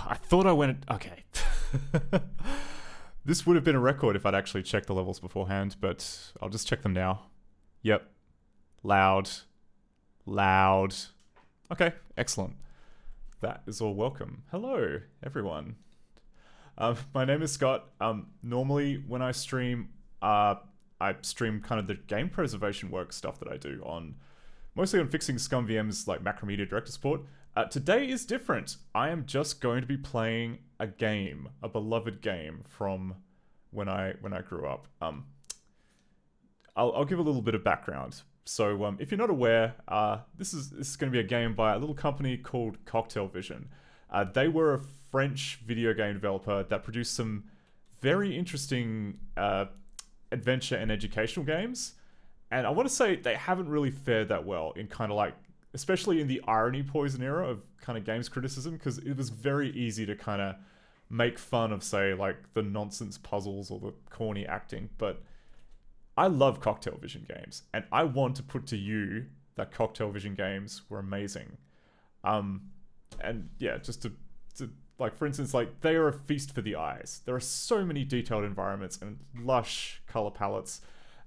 I thought I went... Okay. This would have been a record if I'd actually checked the levels beforehand, but I'll just check them now. Yep. Loud. Loud. Okay, excellent. That is all welcome. Hello, everyone. My name is Scott. Normally, when I stream kind of the game preservation work stuff that I do mostly on fixing Scum VM's like Macromedia director support. Today is different. I am just going to be playing a game, a beloved game from when I grew up. I'll give a little bit of background. So if you're not aware, this is going to be a game by a little company called Cocktail Vision. They were a French video game developer that produced some very interesting adventure and educational games. And I want to say they haven't really fared that well in kind of like, especially in the irony poison era of kind of games criticism, because it was very easy to kind of make fun of, say, like the nonsense puzzles or the corny acting. But I love Cocktail Vision games, and I want to put to you that Cocktail Vision games were amazing. And yeah, just to like, for instance, like they are a feast for the eyes. There are so many detailed environments and lush color palettes.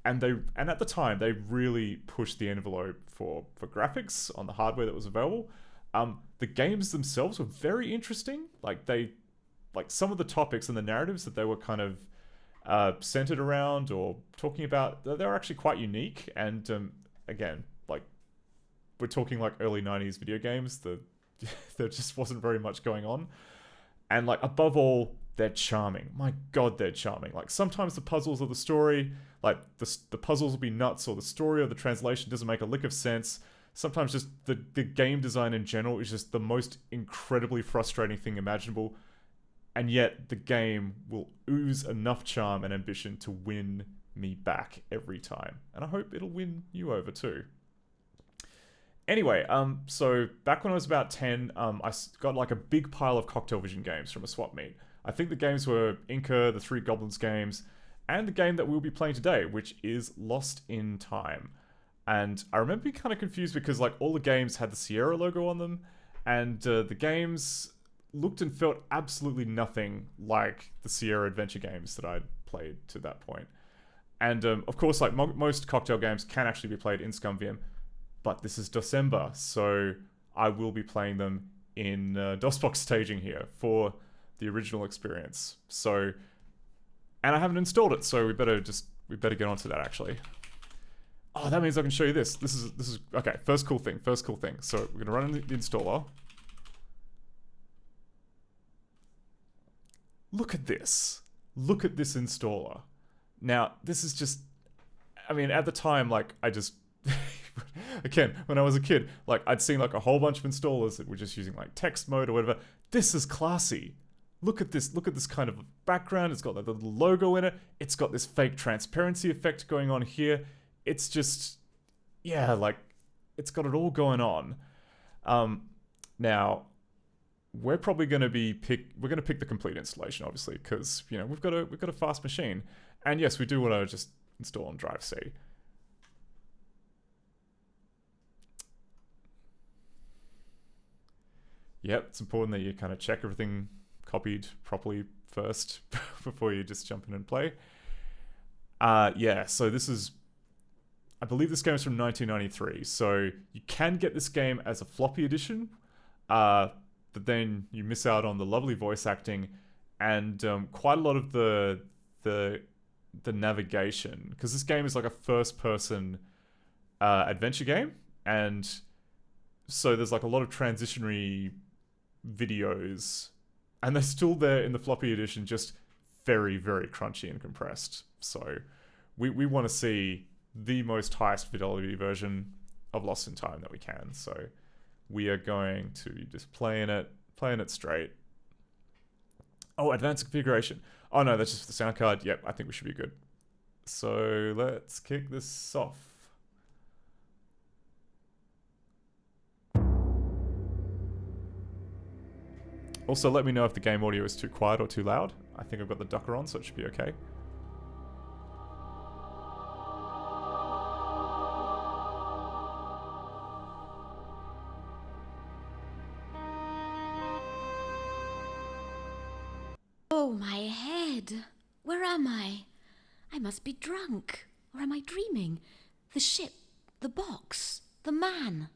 And at the time they really pushed the envelope for graphics on the hardware that was available. The games themselves were very interesting. Like some of the topics and the narratives that they were kind of centered around or talking about, they were actually quite unique. And again, like we're talking like early 90s video games. There just wasn't very much going on. And like above all, they're charming. My God, they're charming. Like sometimes the puzzles or the story, like the puzzles will be nuts, or the story or the translation doesn't make a lick of sense. Sometimes just the game design in general is just the most incredibly frustrating thing imaginable. And yet the game will ooze enough charm and ambition to win me back every time. And I hope it'll win you over too. Anyway, so back when I was about 10, I got like a big pile of Cocktail Vision games from a swap meet. I think the games were Inca, the Three Goblins games, and the game that we'll be playing today, which is Lost in Time. And I remember being kind of confused because like all the games had the Sierra logo on them, and the games looked and felt absolutely nothing like the Sierra adventure games that I'd played to that point. And of course, like most cocktail games can actually be played in ScumVM, but this is December, so I will be playing them in DOSBox staging here for the original experience. So, and I haven't installed it, so we better get onto that actually. Oh, that means I can show you this. This is okay. First cool thing. So we're gonna run the installer. Look at this. Look at this installer. Now, this is just, I mean, at the time, like I just. Again, when I was a kid, like I'd seen like a whole bunch of installers that were just using like text mode or whatever. This is classy. Look at this kind of background. It's got like the little logo in it. It's got this fake transparency effect going on here. It's just, yeah, like it's got it all going on. Now we're probably going to pick the complete installation, obviously, because you know we've got a fast machine, and yes, we do want to just install on Drive C. Yep, it's important that you kind of check everything copied properly first before you just jump in and play. Yeah, so this is, I believe this game is from 1993, so you can get this game as a floppy edition, but then you miss out on the lovely voice acting and quite a lot of the navigation, because this game is like a first-person adventure game, and so there's like a lot of transitionary videos, and they're still there in the floppy edition, just very, very crunchy and compressed. So we want to see the most highest fidelity version of Lost in Time that we can. So we are going to be just playing it straight. Oh, advanced configuration. Oh no, that's just for the sound card. Yep, I think we should be good. So let's kick this off. Also, let me know if the game audio is too quiet or too loud. I think I've got the ducker on, so it should be okay. Oh, my head. Where am I? I must be drunk. Or am I dreaming? The ship, the box, the man.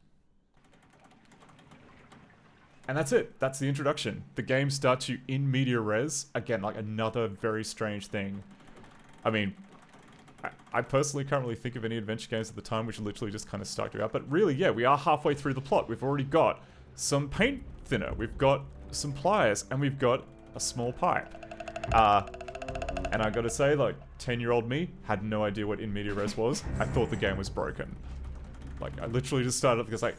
And that's it. That's the introduction. The game starts you in media res. Again, like another very strange thing. I mean, I personally can't really think of any adventure games at the time which literally just kind of stuck you out. But really, yeah, we are halfway through the plot. We've already got some paint thinner. We've got some pliers. And we've got a small pipe. And I gotta say, like, 10-year-old me had no idea what in media res was. I thought the game was broken. Like, I literally just started because like,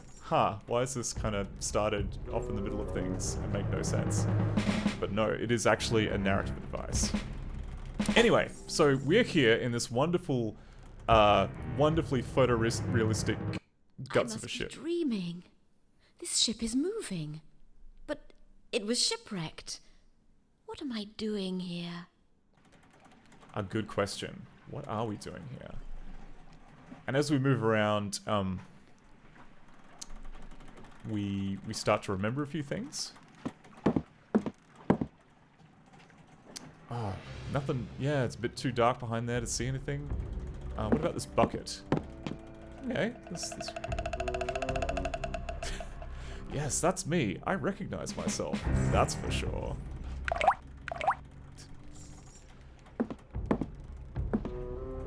why is this kind of started off in the middle of things and make no sense? But no, it is actually a narrative device. Anyway, so we're here in this wonderful, wonderfully photorealistic guts of a ship. I must be dreaming. This ship is moving. But it was shipwrecked. What am I doing here? A good question. What are we doing here? And as we move around, we start to remember a few things. Oh, nothing. Yeah, it's a bit too dark behind there to see anything. What about this bucket? Okay, this. Yes, that's me. I recognize myself. That's for sure.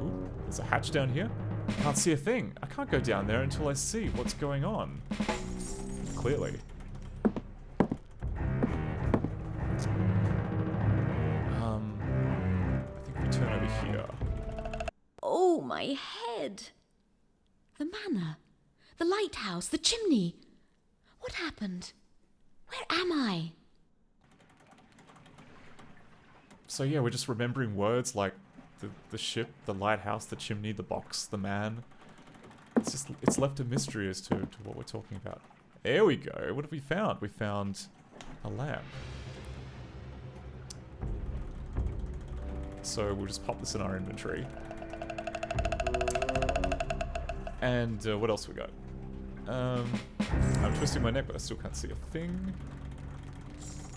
Ooh, there's a hatch down here. I can't see a thing. I can't go down there until I see what's going on. Clearly. I think we turn over here. Oh, my head. The manor. The lighthouse. The chimney. What happened? Where am I? So yeah, we're just remembering words like the ship, the lighthouse, the chimney, the box, the man. It's left a mystery as to what we're talking about. There we go. What have we found? We found a lamp. So we'll just pop this in our inventory. And what else we got? I'm twisting my neck, but I still can't see a thing.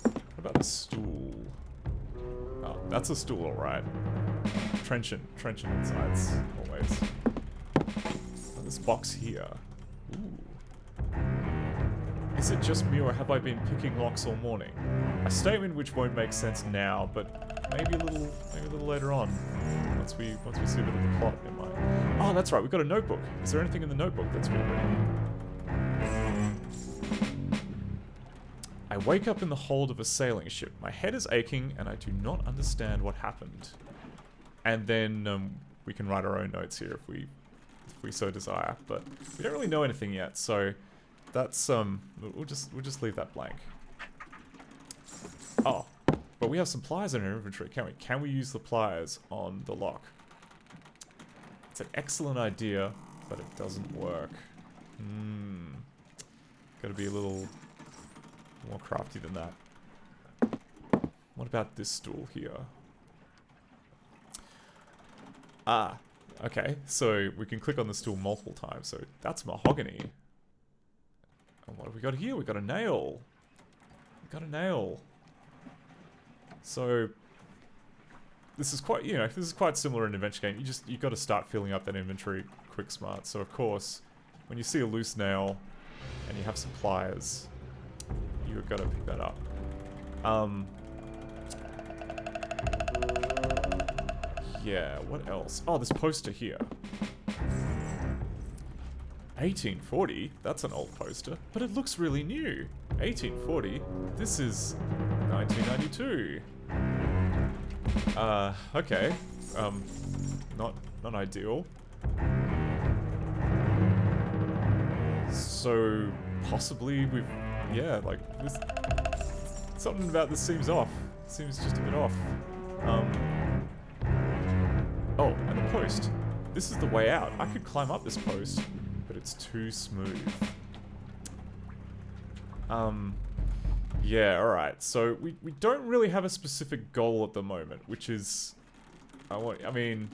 What about the stool? Oh, that's a stool, alright. Trenchant insides, always. Oh, this box here. Ooh. Is it just me, or have I been picking locks all morning? A statement which won't make sense now, but maybe a little later on, once we see a bit of the plot in mind. Oh, that's right. We've got a notebook. Is there anything in the notebook that's been written? I wake up in the hold of a sailing ship. My head is aching, and I do not understand what happened. And then we can write our own notes here if we so desire. But we don't really know anything yet, so that's we'll just leave that blank. Oh, but we have some pliers in our inventory, can't we? Can we use the pliers on the lock? It's an excellent idea, but it doesn't work. Gotta be a little more crafty than that. What about this stool here? Ah, okay. So we can click on the stool multiple times. So that's mahogany. And what have we got here? We got a nail. We got a nail. So this is quite, this is quite similar in an adventure game. You got to start filling up that inventory quick smart. So of course, when you see a loose nail and you have some pliers, you've got to pick that up. Yeah, what else? Oh, this poster here. 1840? That's an old poster, but it looks really new. 1840? This is 1992. Okay. Not ideal. So, possibly we've... Yeah, like, this... Something about this seems off. Seems just a bit off. Oh, and the post. This is the way out. I could climb up this post, but it's too smooth. Yeah, alright. So, we don't really have a specific goal at the moment, which is... I mean...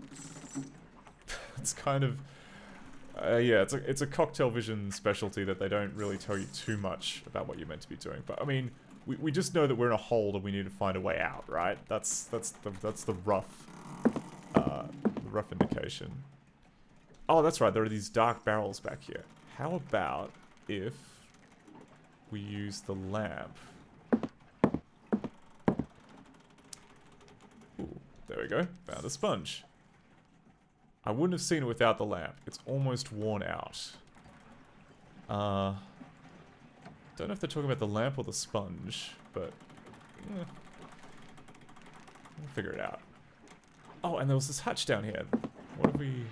It's kind of... yeah, it's a Cocktail Vision specialty that they don't really tell you too much about what you're meant to be doing. But, I mean, we just know that we're in a hold and we need to find a way out, right? That's the rough indication. Oh, that's right. There are these dark barrels back here. How about if we use the lamp? Ooh, there we go. Found a sponge. I wouldn't have seen it without the lamp. It's almost worn out. Don't know if they're talking about the lamp or the sponge, but we'll figure it out. Oh, and there was this hatch down here. What have we...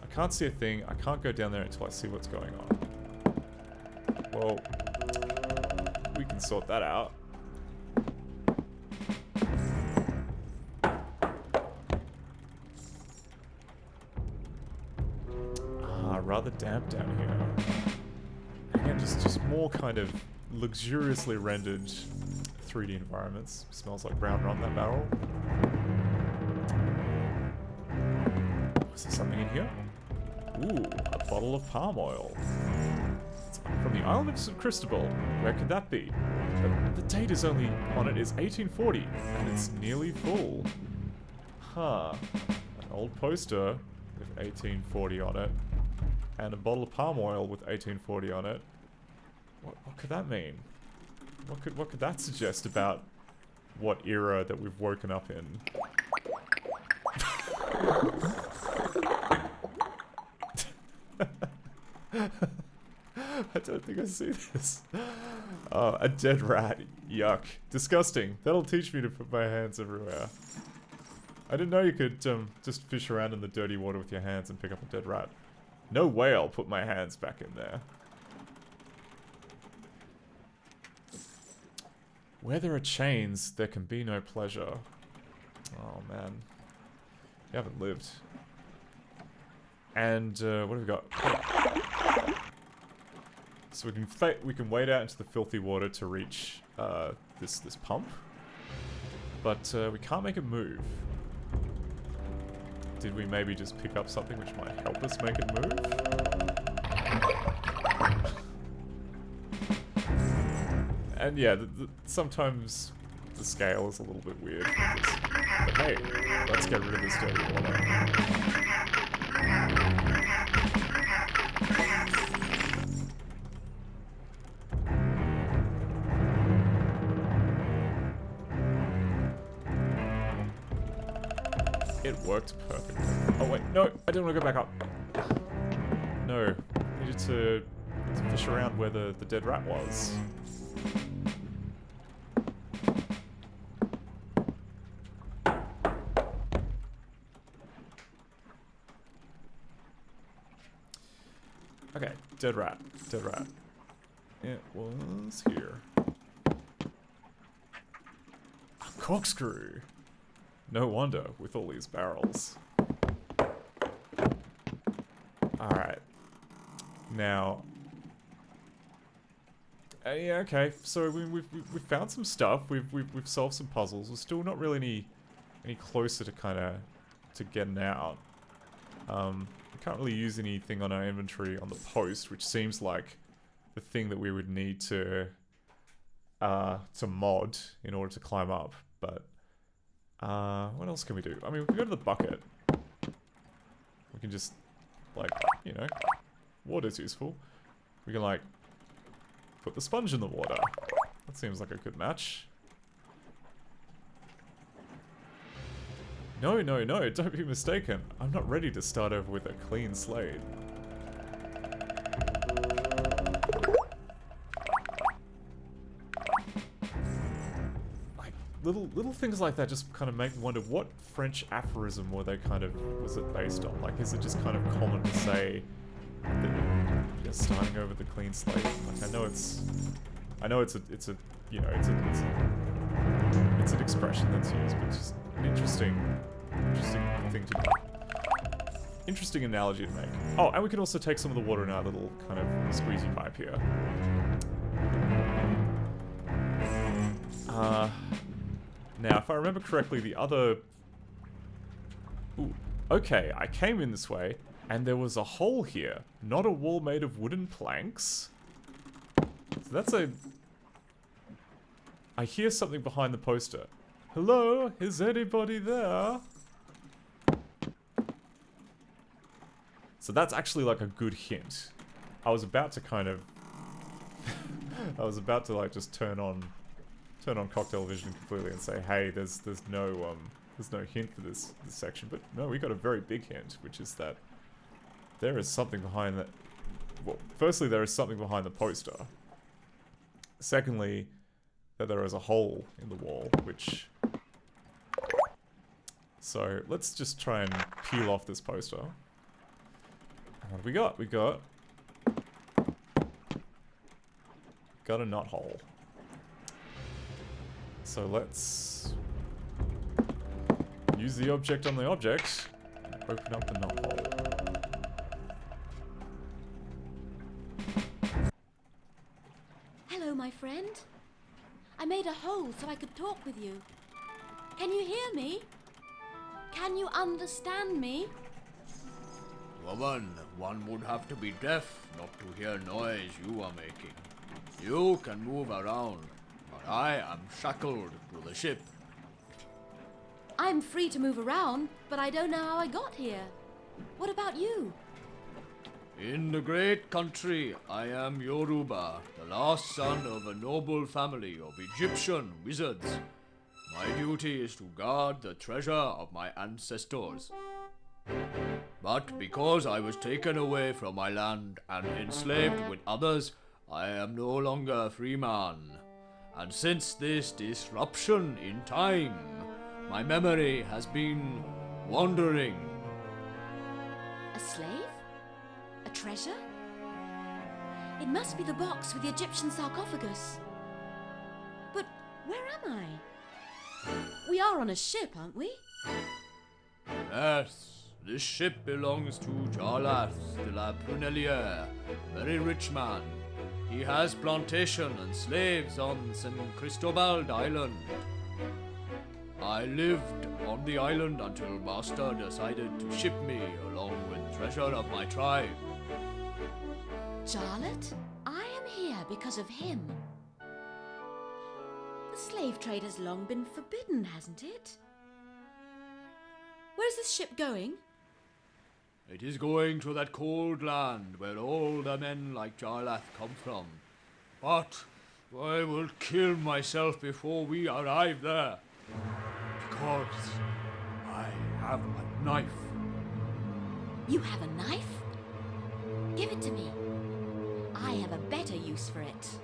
I can't see a thing. I can't go down there until I see what's going on. Well, we can sort that out. Rather damp down here. Again, just more kind of luxuriously rendered 3D environments. Smells like brown rum, that barrel. Is there something in here? Ooh, a bottle of palm oil. It's from the island of St. Cristobal. Where could that be? The date is only on it is 1840, and it's nearly full. Huh. An old poster with 1840 on it. And a bottle of palm oil with 1840 on it. What could that mean? What could that suggest about what era that we've woken up in? I don't think I see this. Oh, a dead rat. Yuck. Disgusting. That'll teach me to put my hands everywhere. I didn't know you could just fish around in the dirty water with your hands and pick up a dead rat. No way I'll put my hands back in there. Where there are chains, there can be no pleasure. Oh, man. You haven't lived. And, what have we got? So we can wade out into the filthy water to reach, this pump. But, we can't make it move. Did we maybe just pick up something which might help us make it move? And yeah, sometimes the scale is a little bit weird. But hey, let's get rid of this dirty water. It worked perfectly. Oh wait, no, I didn't want to go back up. No, I needed to fish around where the dead rat was. Okay, dead rat, dead rat. It was here. A corkscrew. No wonder, with all these barrels. Alright. Now... yeah, okay. So we've found some stuff. We've solved some puzzles. We're still not really any closer to to getting out. We can't really use anything on our inventory on the post, which seems like the thing that we would need to mod in order to climb up, but... what else can we do? I mean, we can go to the bucket. We can just, like, you know, water's useful. We can, like, put the sponge in the water. That seems like a good match. No, no, no, don't be mistaken. I'm not ready to start over with a clean slate. Little things like that just kind of make me wonder, what French aphorism was it based on? Like, is it just kind of common to say that you're starting over the clean slate? Like, I know it's an expression that's used, but it's just an interesting thing to do. Interesting analogy to make. Oh, and we can also take some of the water in our little kind of squeezy pipe here. Now, if I remember correctly, the other... Ooh, okay, I came in this way, and there was a hole here. Not a wall made of wooden planks. So I hear something behind the poster. Hello? Is anybody there? So that's actually like a good hint. I was about to kind of... I was about to like just turn on Cocktail Vision completely and say, hey, there's no hint for this section, but no, we got a very big hint, which is that there is something behind that. Well, firstly, there is something behind the poster. Secondly, that there is a hole in the wall, which... So, let's just try and peel off this poster. What have we got? We got a knot hole. So let's use the object on the object and open up the knot hole. Hello, my friend. I made a hole so I could talk with you. Can you hear me? Can you understand me? Woman, one would have to be deaf not to hear noise you are making. You can move around, but I am shackled to the ship. I'm free to move around, but I don't know how I got here. What about you? In the great country, I am Yoruba, the last son of a noble family of Egyptian wizards. My duty is to guard the treasure of my ancestors. But because I was taken away from my land and enslaved with others, I am no longer a free man. And since this disruption in time, my memory has been wandering. A slave? A treasure? It must be the box with the Egyptian sarcophagus. But where am I? We are on a ship, aren't we? Yes, this ship belongs to Jarlath de la Prunelliere, very rich man. He has plantation and slaves on San Cristobal Island. I lived on the island until Master decided to ship me along with treasure of my tribe. Jarlath? I am here because of him. The slave trade has long been forbidden, hasn't it? Where's this ship going? It is going to that cold land where all the men like Jarlath come from. But I will kill myself before we arrive there. Because I have a knife. You have a knife? Give it to me. I have a better use for it.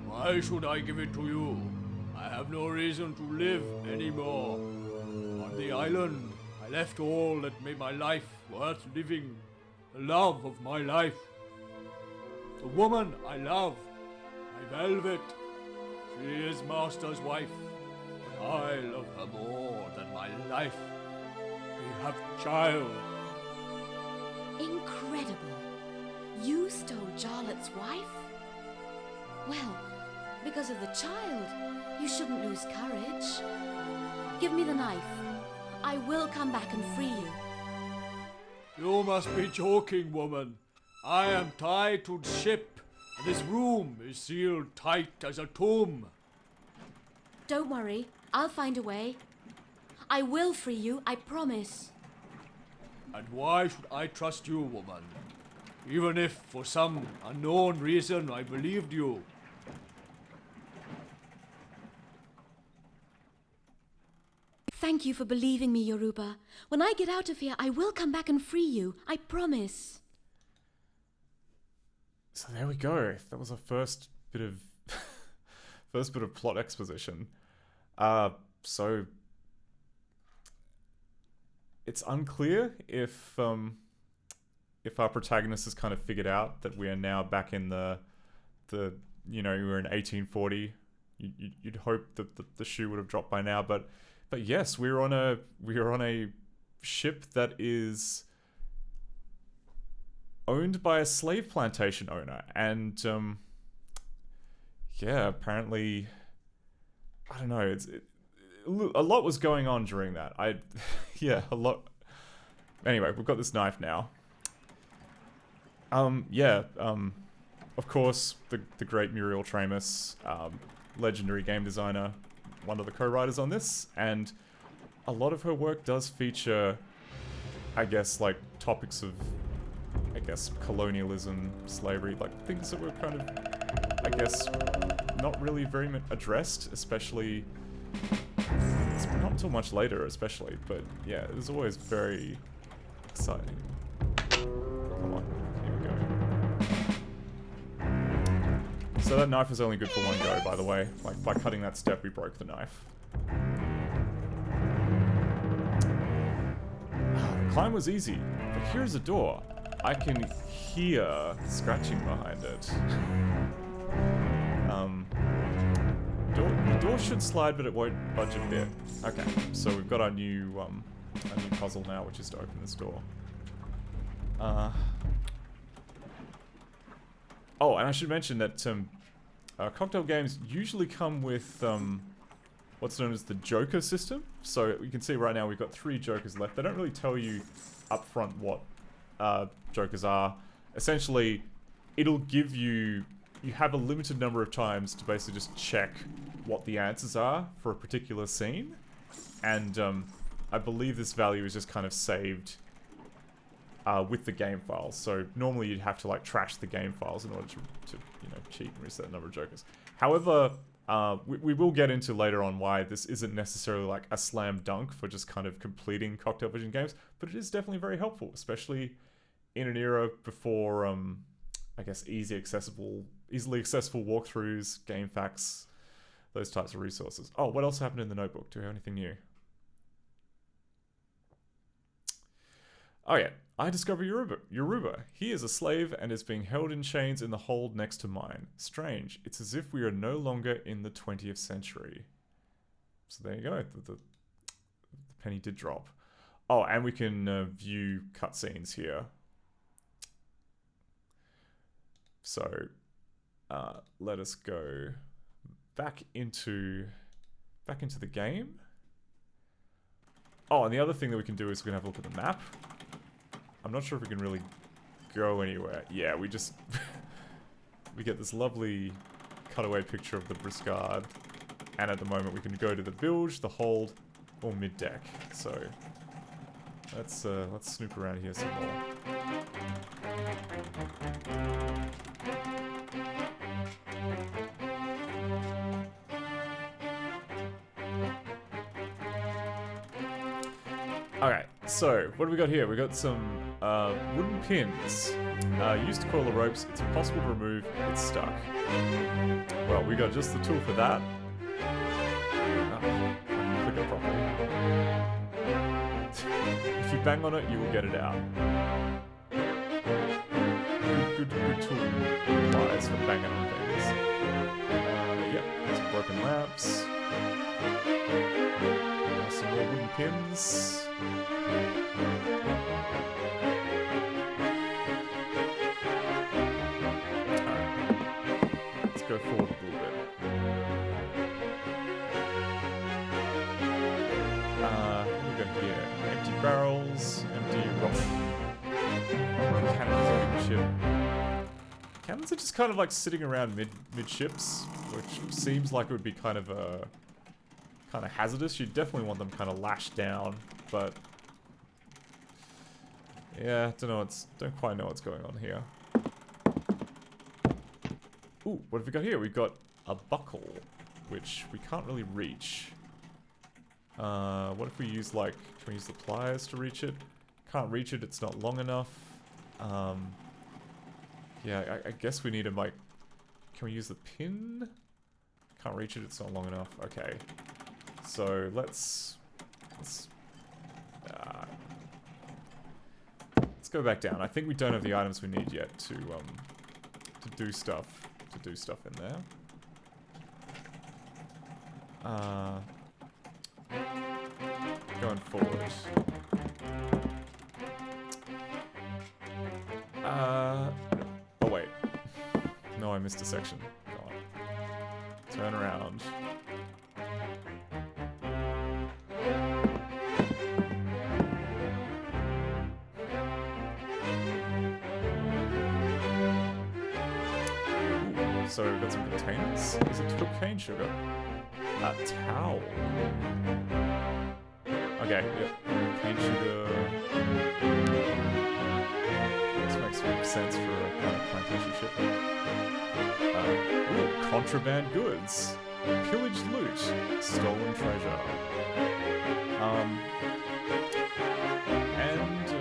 Why should I give it to you? I have no reason to live anymore. On the island, I left all that made my life worth living. The love of my life. The woman I love. My Velvet. She is Master's wife. But I love her more than my life. We have a child. Incredible. You stole Jarlath's wife? Well, because of the child, you shouldn't lose courage. Give me the knife. I will come back and free you. You must be joking, woman. I am tied to the ship, and this room is sealed tight as a tomb. Don't worry, I'll find a way. I will free you, I promise. And why should I trust you, woman? Even if, for some unknown reason, I believed you. Thank you for believing me, Yoruba. When I get out of here, I will come back and free you. I promise. So there we go. That was our first bit of plot exposition. So it's unclear if our protagonist has kind of figured out that we are now back in the you know, we're in 1840. You'd hope that the shoe would have dropped by now, but yes, we're on a ship that is owned by a slave plantation owner, and yeah, apparently, I don't know, a lot was going on during that. Yeah, a lot. Anyway, we've got this knife now. Of course, the great Muriel Tramus legendary game designer, one of the co-writers on this, and a lot of her work does feature, I guess, like topics of, I guess, colonialism, slavery, like things that were kind of, I guess, not really very addressed, especially, it's not until much later, especially, but yeah, it was always very exciting. Come on, here we go. So that knife was only good for one go, by the way. Like, by cutting that step, we broke the knife. The climb was easy, but here's a door. I can hear scratching behind it. The door should slide, but it won't budge a bit. Okay, so we've got our new puzzle now, which is to open this door. Oh, and I should mention that Cocktail games usually come with what's known as the Joker system. So you can see right now we've got 3 Jokers left. They don't really tell you up front what Jokers are. Essentially, it'll give you... You have a limited number of times to basically just check what the answers are for a particular scene. And I believe this value is just kind of saved with the game files. So normally you'd have to like trash the game files in order to you know, cheat and reset the number of Jokers. However, we will get into later on why this isn't necessarily like a slam dunk for just kind of completing Cocktail Vision games, but it is definitely very helpful, especially in an era before, I guess, easily accessible walkthroughs, game facts, those types of resources. Oh, what else happened in the notebook? Do we have anything new? Oh yeah, I discover Yoruba. He is a slave and is being held in chains in the hold next to mine. Strange. It's as if we are no longer in the 20th century. So there you go. The penny did drop. Oh, and we can view cutscenes here. So let us go back into the game. Oh, and the other thing that we can do is we can have a look at the map. I'm not sure if we can really go anywhere. Yeah, we just... we get this lovely cutaway picture of the Briscard. And at the moment we can go to the bilge, the hold, or mid-deck. So let's snoop around here some more. Alright, so what do we got here? We got some wooden pins. Used to coil the ropes. It's impossible to remove. It's stuck. Well, we got just the tool for that. Click it properly. If you bang on it, you will get it out. Good tool applies for banging on things. Yep, some broken lamps. Some more wooden pins. Alright. Let's go forward a little bit. What do we got here? Empty barrels, empty rock. Cannons on the ship. Cannons are just kind of like sitting around midships, which seems like it would be kind of hazardous. You definitely want them kind of lashed down, but yeah, don't quite know what's going on here. Ooh, what have we got here? We've got a buckle, which we can't really reach. What if we use can we use the pliers to reach it? Can't reach it, it's not long enough. Yeah, I guess we need a can we use the pin? Can't reach it, it's not long enough. Okay. So let's go back down. I think we don't have the items we need yet to do stuff in there. Going forward. Oh wait. No, I missed a section. Go on. Turn around. So we've got some containers. Is it cocaine sugar? A towel. Okay, yep. Cane sugar. This makes sense for a kind of plantation ship. Ooh, contraband goods. Pillaged loot. Stolen treasure. And a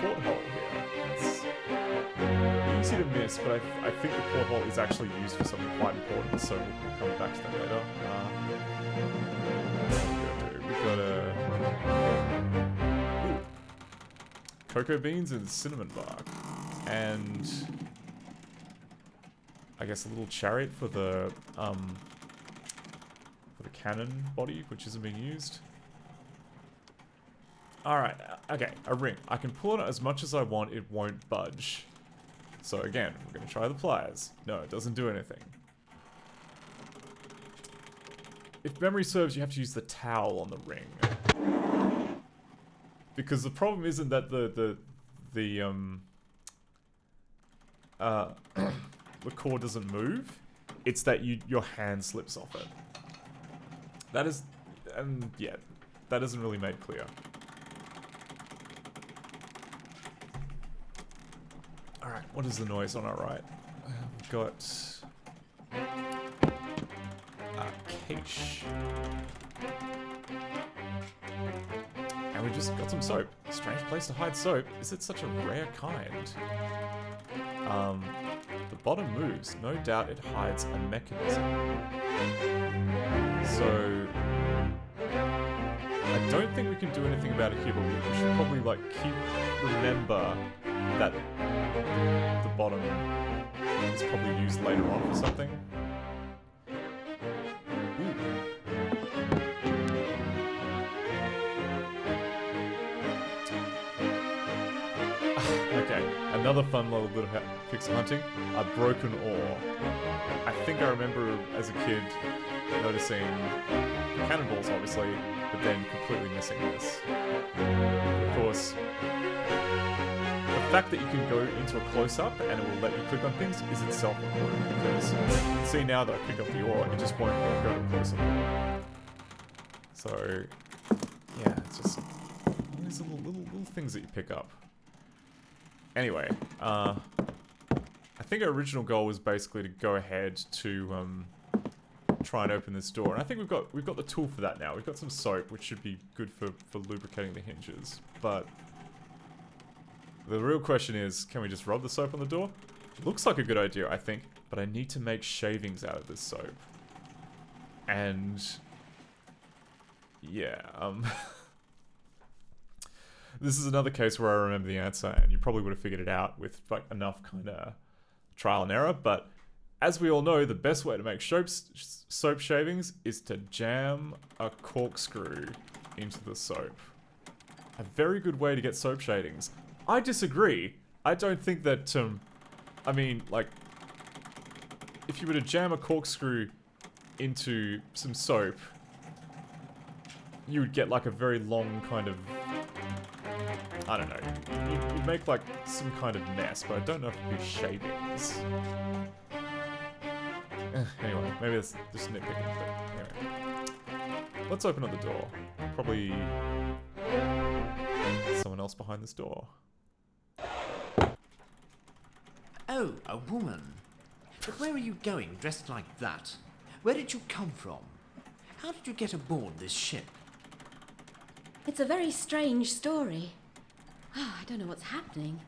porthole here. That's easy to miss, but I think the porthole is actually used for something quite important, so we'll come back to that later. We've got a... Ooh. Cocoa beans and cinnamon bark. And... I guess a little chariot for the cannon body, which isn't being used. Alright, okay, a ring. I can pull on it as much as I want, it won't budge. So again, we're gonna try the pliers. No, it doesn't do anything. If memory serves, you have to use the towel on the ring. Because the problem isn't that the cord doesn't move, it's that your hand slips off it. That is, yeah, that isn't really made clear. Alright, what is the noise on our right? We've got a quiche. And we just got some soap. Strange place to hide soap. Is it such a rare kind? The bottom moves. No doubt it hides a mechanism. So... I don't think we can do anything about it here, but we should probably, like, remember that the bottom is probably used later on for something. Okay, another fun little bit of pixel hunting. A broken ore. I think I remember as a kid noticing cannonballs, obviously, but then completely missing this. Of course, the fact that you can go into a close-up and it will let you click on things is itself important, because you can see now that I pick up the ore, it just won't go to a close-up. So, yeah, it's just these little things that you pick up. Anyway, I think our original goal was basically to go ahead to try and open this door, and I think we've got the tool for that now. We've got some soap, which should be good for lubricating the hinges. But the real question is, can we just rub the soap on the door? Looks like a good idea, I think, but I need to make shavings out of this soap. And yeah, this is another case where I remember the answer, and you probably would have figured it out with like enough kind of trial and error, but as we all know, the best way to make soap shavings is to jam a corkscrew into the soap. A very good way to get soap shavings. I disagree. I don't think that, I mean, like, if you were to jam a corkscrew into some soap, you would get like a very long kind of, I don't know, you'd make like some kind of mess, but I don't know if it'd be shavings. Anyway, maybe that's just nitpicking, but anyway. Let's open up the door. Probably someone else behind this door. Oh, a woman. But where are you going dressed like that? Where did you come from? How did you get aboard this ship? It's a very strange story. Oh, I don't know what's happening.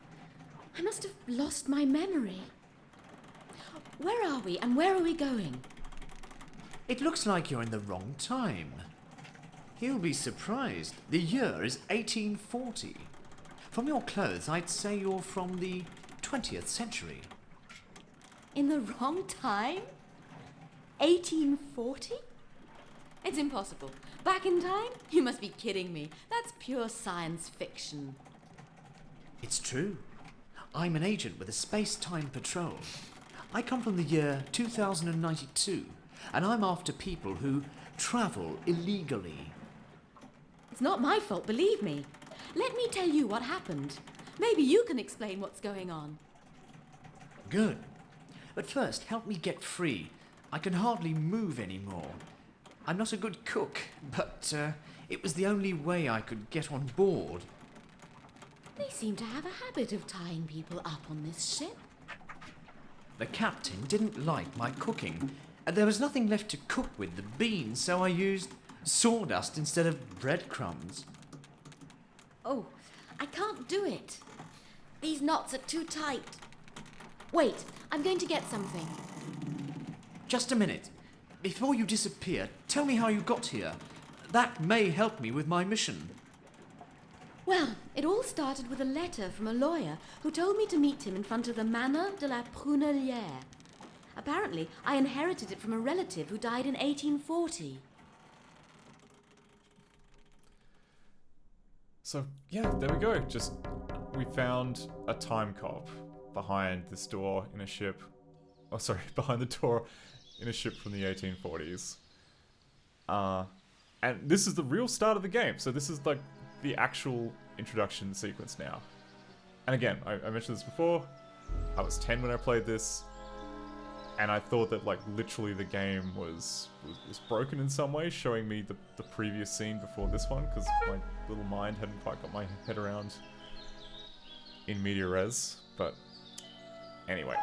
I must have lost my memory. Where are we and where are we going? It looks like you're in the wrong time. You'll be surprised. The year is 1840. From your clothes, I'd say you're from the 20th century. In the wrong time? 1840? It's impossible. Back in time? You must be kidding me. That's pure science fiction. It's true. I'm an agent with the Space-Time Patrol. I come from the year 2092, and I'm after people who travel illegally. It's not my fault, believe me. Let me tell you what happened. Maybe you can explain what's going on. Good. But first, help me get free. I can hardly move anymore. I'm not a good cook, but it was the only way I could get on board. They seem to have a habit of tying people up on this ship. The captain didn't like my cooking, and there was nothing left to cook with the beans, so I used sawdust instead of breadcrumbs. Oh, I can't do it. These knots are too tight. Wait, I'm going to get something. Just a minute. Before you disappear, tell me how you got here. That may help me with my mission. Well, it all started with a letter from a lawyer who told me to meet him in front of the Manor de la Prunellière. Apparently, I inherited it from a relative who died in 1840. So, yeah, there we go. We found a time cop behind this door in a ship. Oh, sorry, behind the door in a ship from the 1840s. And this is the real start of the game. So this is like the actual introduction sequence now. And again, I mentioned this before. I was 10 when I played this. And I thought that like literally the game was broken in some way, showing me the previous scene before this one, because my little mind hadn't quite got my head around in media res. But anyway,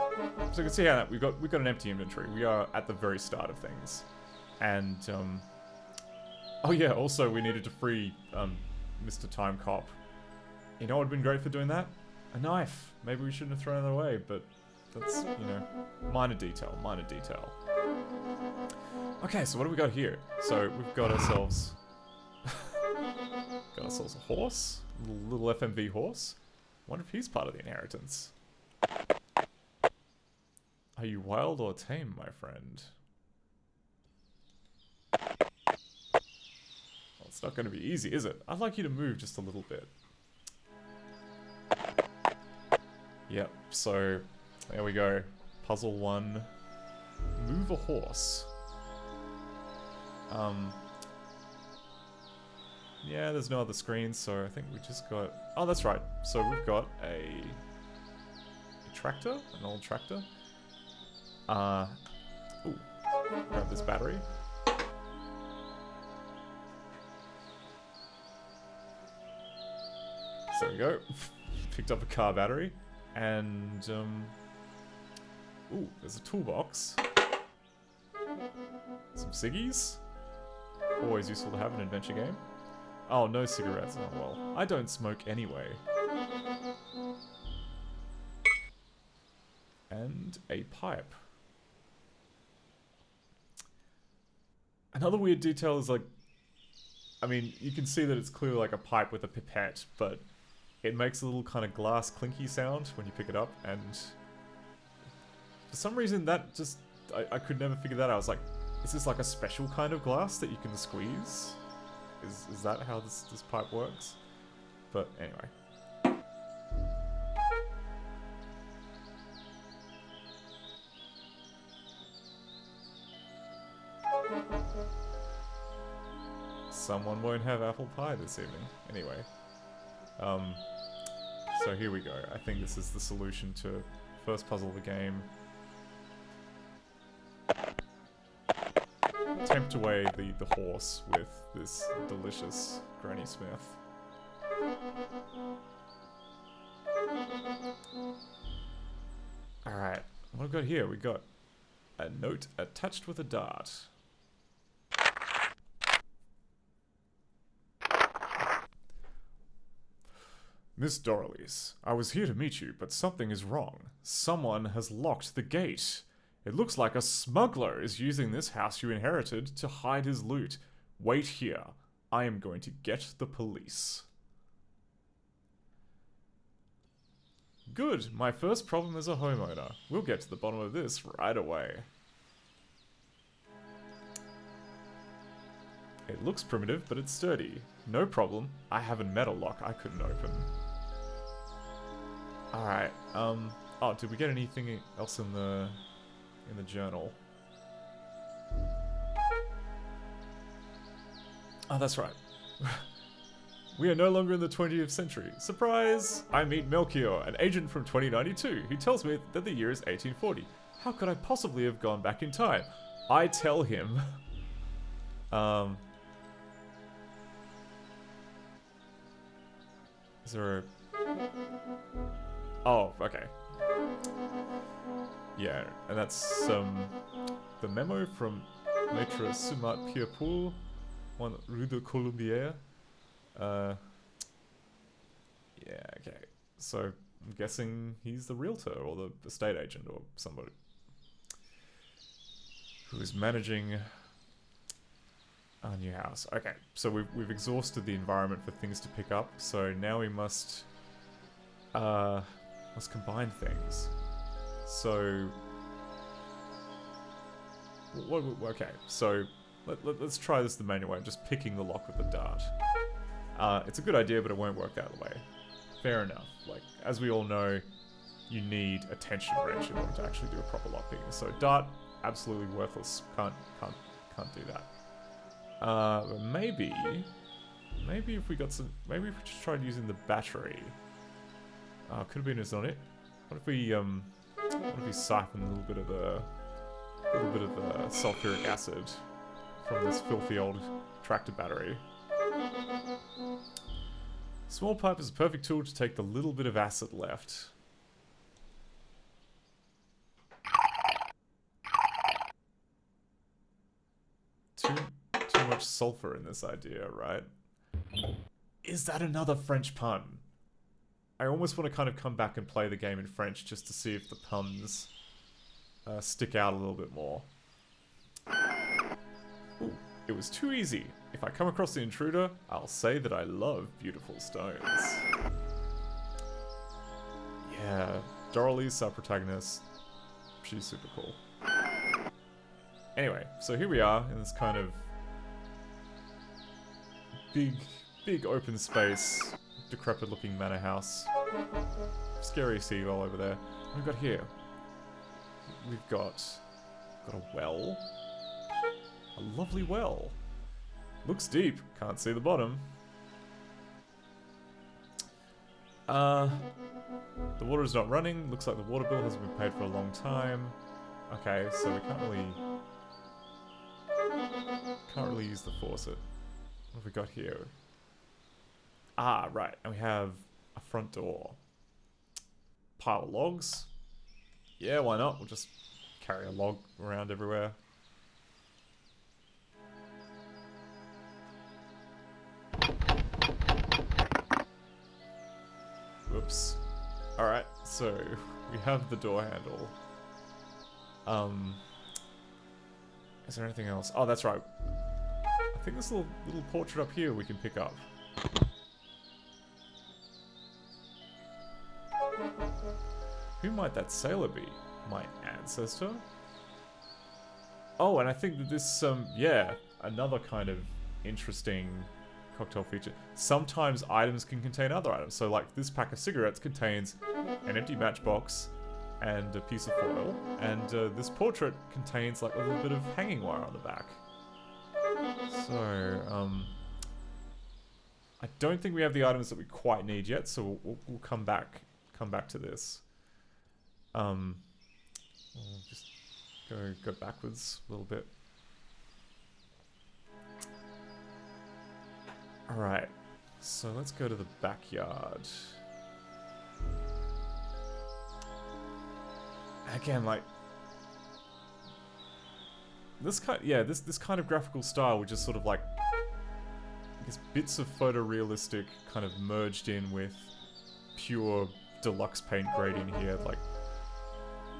so you can see how we've got an empty inventory. We are at the very start of things, and oh yeah, also we needed to free Mr. Time Cop. You know what would have been great for doing that? A knife. Maybe we shouldn't have thrown it away, but that's, you know, minor detail, minor detail. Okay, so what do we got here? So we've got ourselves a horse, little FMV horse. Wonder if he's part of the inheritance. Are you wild or tame, my friend? Well, it's not going to be easy, is it? I'd like you to move just a little bit. Yep, so there we go. Puzzle 1. Move a horse. Yeah, there's no other screens, so I think we just got... Oh, that's right. So we've got a tractor, an old tractor. Ooh, grab this battery. So there we go. Picked up a car battery. And, ooh, there's a toolbox. Some ciggies. Always useful to have in an adventure game. Oh, no cigarettes. Oh, well. I don't smoke anyway. And a pipe. Another weird detail is, like... I mean, you can see that it's clearly like a pipe with a pipette, but it makes a little kind of glass clinky sound when you pick it up, and... For some reason, that just... I could never figure that out. I was like, is this like a special kind of glass that you can squeeze? Is that how this pipe works? But anyway. Someone won't have apple pie this evening. Anyway. So here we go. I think this is the solution to first puzzle of the game. Tempt away the horse with this delicious Granny Smith. Alright, what have we got here? We got a note attached with a dart. Miss Doralice, I was here to meet you, but something is wrong. Someone has locked the gate. It looks like a smuggler is using this house you inherited to hide his loot. Wait here. I am going to get the police. Good. My first problem as a homeowner. We'll get to the bottom of this right away. It looks primitive, but it's sturdy. No problem. I have a metal lock I couldn't open. Alright, oh, did we get anything else in the journal? Oh, that's right. We are no longer in the 20th century. Surprise! I meet Melchior, an agent from 2092, who tells me that the year is 1840. How could I possibly have gone back in time? I tell him. Is there a... Oh, okay. Yeah, and that's the memo from Maitre Sumat Pierpool, one Rue de Colombière. Yeah, okay. So I'm guessing he's the realtor or the estate agent or somebody who is managing our new house. Okay, so we've exhausted the environment for things to pick up. So now we must combine things. So okay, so let's try this the manual way. I'm just picking the lock with the dart. It's a good idea, but it won't work that way. Fair enough. Like, as we all know, you need a tension wrench in order to actually do a proper lockpicking. So dart, absolutely worthless. Can't do that. But maybe if we got some, maybe if we just tried using the battery. Could have been it's not it. What if we siphon a little bit of sulfuric acid from this filthy old tractor battery? Small pipe is a perfect tool to take the little bit of acid left. Too much sulfur in this idea, right? Is that another French pun? I almost want to kind of come back and play the game in French just to see if the puns stick out a little bit more. Ooh, it was too easy. If I come across the intruder, I'll say that I love beautiful stones. Yeah, Doralie's our protagonist. She's super cool. Anyway, so here we are in this kind of big open space, decrepit looking manor house. Scary seagull over there. What have we got here? We've got a well. A lovely well. Looks deep. Can't see the bottom. The water is not running. Looks like the water bill hasn't been paid for a long time. Okay, so we can't really use the faucet. What have we got here? Ah, right. And we have a front door. Pile of logs. Yeah, why not? We'll just carry a log around everywhere. Whoops. Alright, so we have the door handle. Is there anything else? Oh, that's right. I think this little portrait up here we can pick up. Who might that sailor be? My ancestor? Oh, and I think that this, yeah, another kind of interesting cocktail feature. Sometimes items can contain other items. So like this pack of cigarettes contains an empty matchbox and a piece of foil. And this portrait contains like a little bit of hanging wire on the back. So, I don't think we have the items that we quite need yet, so we'll come back to this. We'll just go backwards a little bit. Alright, so let's go to the backyard. Again, like this kind, yeah, this kind of graphical style, which is sort of like, I guess, bits of photorealistic kind of merged in with pure deluxe paint grading here. Like,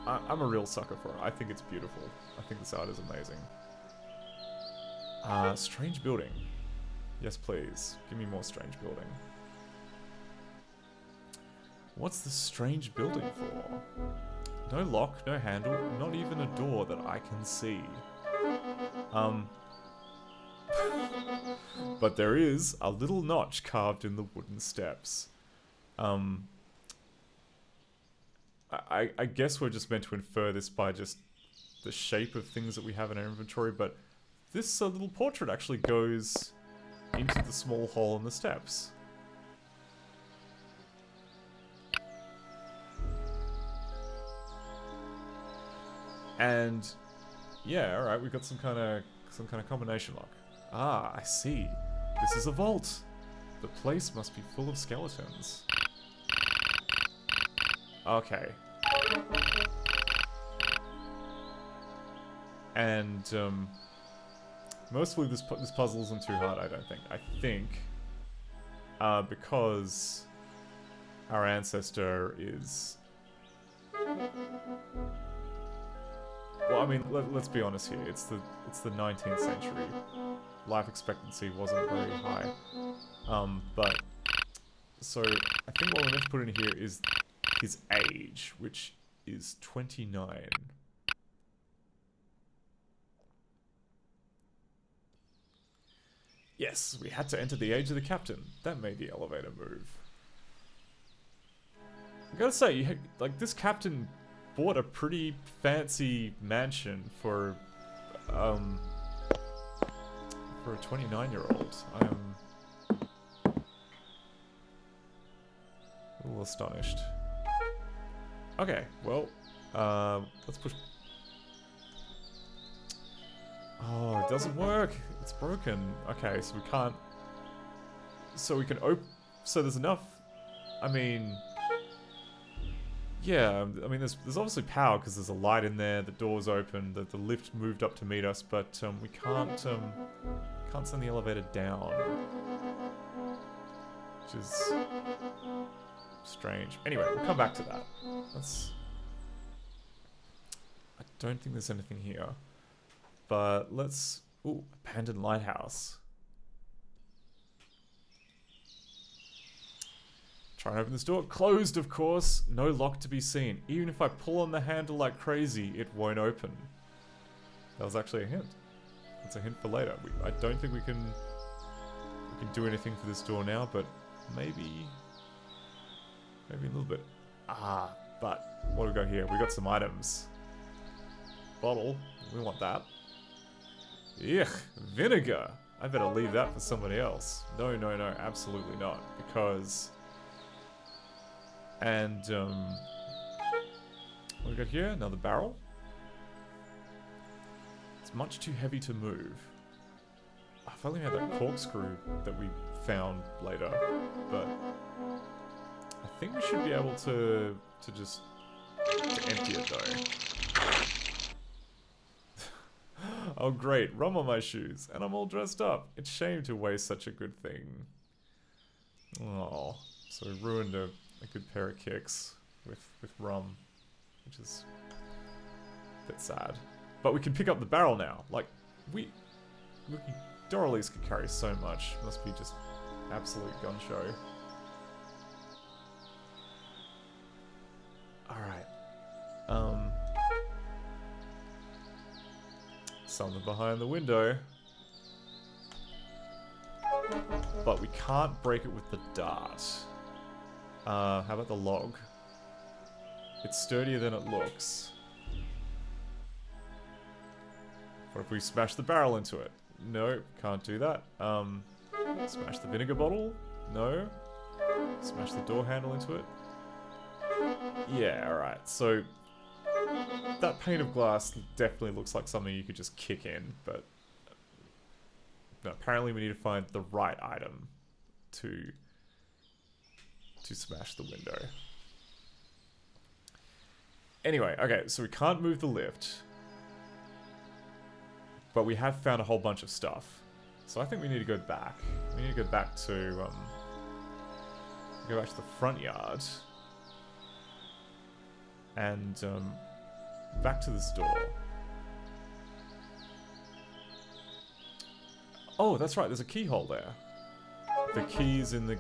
I'm a real sucker for it. I think it's beautiful. I think this art is amazing. Strange building. Yes, please. Give me more strange building. What's the strange building for? No lock, no handle, not even a door that I can see. But there is a little notch carved in the wooden steps. I guess we're just meant to infer this by just the shape of things that we have in our inventory, but this little portrait actually goes into the small hole in the steps. And yeah, all right, we've got some kind of combination lock. Ah, I see. This is a vault. The place must be full of skeletons. Okay. And mostly this puzzle isn't too hard, I don't think. I think because our ancestor is... Well, I mean, let's be honest here. It's the 19th century. Life expectancy wasn't very high. But so I think what we're meant to put in here is his age, which is 29. Yes, we had to enter the age of the captain. That made the elevator move. I gotta say, like, this captain bought a pretty fancy mansion for a 29-year-old. I am a little astonished. Okay, well, let's push. Oh, it doesn't work. It's broken. Okay, so we can't. So we can open. So there's enough. I mean, yeah. I mean, there's obviously power because there's a light in there. The door's open. The lift moved up to meet us, but we can't send the elevator down, which is strange. Anyway, we'll come back to that. I don't think there's anything here. But let's... Ooh, abandoned lighthouse. Try and open this door. Closed, of course. No lock to be seen. Even if I pull on the handle like crazy, it won't open. That was actually a hint. It's a hint for later. I don't think we can do anything for this door now, but maybe a little bit. Ah, but what do we got here? We got some items. Bottle. We want that. Yuck, vinegar. I better leave that for somebody else. No, absolutely not. Because... And, what do we got here? Another barrel. It's much too heavy to move. If only we had that corkscrew that we found later. But I think we should be able to just empty it though. Oh great, rum on my shoes, and I'm all dressed up. It's a shame to waste such a good thing. Oh, so we ruined a good pair of kicks with rum, which is a bit sad. But we can pick up the barrel now. Like, Doralees could carry so much. Must be just absolute gun show. Alright. Something behind the window. But we can't break it with the dart. How about the log? It's sturdier than it looks. What if we smash the barrel into it? No, can't do that. Smash the vinegar bottle? No. Smash the door handle into it? Yeah, alright. So, that pane of glass definitely looks like something you could just kick in, but no, apparently we need to find the right item to smash the window. Anyway, okay, so we can't move the lift, but we have found a whole bunch of stuff. So I think we need to go back. We need to go back to the front yard. And back to this door. Oh, that's right, there's a keyhole there. The keys in the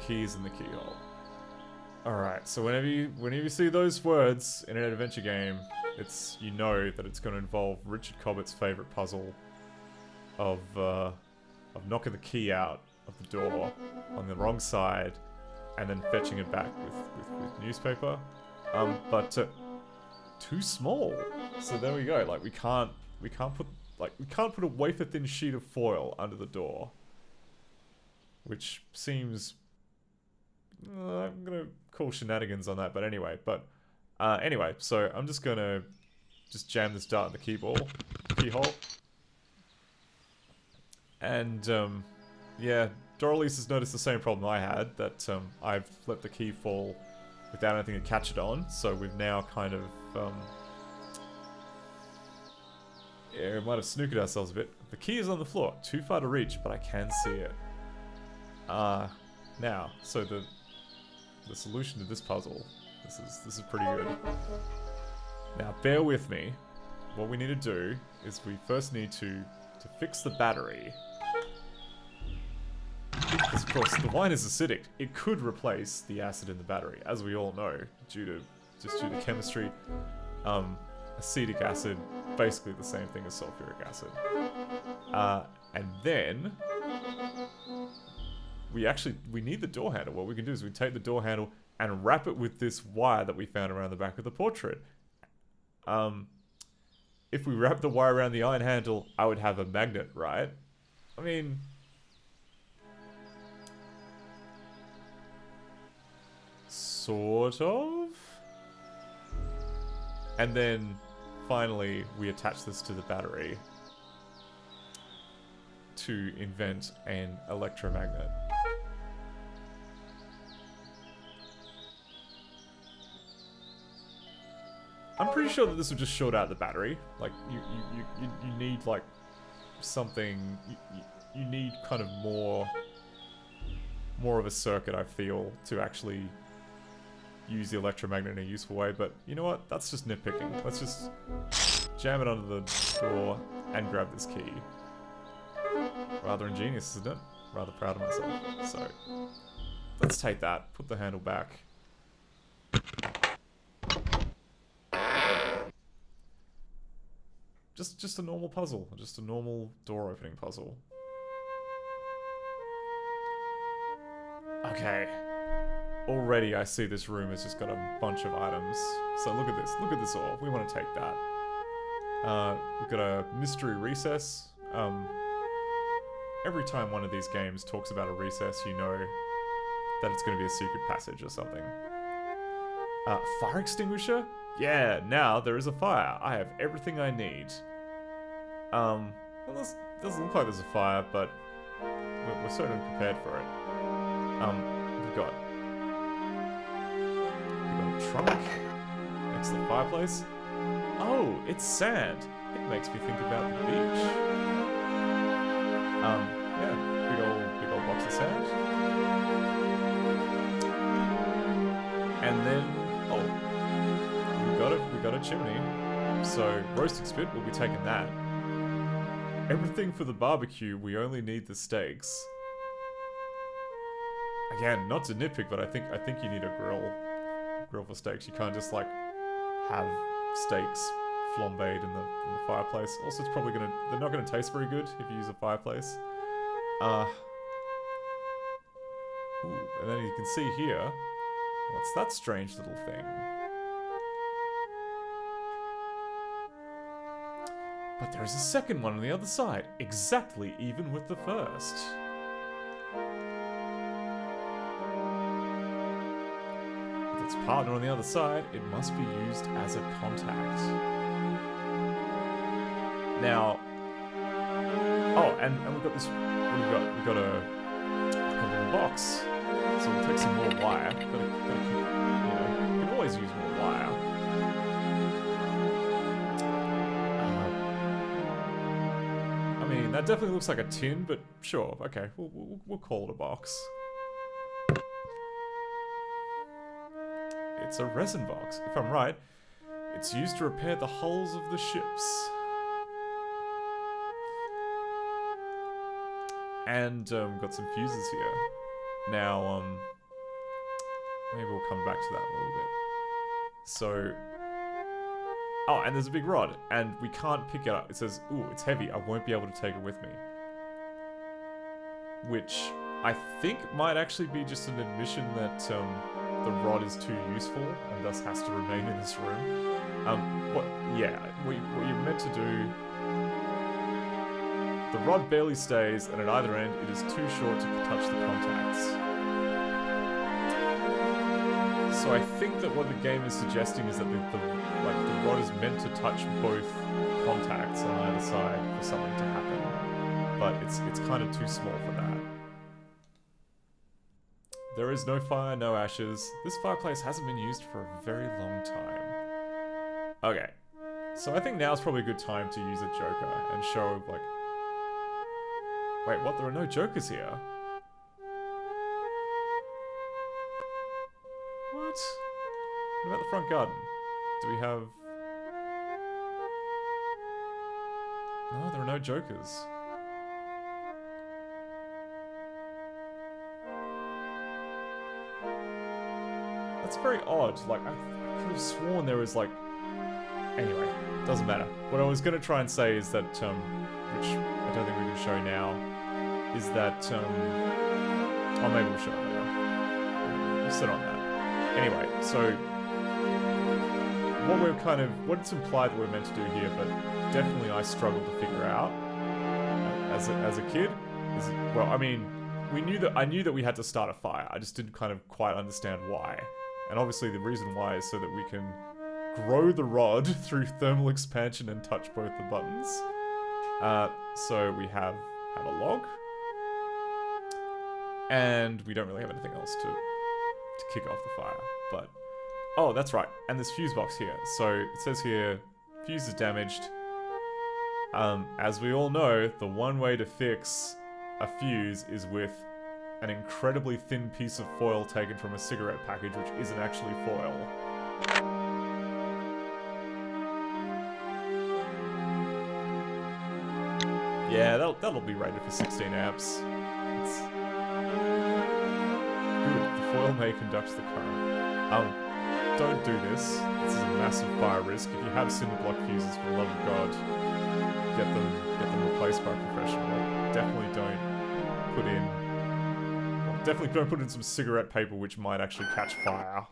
keyhole. Alright, so whenever you see those words in an adventure game, you know that it's going to involve Richard Cobbett's favourite puzzle of knocking the key out of the door on the wrong side and then fetching it back with newspaper. But too small. So there we go. Like we can't put a wafer thin sheet of foil under the door, which seems I'm gonna call shenanigans on that. But anyway, anyway, so I'm just gonna just jam this dart in the keyhole. And, yeah, Doralease has noticed the same problem I had, that I've let the key fall without anything to catch it on, so we've now kind of, yeah, we might have snooked ourselves a bit. The key is on the floor, too far to reach, but I can see it. Now, so the solution to this puzzle, this is pretty good. Now, bear with me. What we need to do is we first need to fix the battery. Because, of course, the wine is acidic. It could replace the acid in the battery, as we all know, due to chemistry. Acetic acid, basically the same thing as sulfuric acid. And then we need the door handle. What we can do is we take the door handle and wrap it with this wire that we found around the back of the portrait. If we wrap the wire around the iron handle, I would have a magnet, right? I mean, sort of. And then finally we attach this to the battery to invent an electromagnet. I'm pretty sure that this would just short out the battery. Like, you need, like, something... You need kind of more of a circuit, I feel, to actually use the electromagnet in a useful way. But, you know what? That's just nitpicking. Let's just jam it under the door and grab this key. Rather ingenious, isn't it? Rather proud of myself. So, let's take that. Put the handle back. Just a normal puzzle. Just a normal door opening puzzle. Okay. Already I see this room has just got a bunch of items. So look at this. Look at this all. We want to take that. We've got a mystery recess. Every time one of these games talks about a recess, you know that it's going to be a secret passage or something. Fire extinguisher? Yeah, now there is a fire. I have everything I need. Well, this doesn't look like there's a fire, but we're certainly prepared for it. We've got a trunk next to the fireplace. Oh, it's sand. It makes me think about the beach. Yeah, big old box of sand. And then, we got a chimney. So roasting spit, we'll be taking that. Everything for the barbecue, we only need the steaks. Again, not to nitpick, but I think you need a grill for steaks. You can't just like have steaks flambéed in the fireplace. Also, it's probably they're not gonna taste very good if you use a fireplace. Ooh, and then you can see here, what's that strange little thing? But there's a second one on the other side, exactly even with the first. With its partner on the other side, it must be used as a contact. Now, and we've got this. What have we got? We've got a little box. So we'll take some more wire. You can always use more wire. I mean, that definitely looks like a tin, but sure, okay, we'll call it a box. It's a resin box. If I'm right, it's used to repair the hulls of the ships. And we've got some fuses here. Now, maybe we'll come back to that a little bit. So, and there's a big rod, and we can't pick it up. It says, ooh, it's heavy, I won't be able to take it with me. Which I think might actually be just an admission that the rod is too useful, and thus has to remain in this room. What you're meant to do... The rod barely stays, and at either end, it is too short to touch the contacts. So I think that what the game is suggesting is that the rod is meant to touch both contacts on either side for something to happen, but it's kind of too small for that. There is no fire, no ashes. This fireplace hasn't been used for a very long time. Okay, so I think now's probably a good time to use a joker and show, like... Wait, what? There are no jokers here? What? What about the front garden? Do we have... No, there are no jokers. That's very odd. Like, I could have sworn there was, like... Anyway, doesn't matter. What I was going to try and say is that, which I don't think we can show now, is that, oh, maybe we'll show it later. We'll sit on that. Anyway, so... What it's implied that we're meant to do here, but definitely I struggled to figure out as a kid, is, well, I mean, I knew that we had to start a fire. I just didn't kind of quite understand why. And obviously the reason why is so that we can grow the rod through thermal expansion and touch both the buttons. So we have a log. And we don't really have anything else to kick off the fire. But, oh, that's right. And this fuse box here. So it says here, fuse is damaged. As we all know, the one way to fix a fuse is with an incredibly thin piece of foil taken from a cigarette package, which isn't actually foil. Yeah, that'll be rated for 16 amps. It's good. The foil may conduct the current. Don't do this. This is a massive fire risk. If you have cinder block fuses, for the love of God, get them replaced by a professional. Definitely don't put in some cigarette paper which might actually catch fire.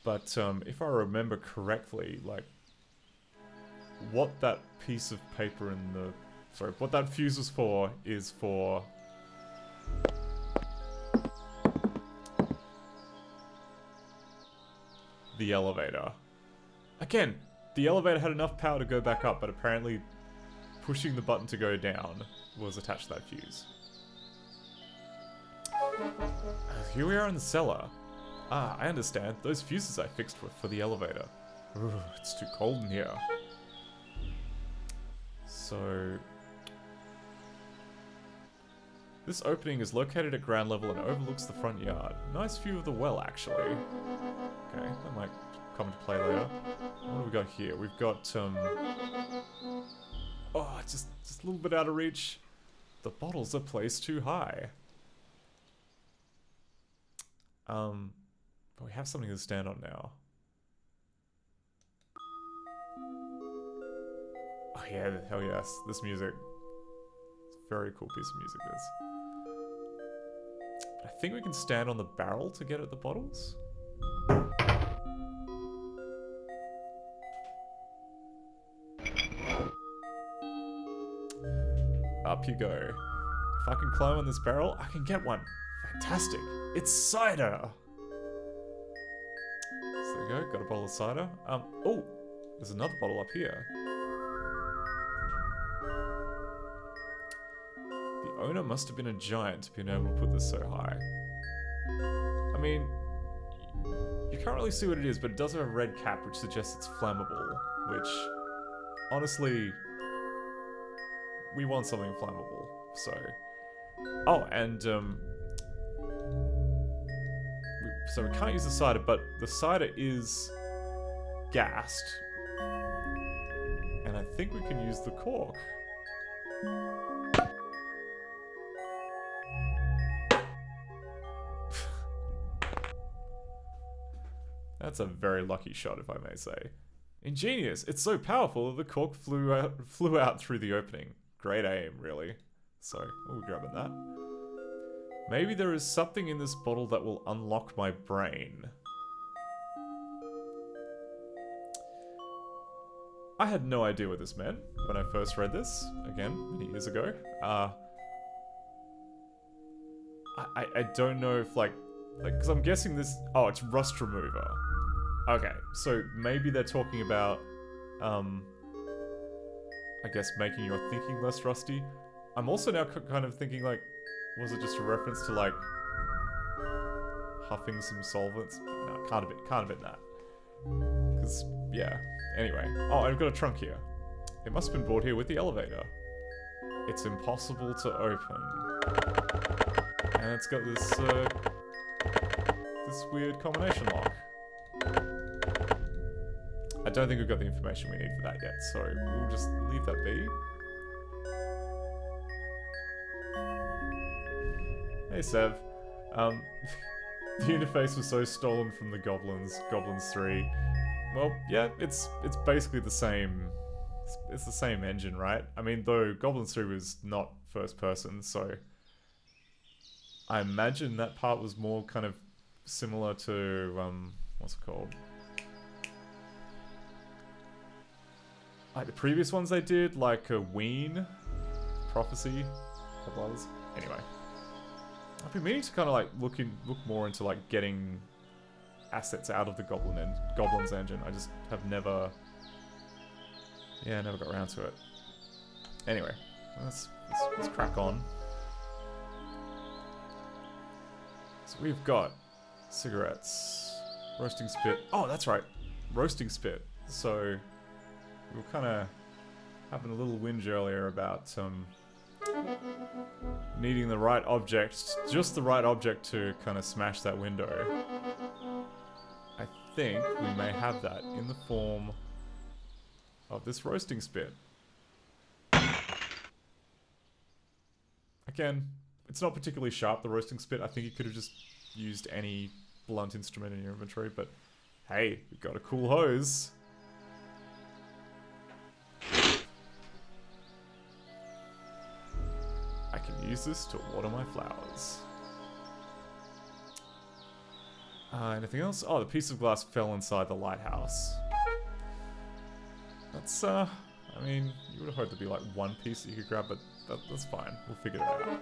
But if I remember correctly, like, what that piece of paper in the... Sorry, what that fuse was for is for... the elevator. Again, the elevator had enough power to go back up, but apparently pushing the button to go down was attached to that fuse. Here we are in the cellar. Ah, I understand. Those fuses I fixed were for the elevator. Ugh, it's too cold in here. So... This opening is located at ground level and overlooks the front yard. Nice view of the well, actually. Okay, that might come into play later. What do we got here? We've got, oh, just a little bit out of reach. The bottles are placed too high. But we have something to stand on now. Oh yeah, hell yes, this music. It's a very cool piece of music, this. But I think we can stand on the barrel to get at the bottles. Up you go. If I can climb on this barrel, I can get one. Fantastic. It's cider. So there we go. Got a bottle of cider. Oh, there's another bottle up here. The owner must have been a giant to be able to put this so high. I mean, you can't really see what it is, but it does have a red cap, which suggests it's flammable, which, honestly, we want something flammable, so... Oh, and, so we can't use the cider, but the cider is gassed. And I think we can use the cork. That's a very lucky shot, if I may say. Ingenious! It's so powerful that the cork flew out through the opening. Great aim, really. So, we'll be grabbing that. Maybe there is something in this bottle that will unlock my brain. I had no idea what this meant when I first read this, again, many years ago. I don't know if, like, Like, because I'm guessing this... Oh, it's rust remover. Okay, so maybe they're talking about, I guess making your thinking less rusty. I'm also now kind of thinking, like, was it just a reference to, like, huffing some solvents? No, can't have been that. Because, yeah. Anyway. Oh, I've got a trunk here. It must have been brought here with the elevator. It's impossible to open. And it's got this, this weird combination lock. I don't think we've got the information we need for that yet, so we'll just leave that be. Hey Sev. The interface was so stolen from the Goblins 3. Well, yeah, it's basically the same. It's the same engine, right? I mean, though Goblins 3 was not first person, so I imagine that part was more kind of similar to what's it called? Like the previous ones they did, like a Ween, Prophecy, a couple others. Anyway, I've been meaning to kind of like look more into like getting assets out of the Goblins engine. I just have never got around to it. Anyway, let's crack on. So we've got cigarettes, roasting spit. Oh, that's right, roasting spit. So we were kind of having a little whinge earlier about needing the right object, just the right object to kind of smash that window. I think we may have that in the form of this roasting spit. Again, it's not particularly sharp, the roasting spit. I think you could have just used any blunt instrument in your inventory, but hey, we've got a cool hose. I can use this to water my flowers. Anything else? Oh, the piece of glass fell inside the lighthouse. That's, I mean, you would have hoped there'd be like one piece that you could grab, but that's fine. We'll figure that out.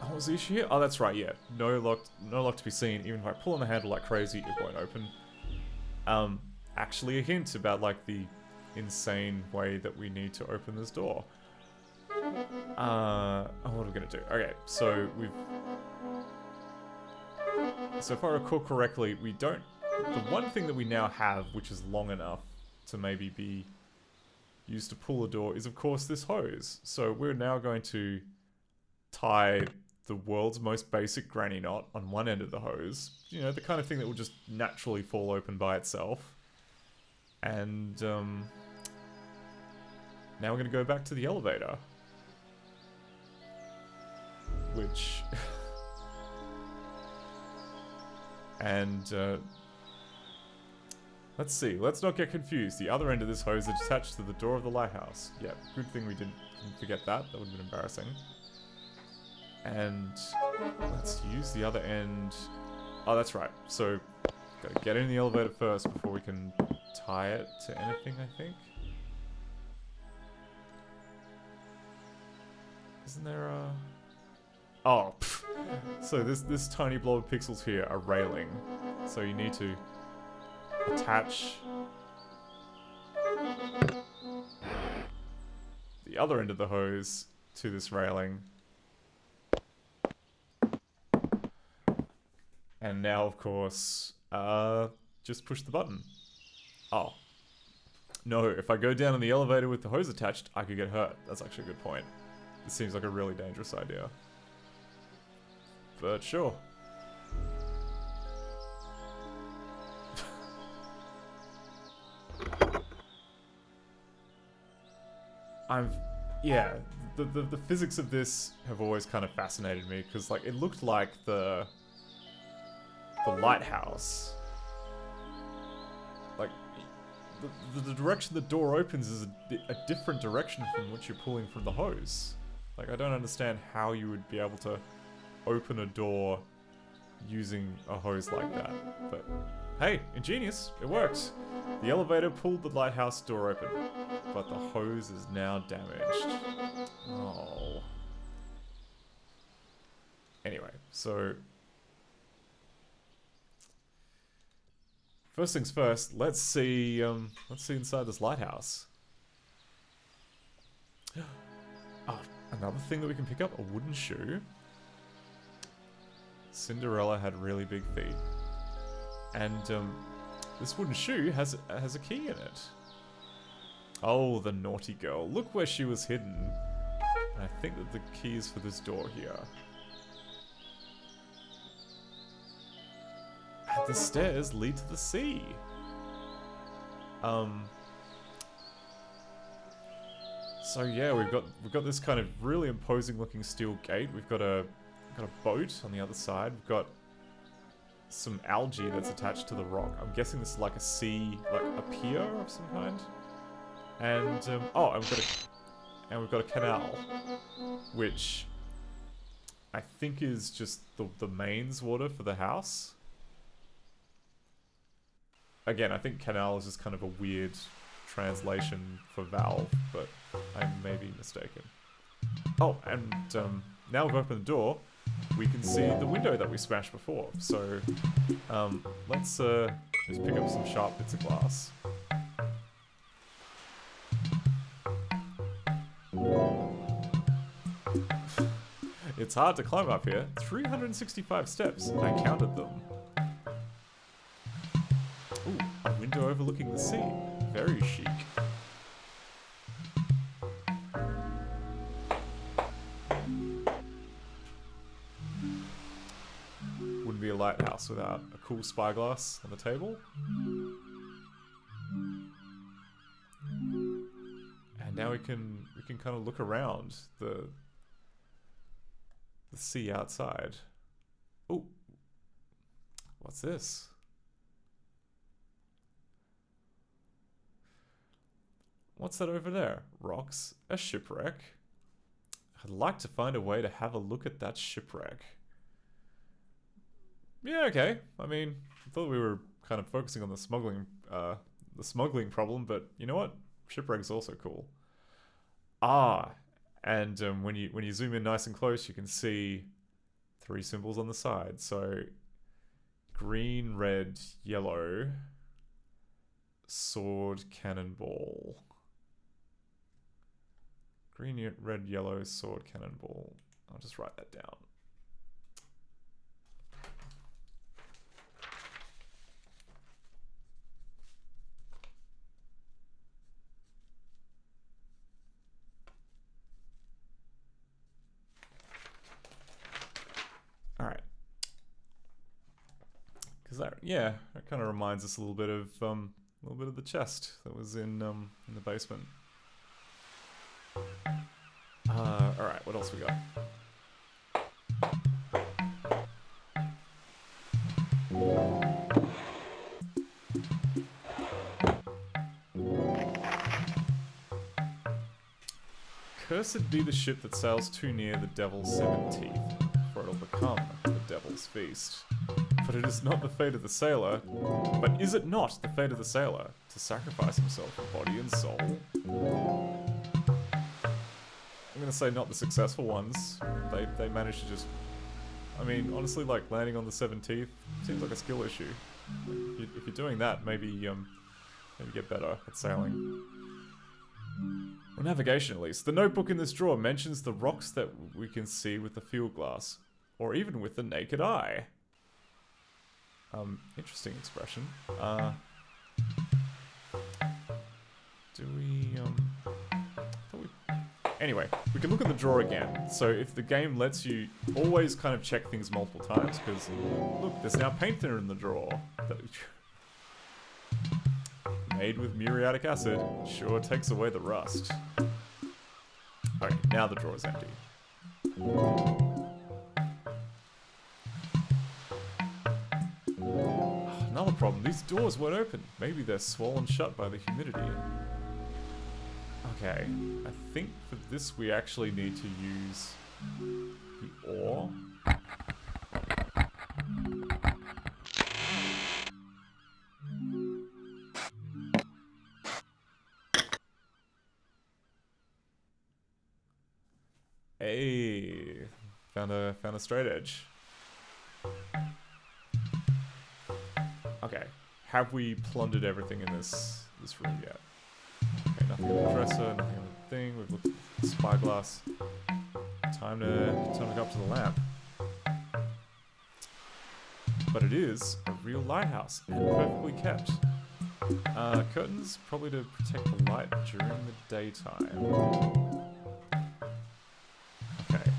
Oh, what was the issue here? Oh, that's right, yeah. No lock to be seen. Even if I pull on the handle like crazy, it won't open. Actually a hint about like the insane way that we need to open this door. What are we gonna do? Okay, so so if I recall correctly, we don't... The one thing that we now have, which is long enough to maybe be used to pull a door, is of course this hose. So we're now going to tie the world's most basic granny knot on one end of the hose. You know, the kind of thing that will just naturally fall open by itself. And now we're going to go back to the elevator. Which... and let's see, let's not get confused. The other end of this hose is attached to the door of the lighthouse. Yeah, good thing we didn't forget that. That would have been embarrassing. And let's use the other end. Oh, that's right. So, gotta get in the elevator first before we can tie it to anything, I think. Isn't there a... Oh, pff. So this tiny blob of pixels here are railing. So you need to attach the other end of the hose to this railing. And now, of course, just push the button. Oh. No, if I go down in the elevator with the hose attached, I could get hurt. That's actually a good point. This seems like a really dangerous idea. But sure. Yeah, the physics of this have always kind of fascinated me, because like it looked like the lighthouse, like the direction the door opens is a different direction from which you're pulling from the hose. Like, I don't understand how you would be able to open a door using a hose like that. But hey, ingenious, it worked. The elevator pulled the lighthouse door open, but the hose is now damaged. Oh. Anyway, So, first things first, let's see inside this lighthouse. Oh, another thing that we can pick up, a wooden shoe. Cinderella had really big feet. And this wooden shoe has a key in it. Oh, the naughty girl. Look where she was hidden. And I think that the key is for this door here. And the stairs lead to the sea. So yeah, we've got this kind of really imposing looking steel gate. We've got a boat on the other side. We've got some algae that's attached to the rock. I'm guessing this is like a sea, like a pier of some kind. And and we've got a canal, which I think is just the mains water for the house. Again, I think canal is just kind of a weird translation for valve, but I may be mistaken. Oh, and now we've opened the door, we can see the window that we smashed before. So let's just pick up some sharp bits of glass. It's hard to climb up here. 365 steps. I counted them. Ooh, a window overlooking the sea. Very chic. Wouldn't be a lighthouse without a cool spyglass on the table. And now we can kind of look around the sea outside. Oh, what's this? What's that over there? Rocks, a shipwreck. I'd like to find a way to have a look at that shipwreck. Yeah, okay. I mean, I thought we were kind of focusing on the smuggling problem, but you know what? Shipwreck's also cool. Ah, and when you zoom in nice and close, you can see 3 symbols on the side. So, green, red, yellow, sword, cannonball. Green, red, yellow, sword, cannonball. I'll just write that down. Alright. Because that kind of reminds us a little bit of the chest that was in the basement. Alright, what else we got? Cursed be the ship that sails too near the devil's 7 teeth, for it'll become the devil's feast. But it is not the fate of the sailor, but is it not the fate of the sailor to sacrifice himself for body and soul? I'm gonna say not the successful ones. They managed to just... I mean, honestly, like, landing on the 7 teeth seems like a skill issue. Like, if you're doing that, maybe get better at sailing. Or navigation, at least. The notebook in this drawer mentions the rocks that we can see with the field glass. Or even with the naked eye. Interesting expression. Anyway, we can look at the drawer again. So if the game lets you always kind of check things multiple times, because look, there's now paint thinner in the drawer. Made with muriatic acid, sure takes away the rust. Okay, now the drawer is empty. Another problem, these doors won't open. Maybe they're swollen shut by the humidity. Okay, I think for this we actually need to use the ore. Hey, found a straight edge. Okay. Have we plundered everything in this room yet? Okay, nothing on the dresser, nothing on the thing. We've looked at the spyglass. Time to go up to the lamp. But it is a real lighthouse and perfectly kept. Curtains, probably to protect the light during the daytime. Okay.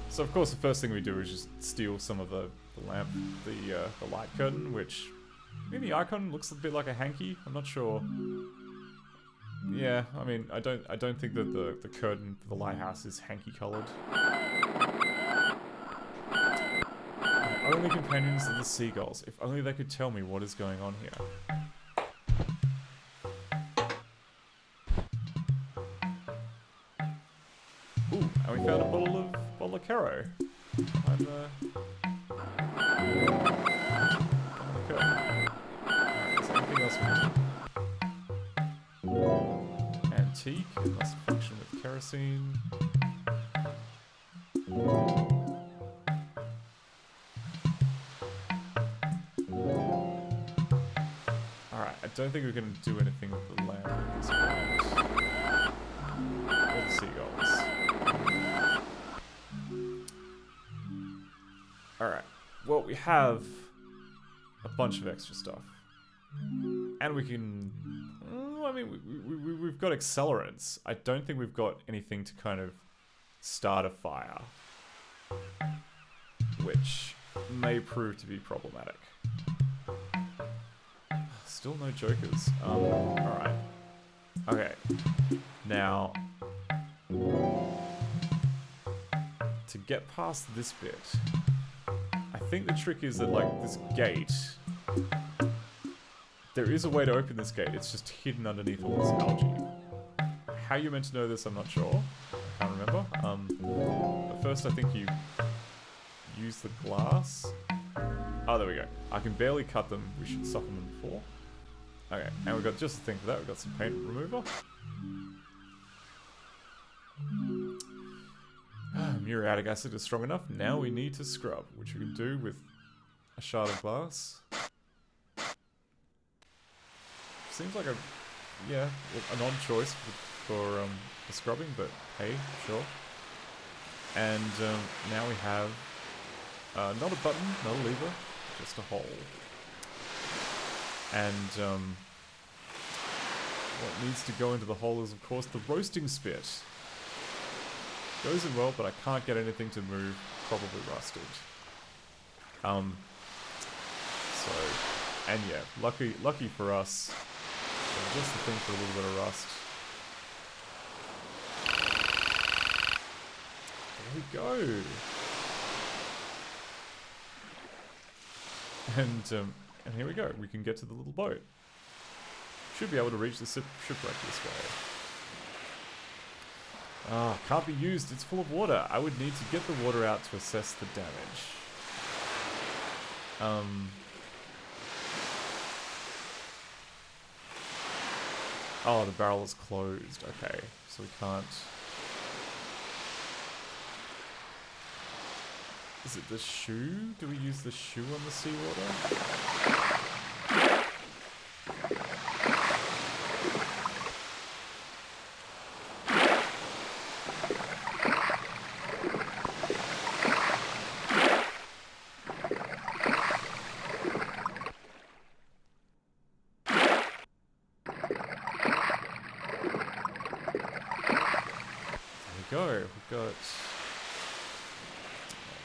So of course the first thing we do is just steal some of the lamp, the light curtain, which in the icon looks a bit like a hanky. I'm not sure. Yeah, I mean, I don't think that the curtain for the lighthouse is hanky coloured. My only companions are the seagulls. If only they could tell me what is going on here. Ooh, and we found a bottle of Caro behind the curtain. Alright, is there anything else we can do? Antique, it must function with kerosene. Alright, I don't think we can do anything with the lamp at this point. Or the seagulls. Alright, well, we have a bunch of extra stuff. And we can... I mean, we've got accelerants. I don't think we've got anything to kind of start a fire. Which may prove to be problematic. Still no jokers. Alright. Okay. Now... to get past this bit... I think the trick is that, like, this gate... There is a way to open this gate, it's just hidden underneath all this algae. How you're meant to know this, I'm not sure. I can't remember. But first I think you use the glass. Oh, there we go. I can barely cut them, we should soften them before. Okay, and we've got just the thing for that, we've got some paint remover. Muriatic acid is strong enough, now we need to scrub, which we can do with a shard of glass. Seems like an odd choice for scrubbing, but hey, sure. And now we have not a button, not a lever, just a hole. And what needs to go into the hole is, of course, the roasting spit. Goes in well, but I can't get anything to move. Probably rusted. So, and yeah, lucky for us. Just the thing for a little bit of rust. There we go. And here we go. We can get to the little boat. Should be able to reach the shipwreck this way. Ah, can't be used. It's full of water. I would need to get the water out to assess the damage. Oh, the barrel is closed. Okay, so we can't... Is it the shoe? Do we use the shoe on the seawater?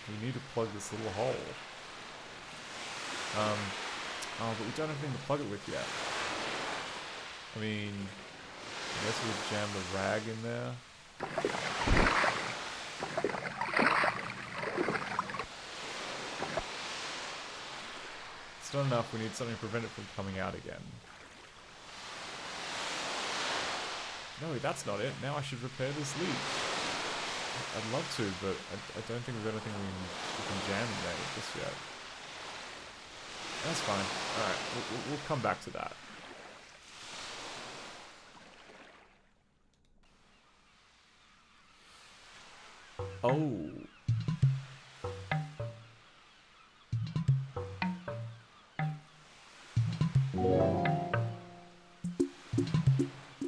We need to plug this little hole. Oh, but we don't have anything to plug it with yet. I mean, I guess we'll jam the rag in there. It's not enough, we need something to prevent it from coming out again. No, that's not it. Now I should repair this leak. I'd love to, but I don't think we've got anything we can jam in there just yet. That's fine. Alright, we'll come back to that. Oh.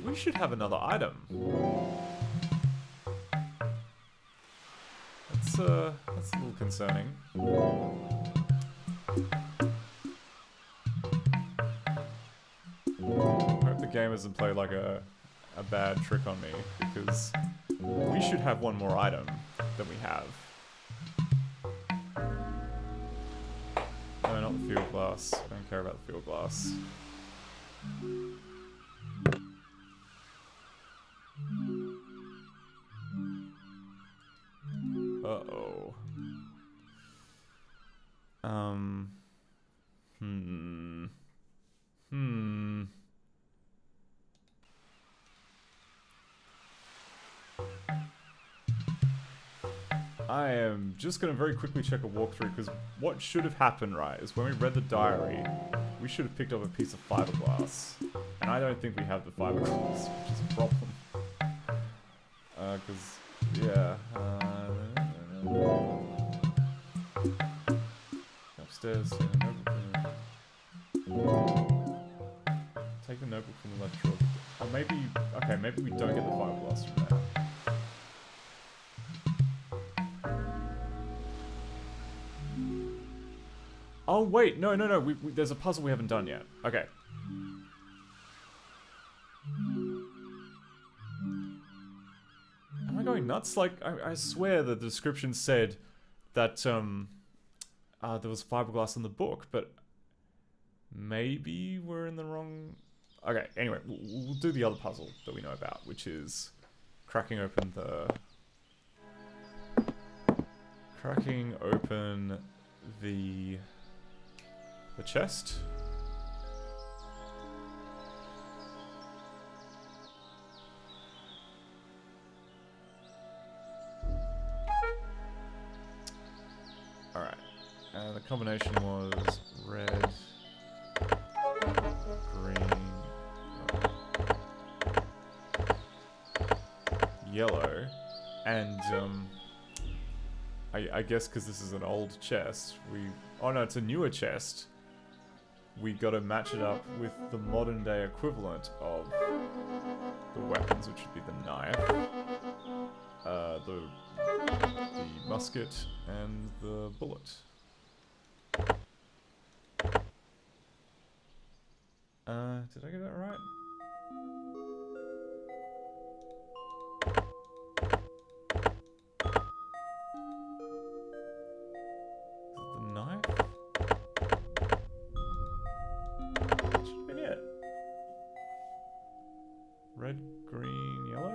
We should have another item. That's a little concerning. I hope the game doesn't play like a bad trick on me, because we should have one more item than we have. No, not the field glass. I don't care about the field glass. Uh-oh. I am just going to very quickly check a walkthrough, because what should have happened, right, is when we read the diary, we should have picked up a piece of fiberglass. And I don't think we have the fiberglass, which is a problem. Because, yeah. Upstairs, take the notebook from the left drawer. Or maybe, okay, maybe we don't get the fiberglass from there. Oh wait, no, there's a puzzle we haven't done yet. Okay. Am I going nuts? Like, I swear the description said that, there was fiberglass in the book, but maybe we're in the wrong... Okay, anyway, we'll do the other puzzle that we know about, which is cracking open the chest. Alright. And the combination was red, green, yellow, and I guess because this is an old chest, oh no, it's a newer chest. We gotta match it up with the modern day equivalent of the weapons, which would be the knife, the musket, and the bullet. Did I get that right? Red, green, yellow?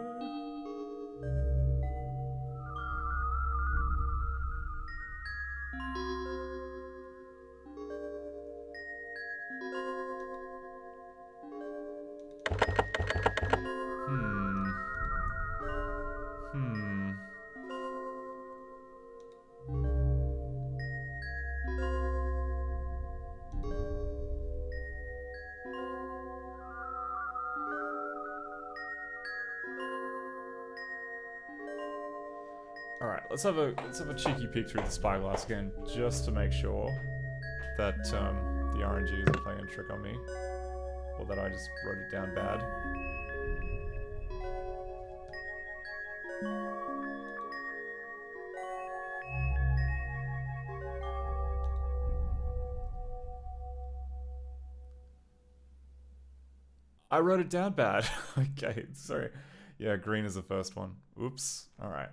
Alright, let's have a cheeky peek through the spyglass again, just to make sure that the RNG isn't playing a trick on me, or that I just wrote it down bad. I wrote it down bad. Okay, sorry. Yeah, green is the first one. Oops. Alright.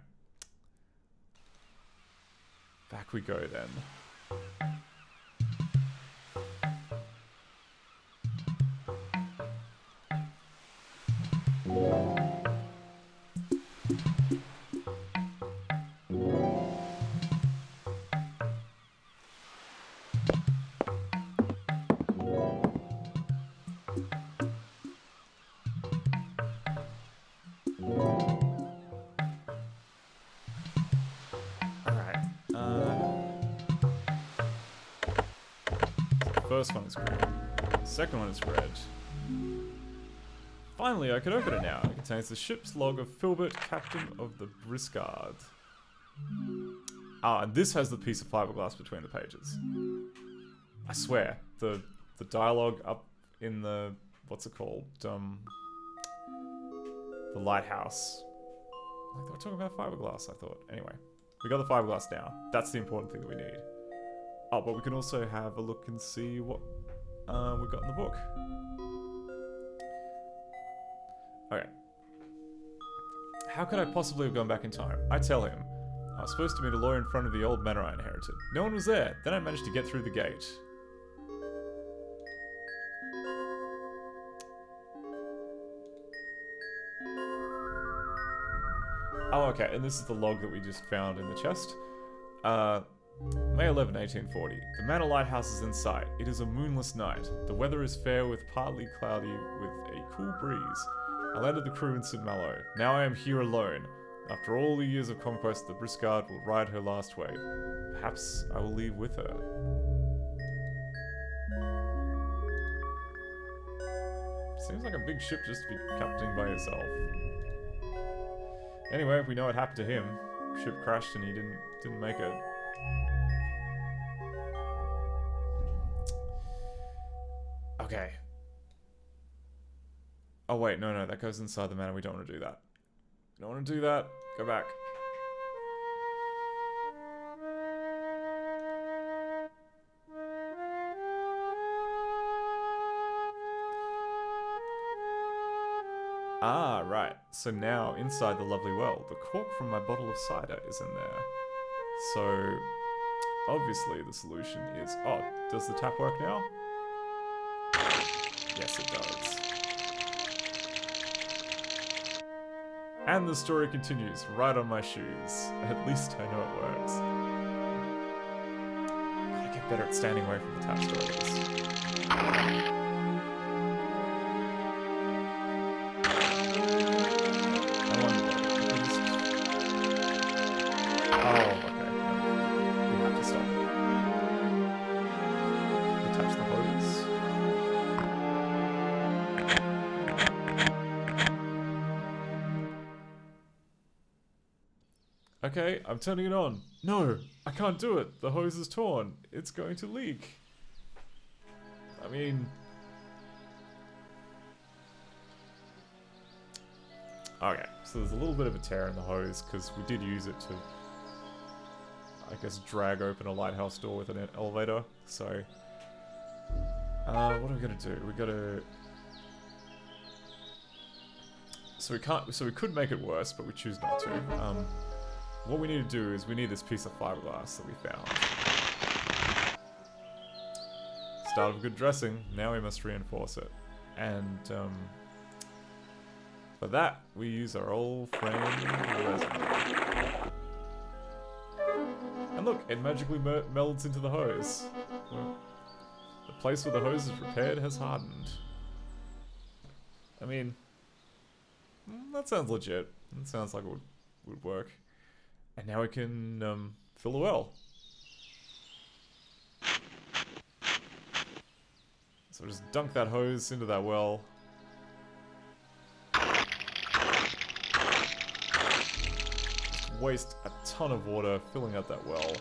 Back we go then. First one is green. The second one is red. Finally, I can open it now. It contains the ship's log of Filbert, captain of the Briscard. Ah, and this has the piece of fiberglass between the pages. I swear, the dialogue up in the, what's it called? The lighthouse. Like they were talking about fiberglass, I thought. Anyway, we got the fiberglass now. That's the important thing that we need. Oh, but we can also have a look and see what we got in the book. Okay. How could I possibly have gone back in time? I tell him. I was supposed to meet a lawyer in front of the old manor I inherited. No one was there. Then I managed to get through the gate. Oh, okay, and this is the log that we just found in the chest. May 11, 1840. The manor lighthouse is in sight. It is a moonless night. The weather is fair with partly cloudy with a cool breeze. I landed the crew in St. Malo. Now I am here alone. After all the years of conquest, the Briscard will ride her last wave. Perhaps I will leave with her. Seems like a big ship just to be captaining by yourself. Anyway, we know what happened to him. Ship crashed and he didn't make it. Okay. Oh wait, no, that goes inside the manor. We don't want to do that. We don't want to do that. Go back. Ah, right. So now, inside the lovely well, the cork from my bottle of cider is in there. So, obviously the solution is... Oh, does the tap work now? Yes, it does. And the story continues, right on my shoes. At least I know it works. Gotta get better at standing away from the tap stories. Okay, I'm turning it on. No, I can't do it. The hose is torn. It's going to leak. I mean... Okay, so there's a little bit of a tear in the hose because we did use it to, I guess, drag open a lighthouse door with an elevator. So, what are we gonna do? We gotta... So we can't. So we could make it worse, but we choose not to. What we need to do is we need this piece of fiberglass that we found. Start of a good dressing. Now we must reinforce it, and for that we use our old friend resin. And look, it magically melds into the hose. Well, the place where the hose is repaired has hardened. I mean, that sounds legit. That sounds like it would work. And now we can fill the well. So just dunk that hose into that well. Waste a ton of water filling up that well.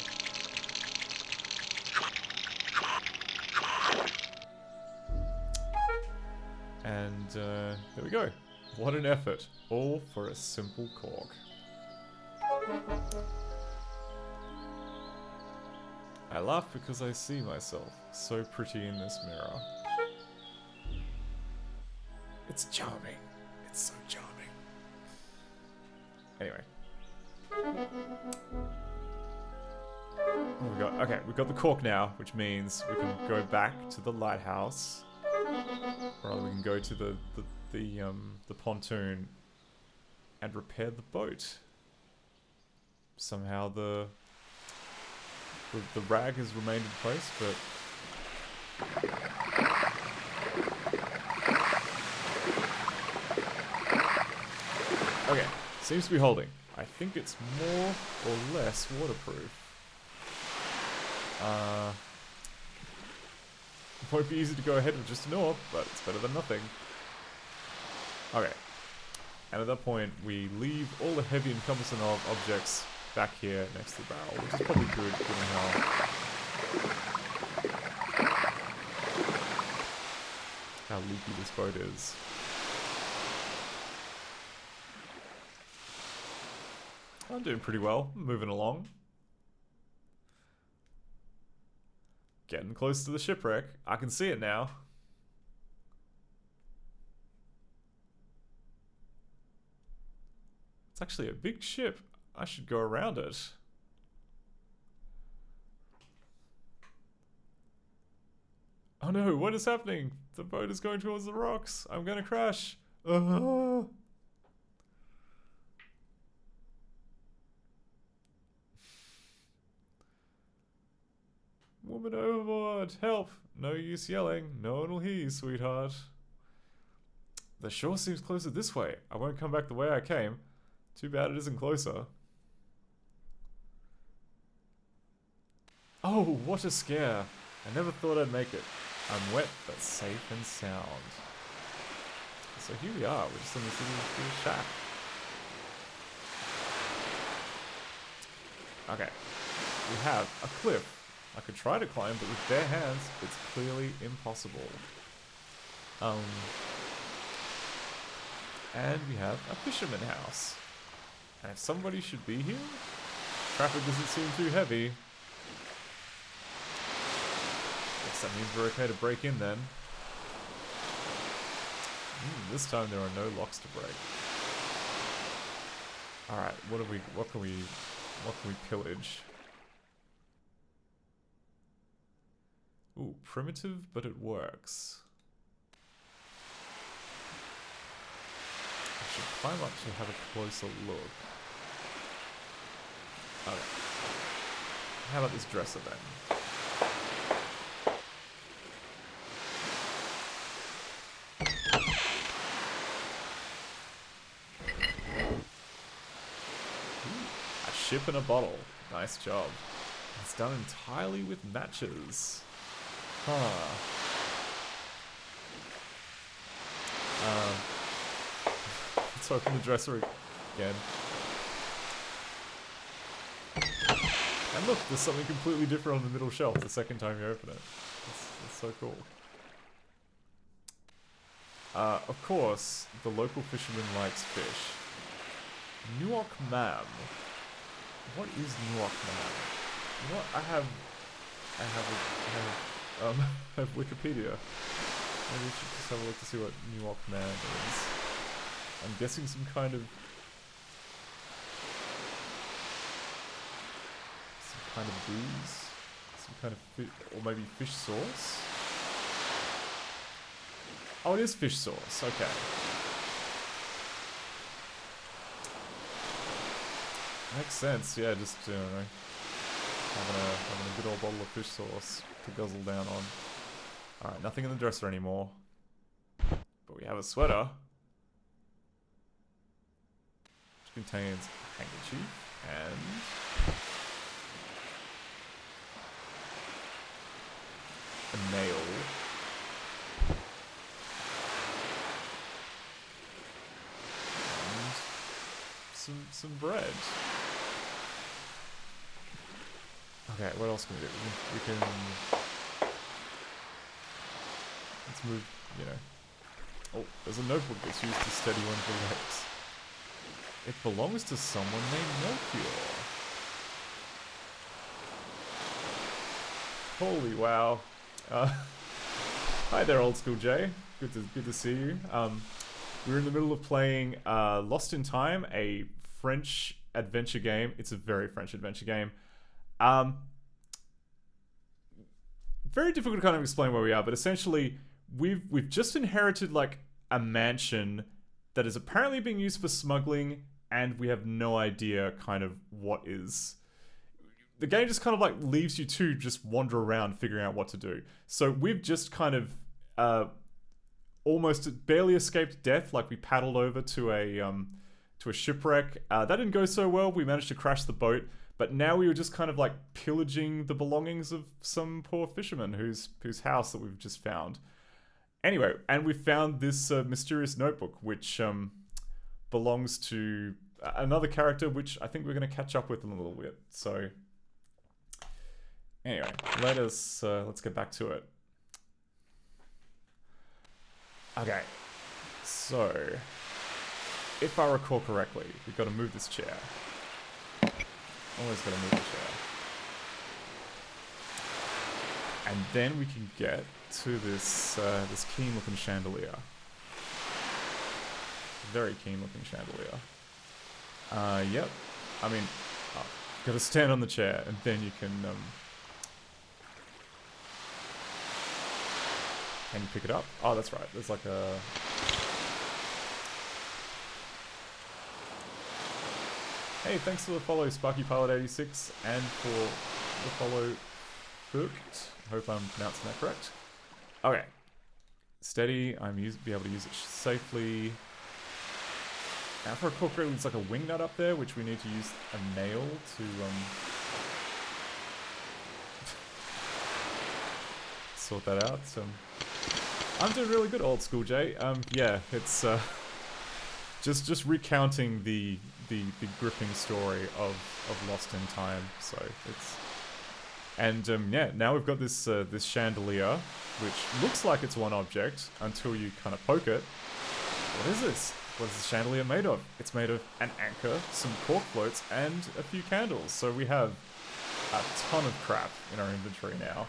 And there we go. What an effort. All for a simple cork. I laugh because I see myself so pretty in this mirror. It's charming. It's so charming. Anyway. What have we got? Okay, we've got the cork now, which means we can go back to the lighthouse. Or rather, we can go to the pontoon and repair the boat. Somehow the rag has remained in place, but okay, seems to be holding. I think it's more or less waterproof. It won't be easy to go ahead with just an oar, but it's better than nothing. Okay. And at that point, we leave all the heavy and cumbersome objects back here next to the barrel, which is probably good given how leaky this boat is. I'm doing pretty well, moving along. Getting close to the shipwreck. I can see it now. It's actually a big ship. I should go around it. Oh no, what is happening? The boat is going towards the rocks. I'm gonna crash. Woman overboard! Help! No use yelling. No one will hear you, sweetheart. The shore seems closer this way. I won't come back the way I came. Too bad it isn't closer. Oh, what a scare. I never thought I'd make it. I'm wet, but safe and sound. So here we are. We're just in this little shack. Okay. We have a cliff. I could try to climb, but with bare hands, it's clearly impossible. And we have a fisherman house. And if somebody should be here, traffic doesn't seem too heavy. Guess that means we're okay to break in then. This time there are no locks to break. Alright, what can we pillage? Ooh, primitive, but it works. I should climb up to have a closer look. Okay. How about this dresser then? Ooh, a ship and a bottle. Nice job. It's done entirely with matches. Let's open the dresser again. And look, there's something completely different on the middle shelf the second time you open it. That's so cool. Of course, the local fisherman likes fish. Nuoc Mam. What is Nuoc Mam? You know what? I have Wikipedia. Maybe we should just have a look to see what Nuoc Man is. I'm guessing some kind of booze, some kind of fish, or maybe fish sauce. Oh, it is fish sauce. Okay. Makes sense. Yeah, just having a good old bottle of fish sauce to guzzle down on. Alright, nothing in the dresser anymore. But we have a sweater. Which contains a handkerchief and a nail. And some bread. Okay, what else can we do? We can let's move, Oh, there's a notebook that's used to steady one of the legs. It belongs to someone named Melchior. Holy wow. Hi there, Old School Jay. Good to see you. We're in the middle of playing Lost in Time, a French adventure game. It's a very French adventure game. Very difficult to kind of explain where we are, but essentially we've just inherited like a mansion that is apparently being used for smuggling, and we have no idea kind of what is. The game just kind of like leaves you to just wander around figuring out what to do. So we've just kind of almost barely escaped death. Like we paddled over to a shipwreck. That didn't go so well. We managed to crash the boat. But now we were just kind of like pillaging the belongings of some poor fisherman whose house that we've just found. Anyway, and we found this mysterious notebook, which belongs to another character which I think we're going to catch up with in a little bit. So anyway, let's get back to it. Okay, so if I recall correctly, we've got to move this chair. Always got to move the chair. And then we can get to this this keen-looking chandelier. Very keen-looking chandelier. Yep. I mean, got to stand on the chair, and then you can you pick it up? Oh, that's right. There's like a... Hey, thanks for the follow, SparkyPilot86, and for the follow, Fucht. Hope I'm pronouncing that correct. Okay. Steady. Be able to use it safely. Now, for a corker, there's like a wing nut up there, which we need to use a nail to sort that out. So I'm doing really good, old school Jay. Yeah, it's just recounting the gripping story of Lost in Time. So it's yeah. Now we've got this this chandelier, which looks like it's one object until you kind of poke it. What is this? What is the chandelier made of? It's made of an anchor, some cork floats, and a few candles. So we have a ton of crap in our inventory now.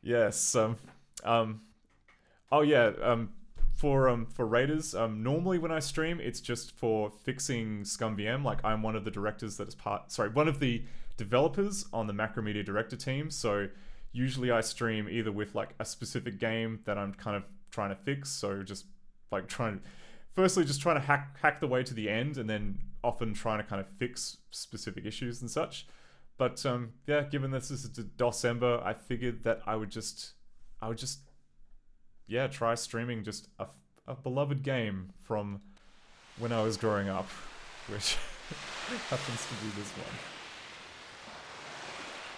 Yes. Oh yeah. For raiders, normally when I stream, it's just for fixing ScumVM. Like, I'm one of the directors that is one of the developers on the Macromedia Director team. So usually I stream either with like a specific game that I'm kind of trying to fix. So just like firstly just trying to hack the way to the end, and then often trying to kind of fix specific issues and such. But yeah, given this is December, I figured that I would just yeah, try streaming just a beloved game from when I was growing up, which happens to be this one.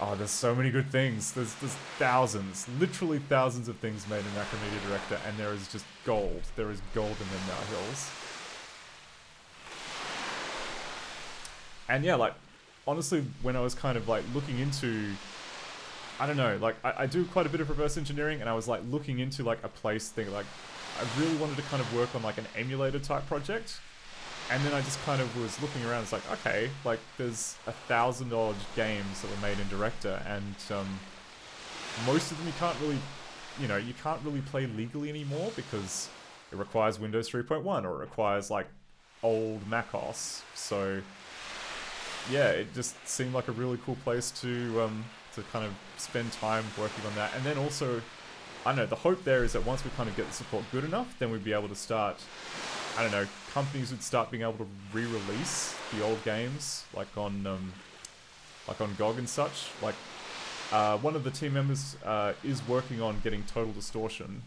Oh, there's so many good things. There's thousands, literally thousands of things made in Macromedia Director, and there is just gold. There is gold in the Now Hills. And yeah, like, honestly, when I was kind of like looking into, I don't know, like I do quite a bit of reverse engineering, and I was like looking into like a place thing, like I really wanted to kind of work on like an emulator type project. And then I just kind of was looking around, it's like, okay, like there's 1,000 odd games that were made in Director, and most of them you can't really play legally anymore because it requires Windows 3.1 or it requires like old macOS. So yeah, it just seemed like a really cool place to kind of spend time working on that. And then also, I don't know, the hope there is that once we kind of get the support good enough, then we'd be able to start, I don't know, companies would start being able to re-release the old games, like on GOG and such. Like, one of the team members is working on getting Total Distortion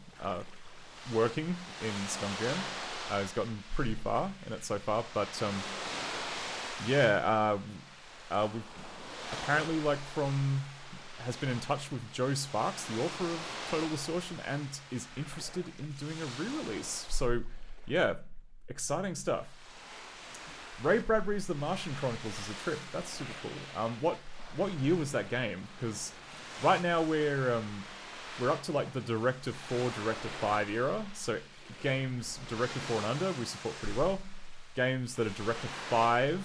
working in ScumVM. He's gotten pretty far in it so far, but yeah, we've apparently has been in touch with Joe Sparks, the author of Total Distortion, and is interested in doing a re-release. So yeah, exciting stuff. Ray Bradbury's The Martian Chronicles is a trip. That's super cool. What year was that game? Because right now we're up to like the Director 4, Director 5 era. So games Director 4 and under we support pretty well. Games that are Director 5,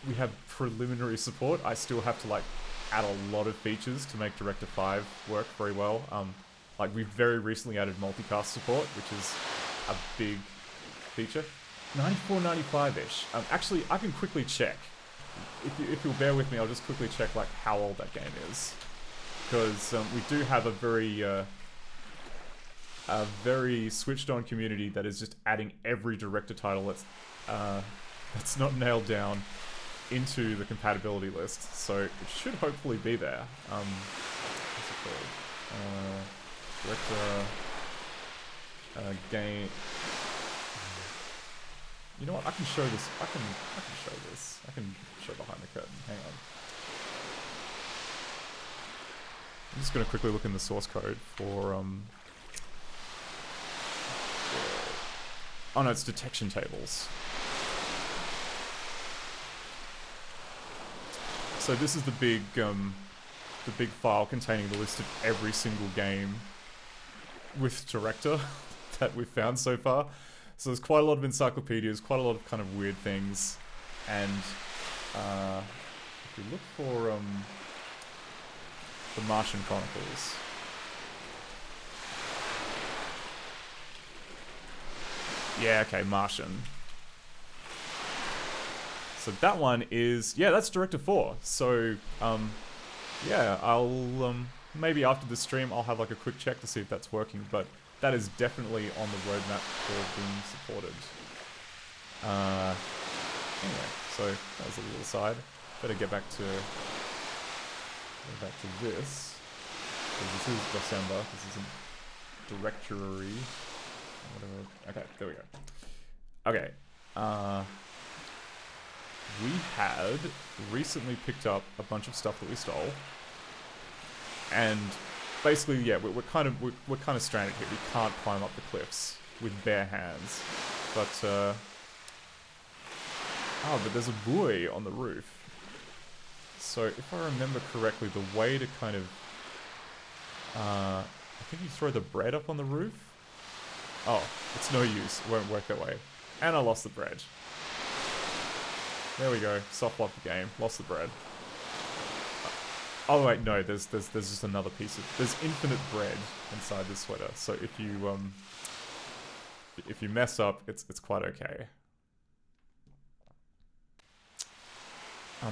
we have preliminary support. I still have to like add a lot of features to make Director 5 work very well. Like we've very recently added multicast support, which is a big feature. 94, 95-ish. Actually, I can quickly check. If you'll bear with me, I'll just quickly check like how old that game is, because we do have a very switched-on community that is just adding every Director title that's not nailed down into the compatibility list. So it should hopefully be there. What's it called? Director game. You know what? I can show this. I can show this. I can show behind the curtain. Hang on. I'm just going to quickly look in the source code for Oh no, it's detection tables. So this is the big file containing the list of every single game with director that we've found so far. So there's quite a lot of encyclopedias, quite a lot of kind of weird things, and if we look for the Martian Chronicles. Yeah, okay, Martian. So that one is, yeah, that's Director 4. So, yeah, I'll, maybe after the stream, I'll have like a quick check to see if that's working, but that is definitely on the roadmap for being supported. Anyway, so that was a little aside. Better get back to this. Because this is December, this isn't directory. Whatever. Okay, there we go. Okay, we had recently picked up a bunch of stuff that we stole, and basically, yeah, we're kind of stranded here. We can't climb up the cliffs with bare hands, but but there's a buoy on the roof. So if I remember correctly, the way to kind of I think you throw the bread up on the roof. Oh, it's no use. It won't work that way. And I lost the bread. There we go. Soft lock the game. Lost the bread. Oh wait, no. There's just another piece of. There's infinite bread inside this sweater. So if you mess up, it's quite okay.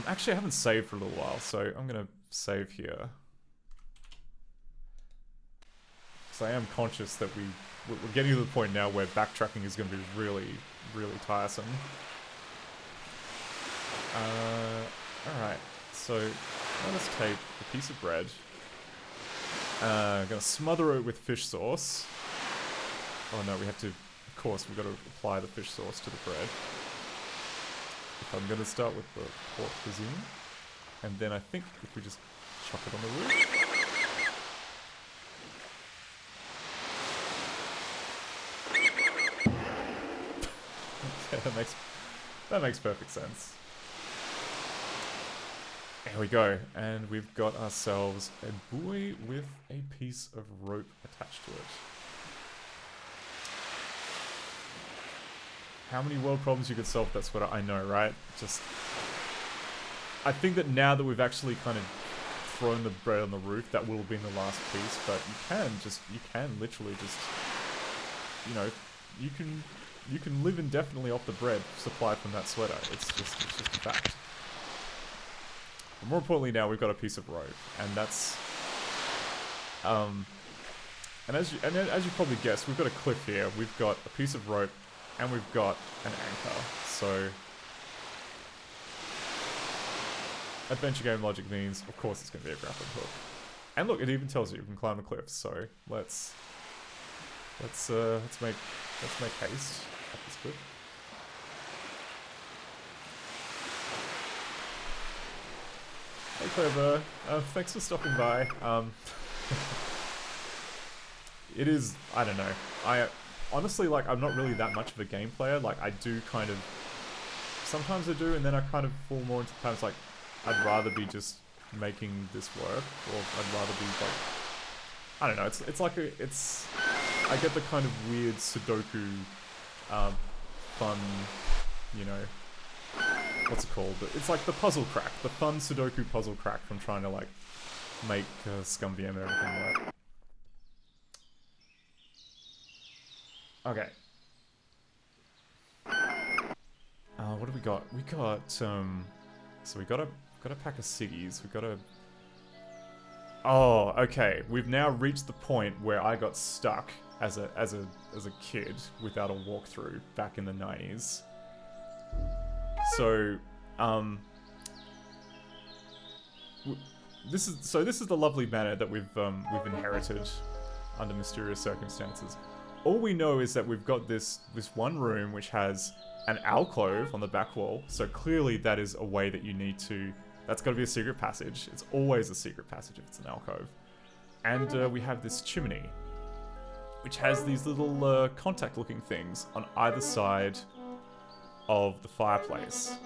Actually, I haven't saved for a little while, so I'm gonna save here. Because I am conscious that we're getting to the point now where backtracking is going to be really, really tiresome. Alright, so let us take a piece of bread. I'm going to smother it with fish sauce. Oh no, we have to, of course, we've got to apply the fish sauce to the bread. I'm going to start with the pork cuisine. And then I think if we just chuck it on the roof. Okay, that makes perfect sense. There we go, and we've got ourselves a buoy with a piece of rope attached to it. How many world problems you could solve with that sweater? I know, right? Just, I think that now that we've actually kind of thrown the bread on the roof, that will have been the last piece, but you can literally just, you know, you can live indefinitely off the bread supplied from that sweater. It's just a fact. But more importantly now, we've got a piece of rope, and that's, and as you probably guessed, we've got a cliff here. We've got a piece of rope, and we've got an anchor. So, adventure game logic means, of course, it's going to be a grappling hook. And look, it even tells you can climb a cliff. So let's make haste up this cliff. Hey Clever, thanks for stopping by. It is, I don't know. I honestly, like, I'm not really that much of a game player. Like, I do kind of, sometimes I do, and then I kind of fall more into times like, I'd rather be just making this work, or I'd rather be like, I don't know. It's like I get the kind of weird Sudoku, fun, you know, what's it called? It's like the puzzle crack, the fun Sudoku puzzle crack from trying to like make ScummVM and everything work. Okay. What do we got? We got so we got a pack of ciggies. We got a. Oh, okay. We've now reached the point where I got stuck as a kid without a walkthrough back in the 90s. So, this is the lovely manor that we've inherited under mysterious circumstances. All we know is that we've got this one room which has an alcove on the back wall. So clearly that is a way that you need to. That's got to be a secret passage. It's always a secret passage if it's an alcove. And we have this chimney. which has these little contact-looking things on either side of the fireplace.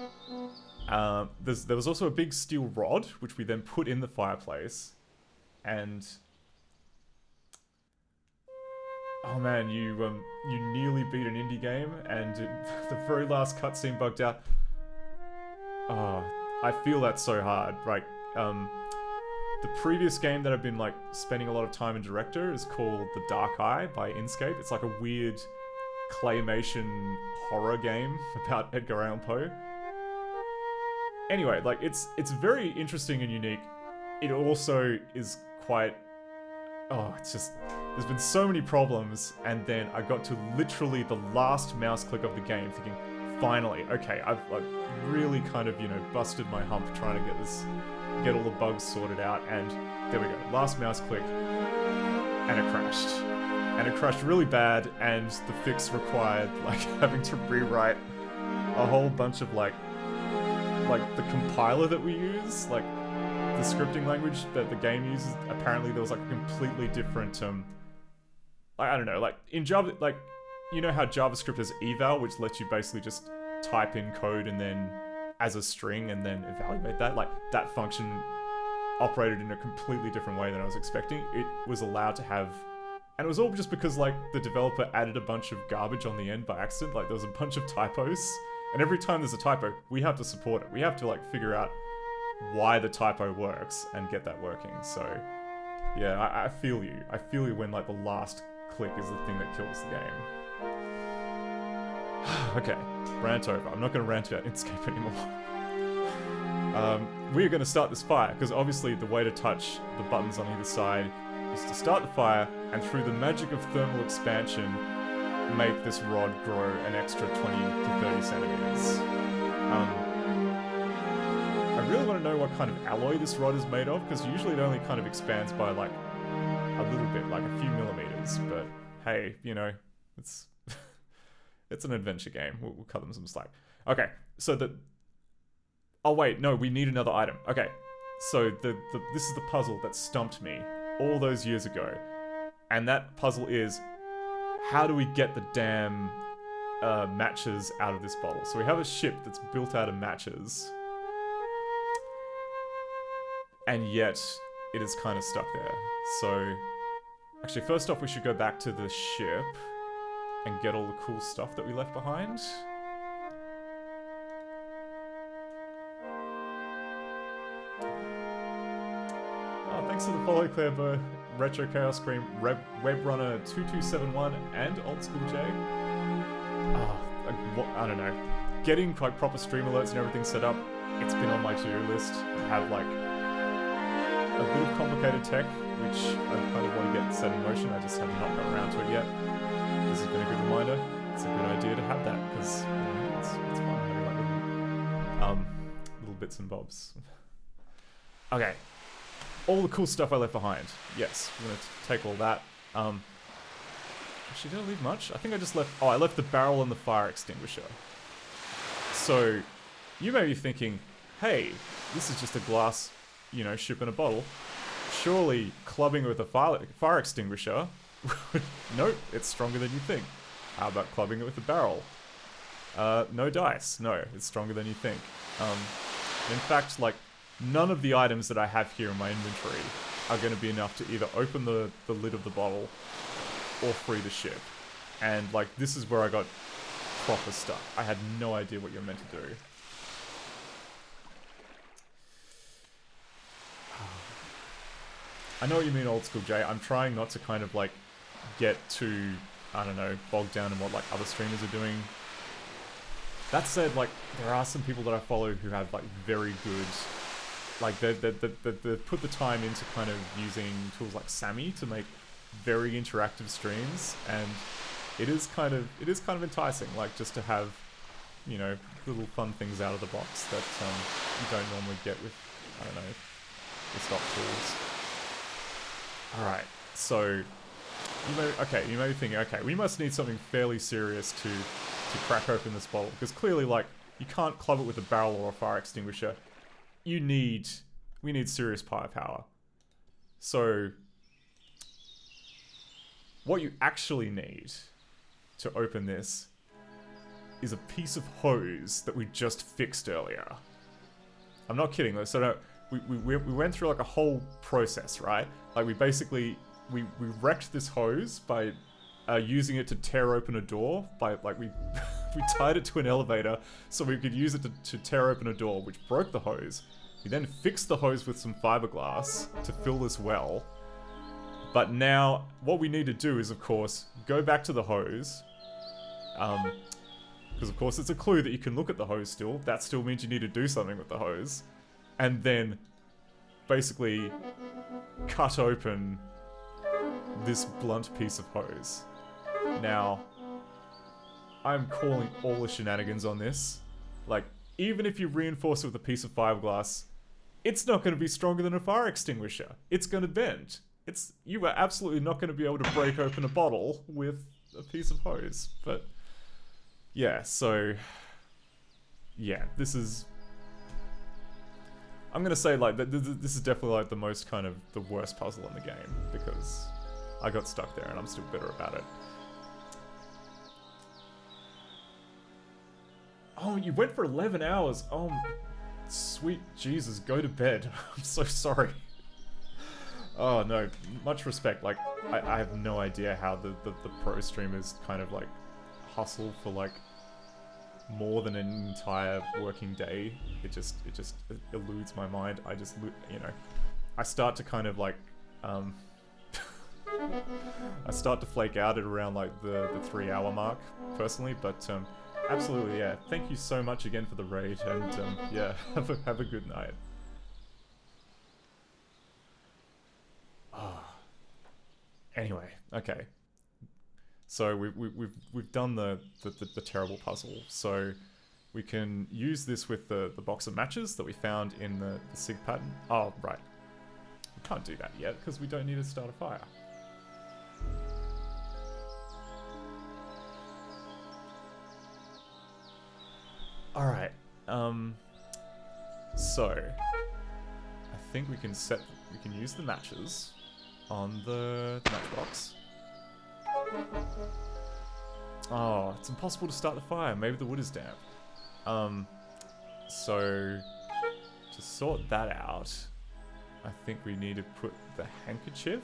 There was also a big steel rod, which we then put in the fireplace, and oh man, you nearly beat an indie game, and the very last cutscene bugged out. Oh, I feel that so hard. Like, the previous game that I've been like spending a lot of time in Director is called The Dark Eye by Inkscape. It's like a weird claymation horror game about Edgar Allan Poe. Anyway, like it's very interesting and unique. It also is quite, it's just, there's been so many problems, and then I got to literally the last mouse click of the game thinking, finally, okay, I've like really kind of, busted my hump trying to get all the bugs sorted out, and there we go, last mouse click, and it crashed. And it crashed really bad, and the fix required like having to rewrite a whole bunch of like the compiler that we use, like the scripting language that the game uses. Apparently there was like a completely different I don't know, like in Java, like you know how JavaScript has eval, which lets you basically just type in code and then as a string and then evaluate that. Like that function operated in a completely different way than I was expecting. It was allowed to have, and it was all just because like the developer added a bunch of garbage on the end by accident. Like there was a bunch of typos, and every time there's a typo, we have to support it. We have to like figure out why the typo works and get that working. So yeah, I feel you. I feel you when like the last click is the thing that kills the game. Okay, rant over. I'm not going to rant about Inkscape anymore. We're going to start this fire, because obviously the way to touch the buttons on either side is to start the fire, and through the magic of thermal expansion, make this rod grow an extra 20 to 30 centimeters. I really want to know what kind of alloy this rod is made of, because usually it only kind of expands by like a little bit, like a few millimeters, but hey, it's it's an adventure game. We'll cut them some slack. Okay, so oh wait, no, we need another item. Okay, so this is the puzzle that stumped me all those years ago, and that puzzle is, how do we get the damn matches out of this bottle? So we have a ship that's built out of matches, and yet it is kind of stuck there. So actually, first off, we should go back to the ship and get all the cool stuff that we left behind. Oh, thanks to the follow, Claire Burr, Retro Chaos Cream, Webrunner 2271, and Old School J. I don't know. Getting like proper stream alerts and everything set up, it's been on my to-do list. I have like a bit of complicated tech, which I kind of want to get set in motion. I just have not got around to it yet. This has been a good reminder. It's a good idea to have that, because it's fun having like little bits and bobs. Okay, all the cool stuff I left behind. Yes, I'm gonna take all that. Actually, did I leave much? I think I just left. Oh, I left the barrel and the fire extinguisher. So you may be thinking, hey, this is just a glass, ship in a bottle. Surely clubbing with a fire extinguisher. Nope, it's stronger than you think. How about clubbing it with a barrel? No dice. No, it's stronger than you think. In fact, like, none of the items that I have here in my inventory are going to be enough to either open the lid of the bottle or free the ship. And, like, this is where I got proper stuck. I had no idea what you're meant to do. I know what you mean, Old School Jay. I'm trying not to kind of, like, get too, I don't know, bogged down in what like other streamers are doing. That said, like there are some people that I follow who have like very good, like they put the time into kind of using tools like Sammy to make very interactive streams, and it is kind of enticing, like just to have, little fun things out of the box that you don't normally get with, I don't know, the stock tools. All right, so. You may be thinking, okay, we must need something fairly serious to crack open this bottle, because clearly, like, you can't club it with a barrel or a fire extinguisher. We need serious firepower. So, what you actually need to open this is a piece of hose that we just fixed earlier. I'm not kidding though. So no, we went through like a whole process, right? Like we basically we wrecked this hose by using it to tear open a door. By like we tied it to an elevator so we could use it to tear open a door, which broke the hose. We then fixed the hose with some fiberglass to fill this well. But now what we need to do is, of course, go back to the hose. Because of course it's a clue that you can look at the hose still. That still means you need to do something with the hose. And then basically cut open this blunt piece of hose. Now, I'm calling all the shenanigans on this. Like, even if you reinforce it with a piece of fiberglass, it's not going to be stronger than a fire extinguisher. It's going to bend. You are absolutely not going to be able to break open a bottle with a piece of hose. But, yeah, so... yeah, this is... I'm going to say, like, this is definitely, like, the most kind of the worst puzzle in the game. Because I got stuck there and I'm still bitter about it. Oh, you went for 11 hours. Oh, sweet Jesus, go to bed. I'm so sorry. Oh, no, much respect. Like, I have no idea how the pro streamers kind of, like, hustle for, like, more than an entire working day. It just eludes my mind. I just, you know, I start to kind of, like, I start to flake out at around, like, the 3 hour mark, personally, but, absolutely, yeah. Thank you so much again for the raid, and yeah, have a good night. Oh. Anyway, okay. So we've done the terrible puzzle. So we can use this with the box of matches that we found in the SIG pattern. Oh, right. We can't do that yet because we don't need to start a fire. Alright, so, I think we can use the matches on the matchbox. Oh, it's impossible to start the fire, maybe the wood is damp. So, to sort that out, I think we need to put the handkerchief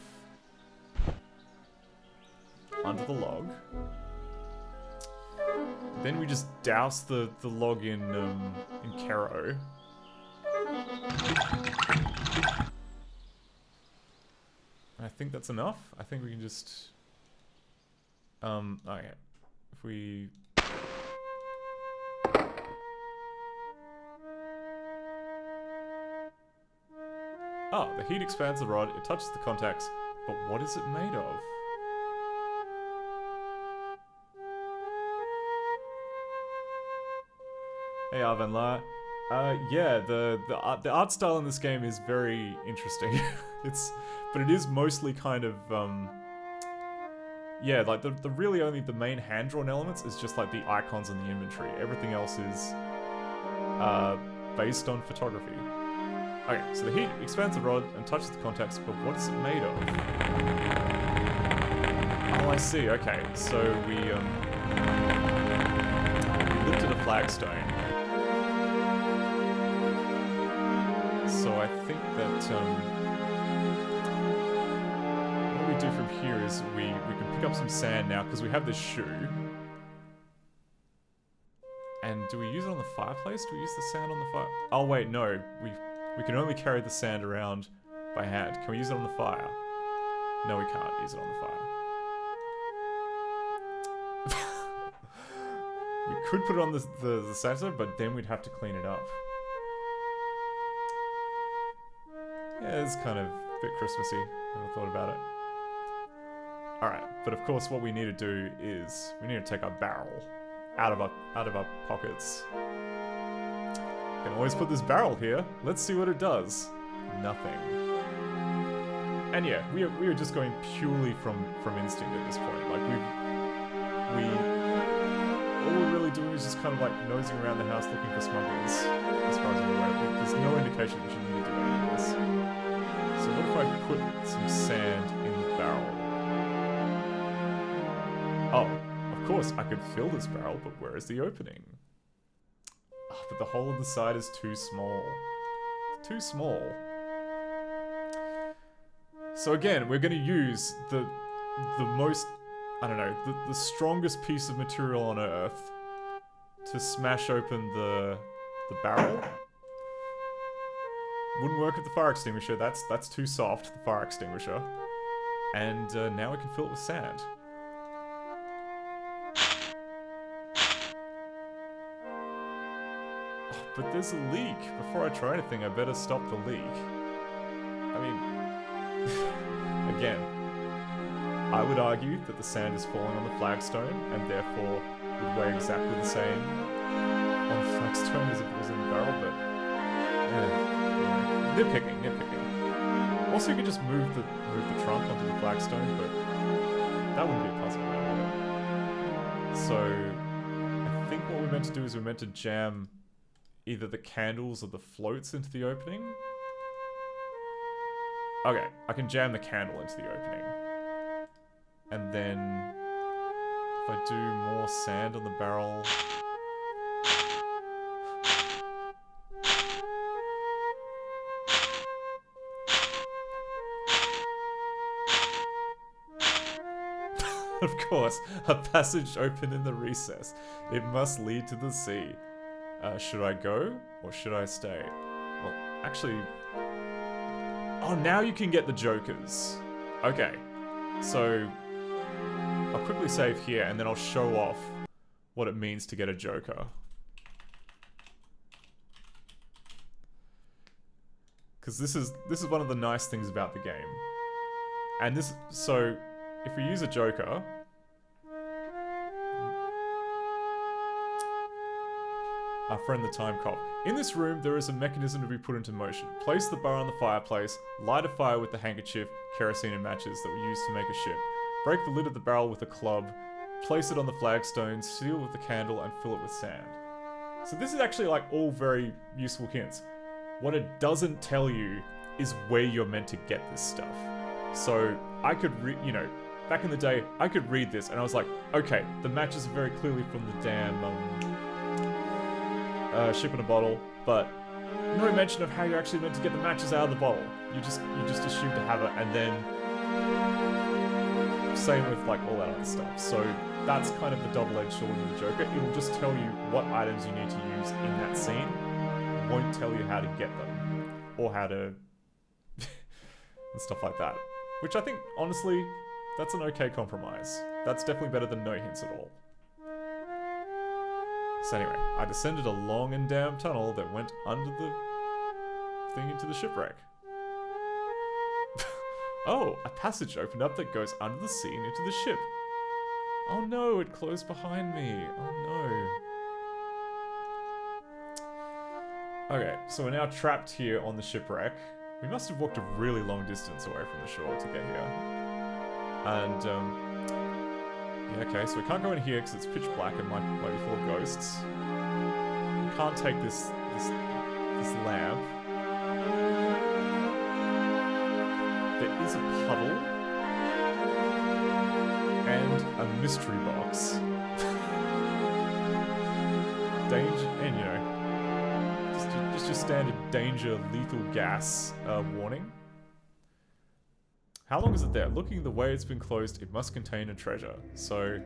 under the log. Then we just douse the log in Kero. I think that's enough. I think we can just... okay. If we... Oh, the heat expands the rod, it touches the contacts, but what is it made of? Hey Arvenla. Yeah, the art style in this game is very interesting. But it is mostly kind of yeah, like the really only the main hand-drawn elements is just like the icons in the inventory. Everything else is based on photography. Okay, so the heat expands the rod and touches the contacts, but what is it made of? Oh, I see. Okay, so we lifted a flagstone. So I think that what we do from here is we can pick up some sand now because we have this shoe. And do we use it on the fireplace? Do we use the sand on the fire? Oh wait, no. We can only carry the sand around by hand. Can we use it on the fire? No, we can't use it on the fire. We could put it on the sand, but then we'd have to clean it up. Yeah, it's kind of a bit Christmassy. Never thought about it. Alright, but of course what we need to do is we need to take our barrel out of our pockets. Can always put this barrel here. Let's see what it does. Nothing. And yeah, we are just going purely from instinct at this point. Like all we're really doing is just kind of like nosing around the house looking for smugglers. As far as I'm aware, there's no indication we should need to do any of this. So what if I put some sand in the barrel? course, I could fill this barrel, but where is the opening? Oh, but the hole in the side is too small. Too small. So again, we're going to use the most, I don't know, the strongest piece of material on Earth to smash open the barrel. Wouldn't work with the fire extinguisher. That's too soft, the fire extinguisher. And now we can fill it with sand. Oh, but there's a leak. Before I try anything, I better stop the leak. I mean, again, I would argue that the sand is falling on the flagstone and therefore would weigh exactly the same on the flagstone as if it was in the barrel, but nitpicking. Also, you could just move the trunk onto the flagstone, but that wouldn't be a puzzle, would it? So I think what we're meant to do is we're meant to jam either the candles or the floats into the opening. Okay, I can jam the candle into the opening. And then if I do more sand on the barrel... Of course, a passage open in the recess. It must lead to the sea. Should I go or should I stay? Well, actually... Oh, now you can get the jokers. Okay, so I'll quickly save here and then I'll show off what it means to get a joker. Because this is one of the nice things about the game. And this, so if we use a joker, our friend the Time Cop. In this room, there is a mechanism to be put into motion. Place the bar on the fireplace, light a fire with the handkerchief, kerosene and matches that were used to make a ship. Break the lid of the barrel with a club, place it on the flagstone, seal with the candle, and fill it with sand. So this is actually like all very useful hints. What it doesn't tell you is where you're meant to get this stuff. So I could back in the day, I could read this and I was like, okay, the matches are very clearly from the damn ship in a bottle, but no mention of how you're actually meant to get the matches out of the bottle. You just assume to have it, and then same with like all that other stuff. So that's kind of the double-edged sword of the Joker. It'll just tell you what items you need to use in that scene. It won't tell you how to get them or how to and stuff like that. Which I think, honestly, that's an okay compromise. That's definitely better than no hints at all. So anyway, I descended a long and damn tunnel that went under the thing into the shipwreck. Oh, a passage opened up that goes under the sea and into the ship. Oh no, it closed behind me. Oh no. Okay, so we're now trapped here on the shipwreck. We must have walked a really long distance away from the shore to get here. And, yeah, okay, so we can't go in here because it's pitch black and might be full of ghosts. Can't take this lamp. There is a puddle. And a mystery box. Danger, and just your standard danger, lethal gas warning. How long is it there? Looking the way it's been closed, it must contain a treasure. So...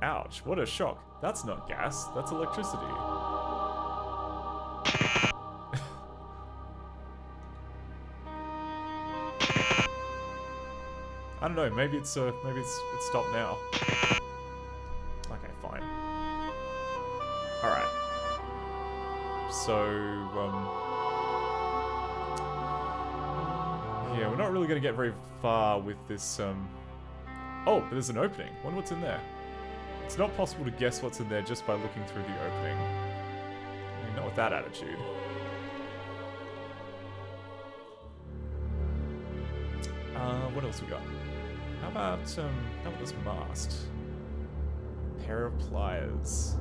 Ouch, what a shock. That's not gas, that's electricity. I don't know, maybe it's stopped now. Okay, fine. Alright. So, yeah, we're not really going to get very far with this, Oh, but there's an opening. Wonder what's in there. It's not possible to guess what's in there just by looking through the opening. I mean, not with that attitude. What else we got? How about this mast? Pair of pliers.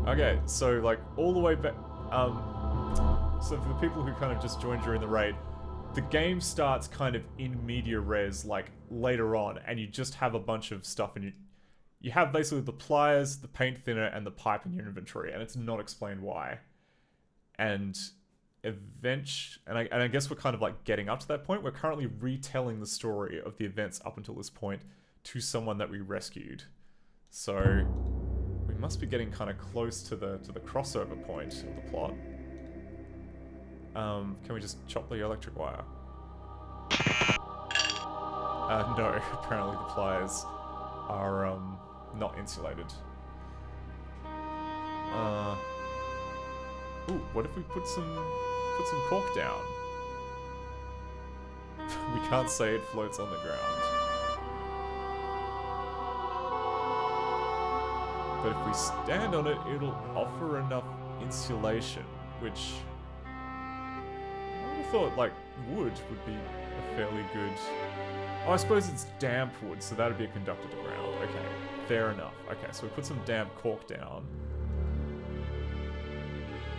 Okay, so like all the way back. So for the people who kind of just joined during the raid, the game starts kind of in media res, like, later on, and you just have a bunch of stuff, and you have basically the pliers, the paint thinner, and the pipe in your inventory, and it's not explained why. And I guess we're kind of like getting up to that point. We're currently retelling the story of the events up until this point to someone that we rescued. So we must be getting kind of close to the crossover point of the plot. Can we just chop the electric wire? No, apparently the pliers are not insulated. Ooh, what if we put some cork down? We can't say it floats on the ground. But if we stand on it, it'll offer enough insulation, which I would have thought, like, wood would be a fairly good... Oh, I suppose it's damp wood, so that'd be a conductor to ground. Okay, fair enough. Okay, so we put some damp cork down.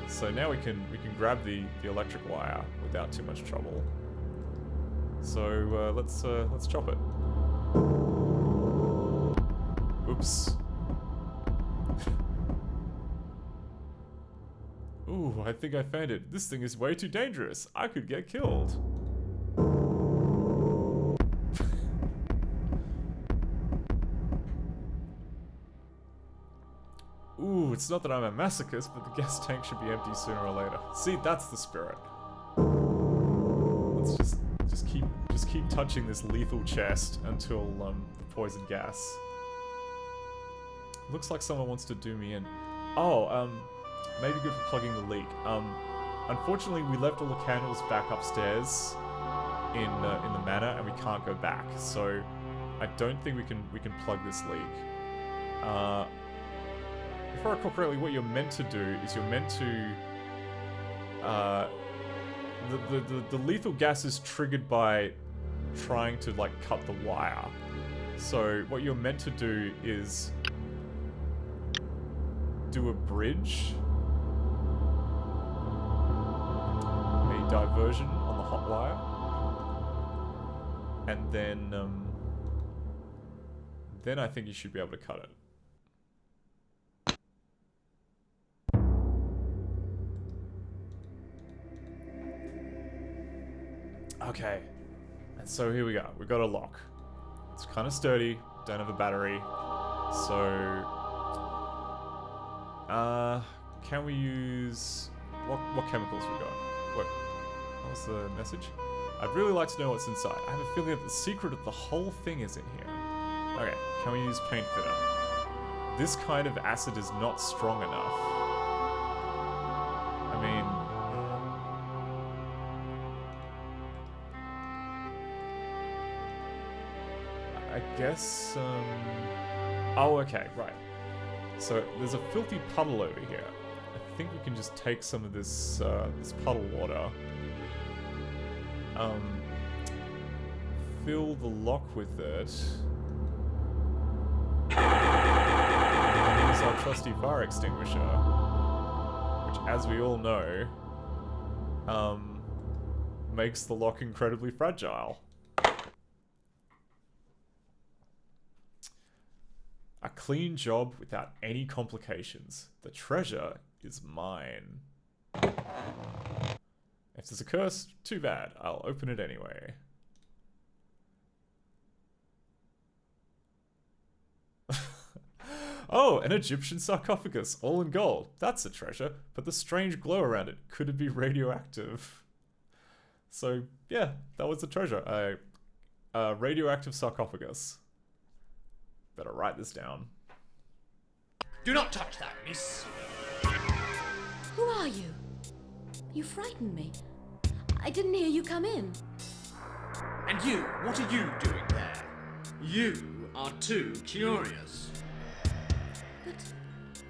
So now we can grab the electric wire without too much trouble. So let's chop it. Oops. Ooh, I think I found it. This thing is way too dangerous. I could get killed. Ooh, it's not that I'm a masochist, but the gas tank should be empty sooner or later. See, that's the spirit. Let's just keep touching this lethal chest until the poison gas. Looks like someone wants to do me in. Oh, maybe good for plugging the leak. Unfortunately, we left all the candles back upstairs in the manor, and we can't go back. So I don't think we can plug this leak. If I recall correctly, what you're meant to do is you're meant to... the lethal gas is triggered by trying to, like, cut the wire. So what you're meant to do is do a bridge. A diversion on the hot wire. And then I think you should be able to cut it. Okay, and so here we go. We got a lock. It's kind of sturdy. Don't have a battery. So, can we use what chemicals we got? What was the message? I'd really like to know what's inside. I have a feeling that the secret of the whole thing is in here. Okay, can we use paint thinner? This kind of acid is not strong enough. I mean, I guess, oh, okay, right. So there's a filthy puddle over here. I think we can just take some of this, this puddle water. Fill the lock with it. And use our trusty fire extinguisher. Which, as we all know, makes the lock incredibly fragile. A clean job without any complications. The treasure is mine. If there's a curse, too bad. I'll open it anyway. Oh, an Egyptian sarcophagus, all in gold. That's a treasure, but the strange glow around it. Could it be radioactive? So, yeah, that was the treasure. A radioactive sarcophagus. Better write this down. Do not touch that, miss. Who are you? You frightened me. I didn't hear you come in. And you, what are you doing there? You are too curious. But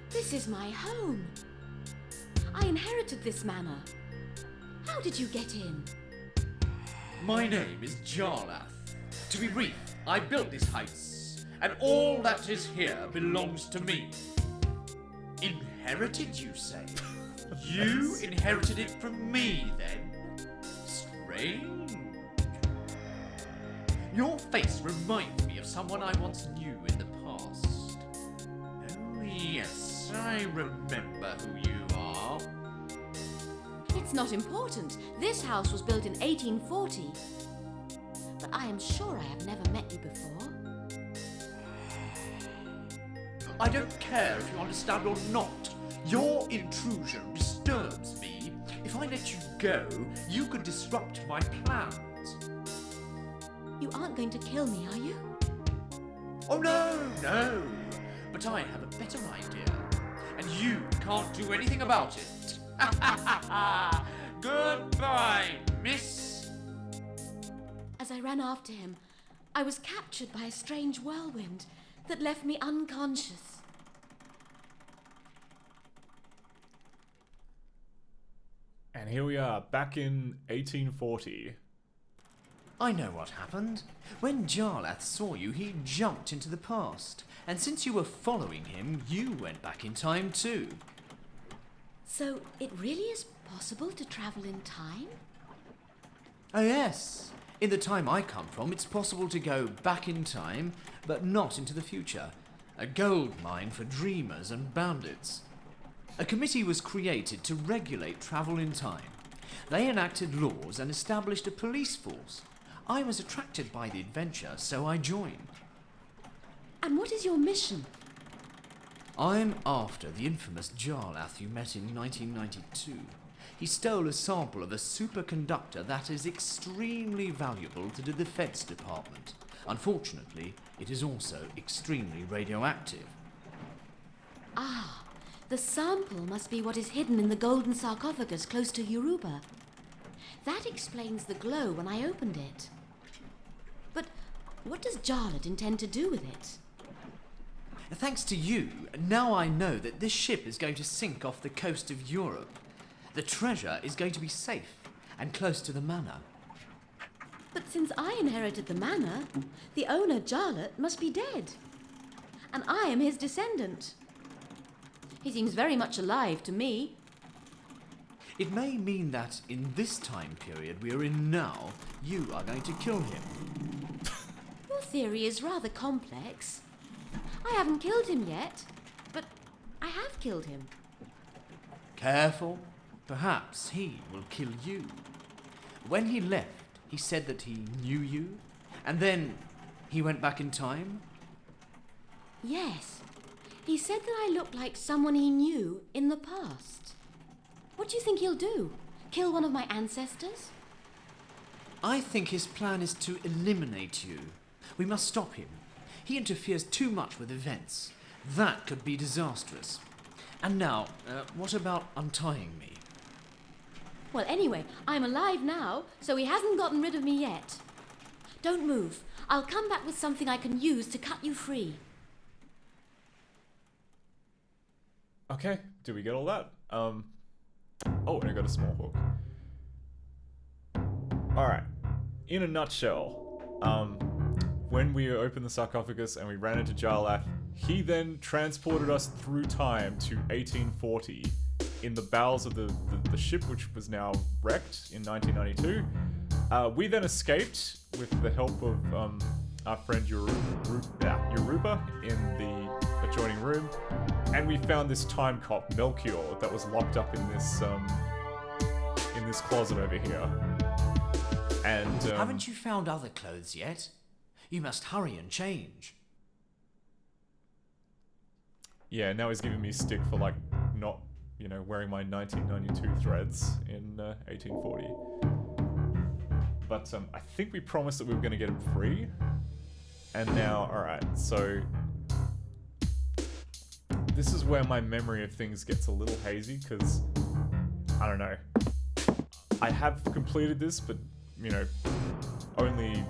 this is my home. I inherited this manor. How did you get in? My name is Jarlath. To be brief, I built these heights, and all that is here belongs to me. Inherited, you say? You inherited it from me, then? Strange. Your face reminds me of someone I once knew in the past. Oh yes, I remember who you are. It's not important. This house was built in 1840. But I am sure I have never met you before. I don't care if you understand or not. Your intrusion disturbs me. If I let you go, you could disrupt my plans. You aren't going to kill me, are you? Oh no! But I have a better idea, and you can't do anything about it. Goodbye, miss. As I ran after him, I was captured by a strange whirlwind that left me unconscious. And here we are, back in 1840. I know what happened. When Jarlath saw you, he jumped into the past. And since you were following him, you went back in time too. So it really is possible to travel in time? Oh yes. In the time I come from, it's possible to go back in time, but not into the future. A gold mine for dreamers and bandits. A committee was created to regulate travel in time. They enacted laws and established a police force. I was attracted by the adventure, so I joined. And what is your mission? I'm after the infamous Jarlath you met in 1992. He stole a sample of a superconductor that is extremely valuable to the Defense Department. Unfortunately, it is also extremely radioactive. Ah, the sample must be what is hidden in the golden sarcophagus close to Yoruba. That explains the glow when I opened it. But what does Jarlath intend to do with it? Thanks to you, now I know that this ship is going to sink off the coast of Europe. The treasure is going to be safe and close to the manor. But since I inherited the manor, the owner, Jarlath, must be dead. And I am his descendant. He seems very much alive to me. It may mean that in this time period we are in now, you are going to kill him. Your theory is rather complex. I haven't killed him yet, but I have killed him. Careful, perhaps he will kill you. When he left, he said that he knew you, and then he went back in time? Yes, he said that I looked like someone he knew in the past. What do you think he'll do? Kill one of my ancestors? I think his plan is to eliminate you. We must stop him. He interferes too much with events. That could be disastrous. And now, what about untying me? Well, anyway, I'm alive now, so he hasn't gotten rid of me yet. Don't move. I'll come back with something I can use to cut you free. Okay, did we get all that? Oh, and I got a small hook. Alright, in a nutshell, when we opened the sarcophagus and we ran into Jarlath, he then transported us through time to 1840 in the bowels of the ship, which was now wrecked in 1992. We then escaped with the help of our friend Yoruba in the adjoining room, and we found this time cop, Melchior, that was locked up in this closet over here. And Haven't you found other clothes yet? You must hurry and change. Yeah, now he's giving me stick for like not, wearing my 1992 threads in 1840. But I think we promised that we were going to get him free. And now, alright, so this is where my memory of things gets a little hazy, because, I don't know. I have completed this, but, only,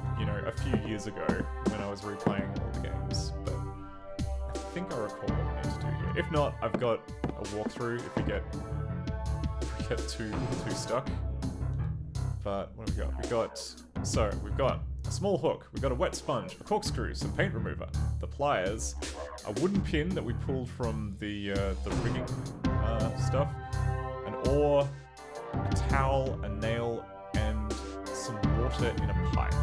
a few years ago when I was replaying all the games. But I think I recall what I need to do here. If not, I've got a walkthrough if we get too stuck. But what have we got? We've got a small hook, we've got a wet sponge, a corkscrew, some paint remover, the pliers, a wooden pin that we pulled from the rigging stuff, an oar, a towel, a nail, and some water in a pipe.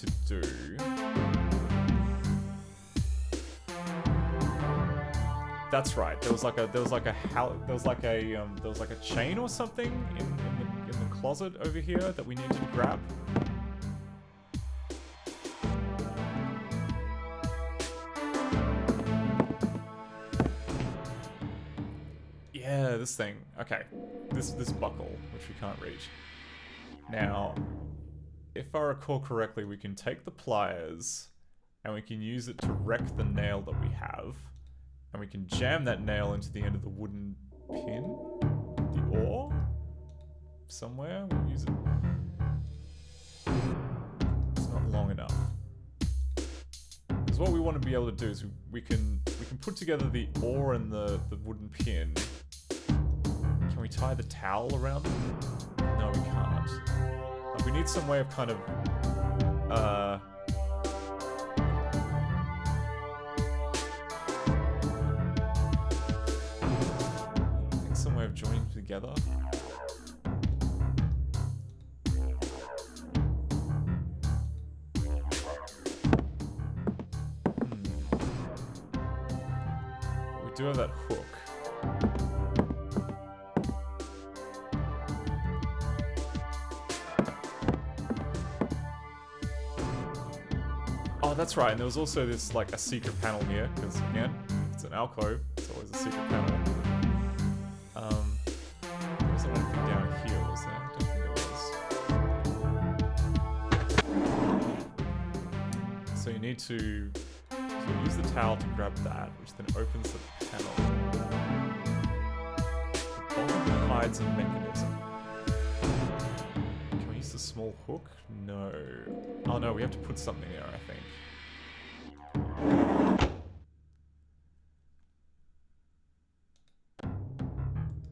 to do... That's right. There was like a chain or something in the closet over here that we needed to grab. Yeah, this thing. Okay, this buckle, which we can't reach. Now, if I recall correctly, we can take the pliers and we can use it to wreck the nail that we have. And we can jam that nail into the end of the wooden pin, the ore, somewhere. We'll use it. It's not long enough. Because what we want to be able to do is we can put together the ore and the wooden pin. Can we tie the towel around it? No, we can't. We need some way of kind of some way of joining them together. We do have that hook. Oh, that's right, and there was also this, like, a secret panel here, because, again, it's an alcove, it's always a secret panel. There wasn't anything down here, was there? I don't think there was. So you need to use the towel to grab that, which then opens the panel. The bottom hides a mechanism. Can we use the small hook? No. Oh no, we have to put something there, I think.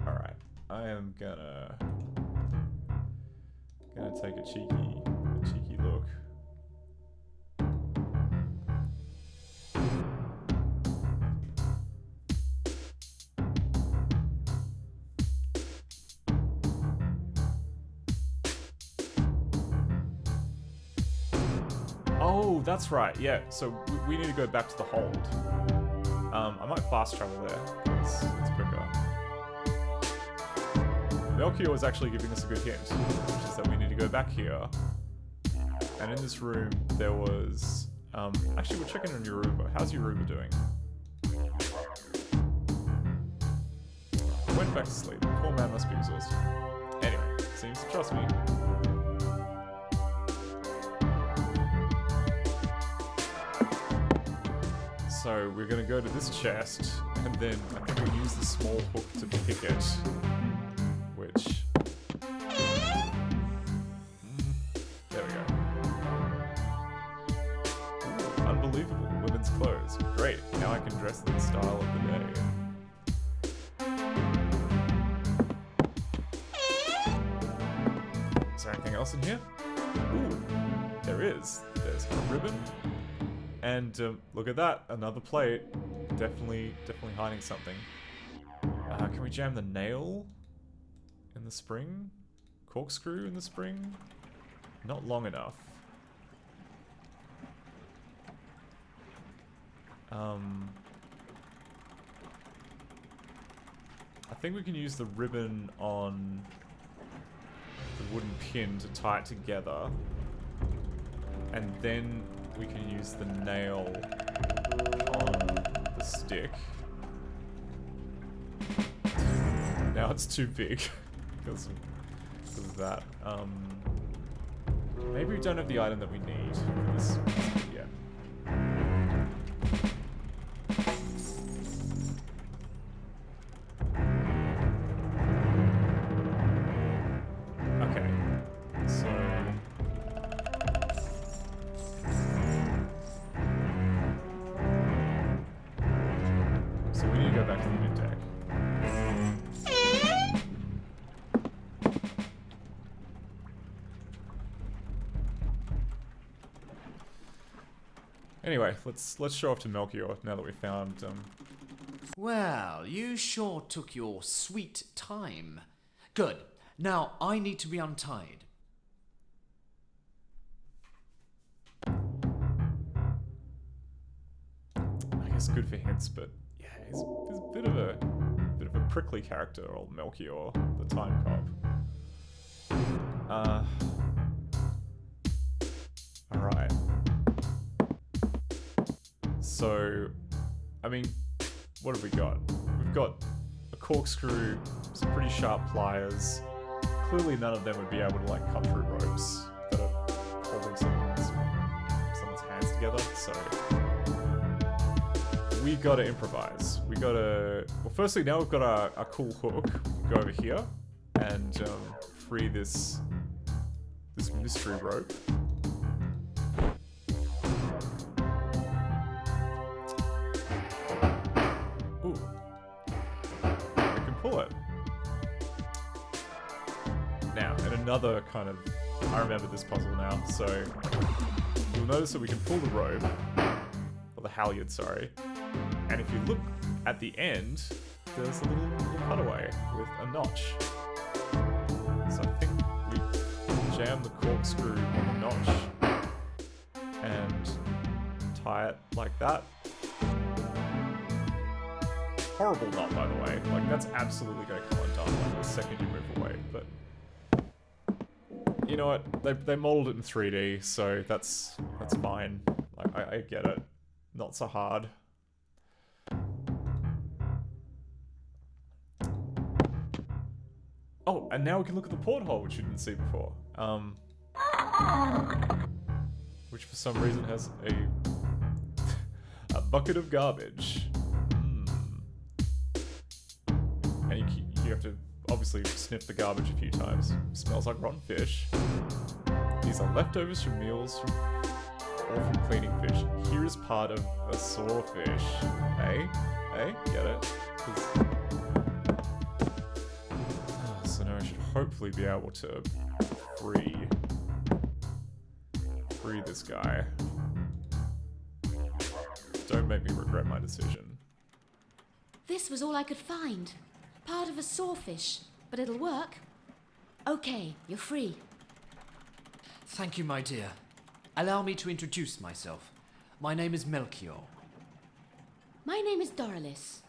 Alright, I am gonna take a cheeky look. Oh, that's right, yeah. So we need to go back to the hold. I might fast travel there, because it's quicker. Melchior was actually giving us a good hint, which is that we need to go back here. And in this room, there was... actually, we're checking on Yoruba. How's Yoruba doing? Went back to sleep. Poor man must be exhausted. Anyway, seems to trust me. So we're gonna go to this chest, and then I think we'll use the small hook to pick it, which... there we go. Ooh, unbelievable, women's clothes. Great, now I can dress in the style of the day. Is there anything else in here? Ooh, there is. There's a ribbon. And look at that, another plate. Definitely hiding something. Can we jam the nail in the spring? Corkscrew in the spring? Not long enough. I think we can use the ribbon on the wooden pin to tie it together. And then we can use the nail on the stick. Now it's too big because of that. Maybe we don't have the item that we need for this yet. Okay, so... we need to go back to the mid-deck. Anyway, let's show off to Melchior now that we found Well, you sure took your sweet time. Good. Now I need to be untied. guess good for hints, but yeah, he's a bit of a prickly character, old Melchior, the time cop. Alright. So, I mean, what have we got? We've got a corkscrew, some pretty sharp pliers. Clearly none of them would be able to, like, cut through ropes that are holding someone's hands together, so... We gotta improvise. We gotta... Well, firstly, now we've got our cool hook. Go over here and free this mystery rope. Ooh. We can pull it. Now, and another kind of... I remember this puzzle now, so... You'll notice that we can pull the rope. Or the halyard, sorry. And if you look at the end, there's a little cutaway with a notch. So I think we jam the corkscrew on the notch and tie it like that. Horrible knot, by the way. Like, that's absolutely going to come undone like the second you move away. But you know what? They modeled it in 3D, so that's fine. Like, I get it. Not so hard. Oh, and now we can look at the porthole, which you didn't see before. Which for some reason has a bucket of garbage. And you have to obviously sniff the garbage a few times. Smells like rotten fish. These are leftovers from meals or from cleaning fish. Here is part of a sawfish. Hey? Get it? So now I should hopefully be able to free this guy. Don't make me regret my decision. This was all I could find. Part of a sawfish, but it'll work. Okay, you're free. Thank you, my dear. Allow me to introduce myself. My name is Melchior. My name is Doralis.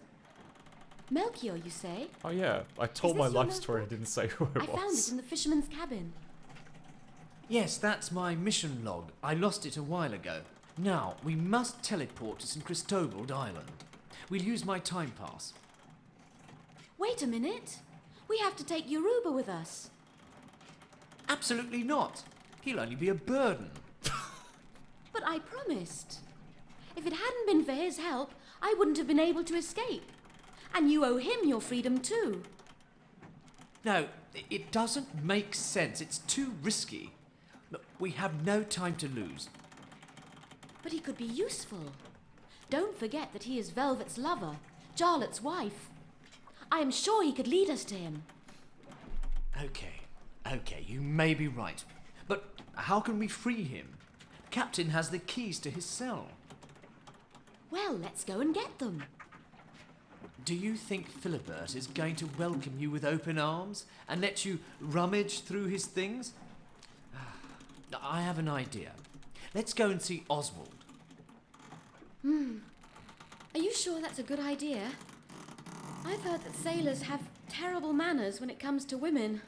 Melchior, you say? Oh yeah, I told Is my this your life story and notebook? didn't say who I was. I found it in the fisherman's cabin. Yes, that's my mission log. I lost it a while ago. Now, we must teleport to St. Cristobal Island. We'll use my time pass. Wait a minute. We have to take Yoruba with us. Absolutely not. He'll only be a burden. But I promised. If it hadn't been for his help, I wouldn't have been able to escape. And you owe him your freedom too. No, it doesn't make sense. It's too risky. Look, we have no time to lose. But he could be useful. Don't forget that he is Velvet's lover, Jarlet's wife. I am sure he could lead us to him. Okay, you may be right. But how can we free him? The captain has the keys to his cell. Well, let's go and get them. Do you think Philibert is going to welcome you with open arms and let you rummage through his things? I have an idea. Let's go and see Oswald. Are you sure that's a good idea? I've heard that sailors have terrible manners when it comes to women.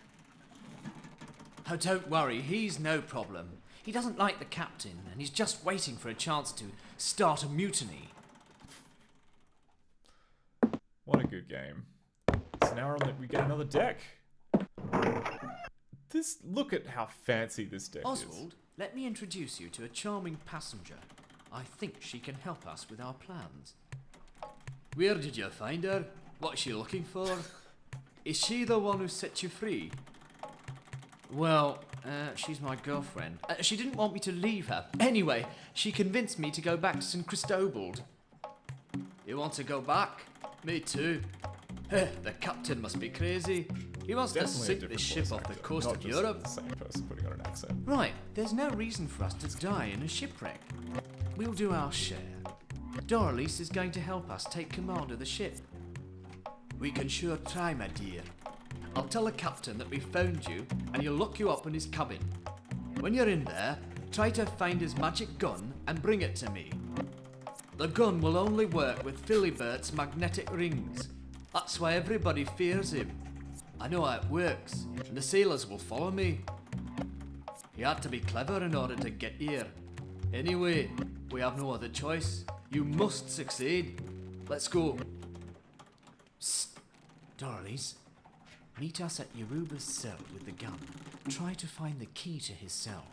Oh, don't worry, he's no problem. He doesn't like the captain, and he's just waiting for a chance to start a mutiny. What a good game. So now we get another deck. Look at how fancy this deck is. Oswald, let me introduce you to a charming passenger. I think she can help us with our plans. Where did you find her? What's she looking for? Is she the one who set you free? Well, she's my girlfriend. She didn't want me to leave her. Anyway, she convinced me to go back to St. Cristobal. You want to go back? Me too. The captain must be crazy. He wants to Definitely a sink the different ship voice off the actor, coast not of just Europe. the same person putting on an accent. Right, there's no reason for us to die in a shipwreck. We'll do our share. Doralis is going to help us take command of the ship. We can sure try, my dear. I'll tell the captain that we found you, and he'll lock you up in his cabin. When you're in there, try to find his magic gun and bring it to me. The gun will only work with Philibert's magnetic rings. That's why everybody fears him. I know how it works, and the sailors will follow me. He had to be clever in order to get here. Anyway, we have no other choice. You must succeed. Let's go. Psst. Doralies, meet us at Yoruba's cell with the gun. Try to find the key to his cell.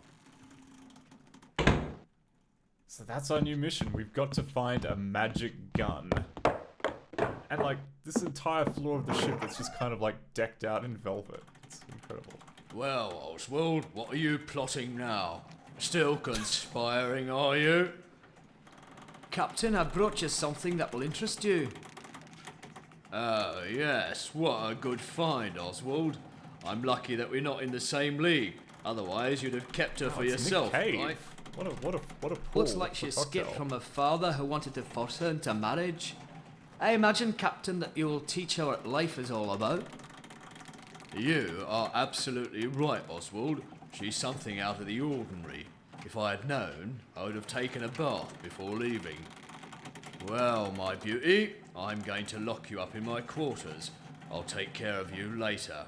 So that's our new mission. We've got to find a magic gun. And like, this entire floor of the ship is just kind of like decked out in velvet. It's incredible. Well, Oswald, what are you plotting now? Still conspiring, are you? Captain, I brought you something that will interest you. Oh, yes, what a good find, Oswald. I'm lucky that we're not in the same league. Otherwise, you'd have kept her for It's Nick yourself, Cave. right? What a pull. Looks like for she Cocktail. escaped from her father who wanted to force her into marriage. I imagine, Captain, that you'll teach her what life is all about. You are absolutely right, Oswald. She's something out of the ordinary. If I had known, I would have taken a bath before leaving. Well, my beauty, I'm going to lock you up in my quarters. I'll take care of you later.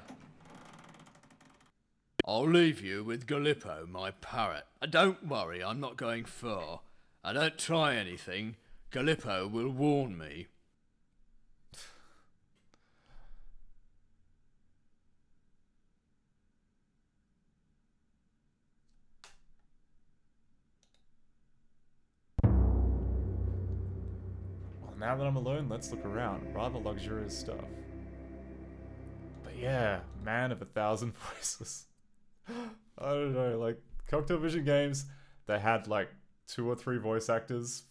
I'll leave you with Gallipo, my parrot. And don't worry, I'm not going far. I don't try anything. Gallipo will warn me. Well, now that I'm alone, let's look around. Rather luxurious stuff. But yeah, man of 1,000 voices. I don't know, like, Cocktail Vision games, they had like 2 or 3 voice actors.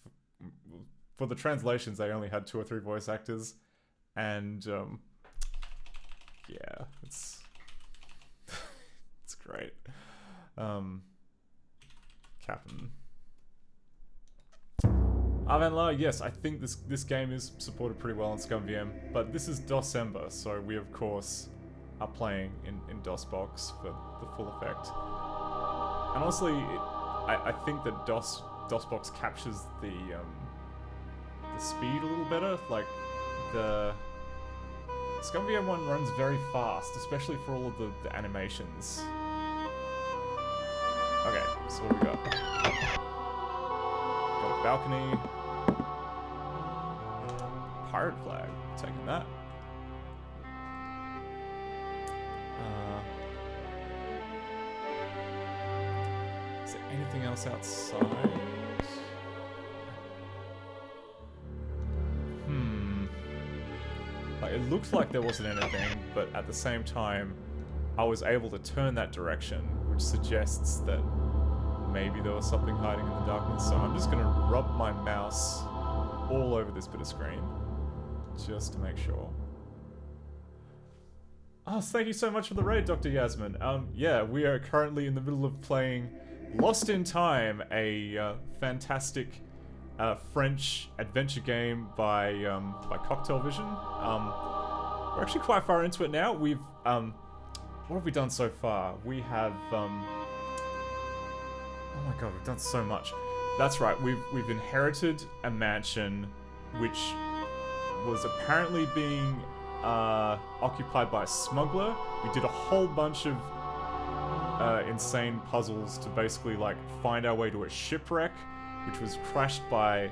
For the translations, they only had 2 or 3 voice actors. And, yeah, it's it's great. Captain. Avanla, yes, I think this game is supported pretty well on ScumVM, but this is DOSember, so we of course are playing in DOSBox for the full effect. And honestly, I think that DOSBox captures the speed a little better. Like, the ScumVM one runs very fast, especially for all of the animations. Okay, so what do we got? Got a balcony. Pirate flag, taking that. Is there anything else outside? Like, it looked like there wasn't anything, but at the same time, I was able to turn that direction, which suggests that maybe there was something hiding in the darkness. So I'm just gonna rub my mouse all over this bit of screen, just to make sure. Oh, thank you so much for the raid, Dr. Yasmin. Yeah, we are currently in the middle of playing Lost in Time, a fantastic French adventure game by Cocktail Vision. We're actually quite far into it now. We've what have we done so far? We have oh my god, we've done so much. That's right. We've inherited a mansion which was apparently being occupied by a smuggler. We did a whole bunch of insane puzzles to basically like find our way to a shipwreck, which was crashed by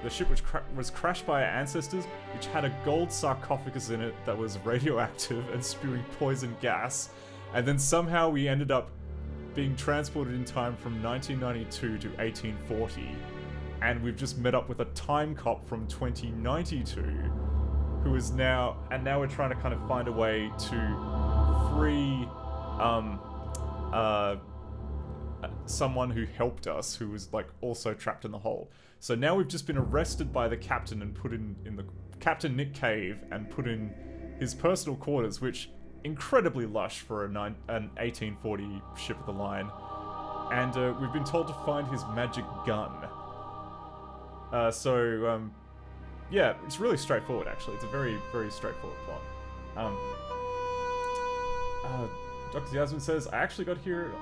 the ship, which was crashed by our ancestors, which had a gold sarcophagus in it that was radioactive and spewing poison gas, and then somehow we ended up being transported in time from 1992 to 1840, and we've just met up with a time cop from 2092, who is now we're trying to kind of find a way to free someone who helped us, who was like also trapped in the hole. So now we've just been arrested by the captain and put in the Captain Nick Cave and put in his personal quarters, which incredibly lush for an 1840 ship of the line. And we've been told to find his magic gun. Yeah, it's really straightforward actually. It's a very, very straightforward plot. Dr. Yasmin says, I actually got here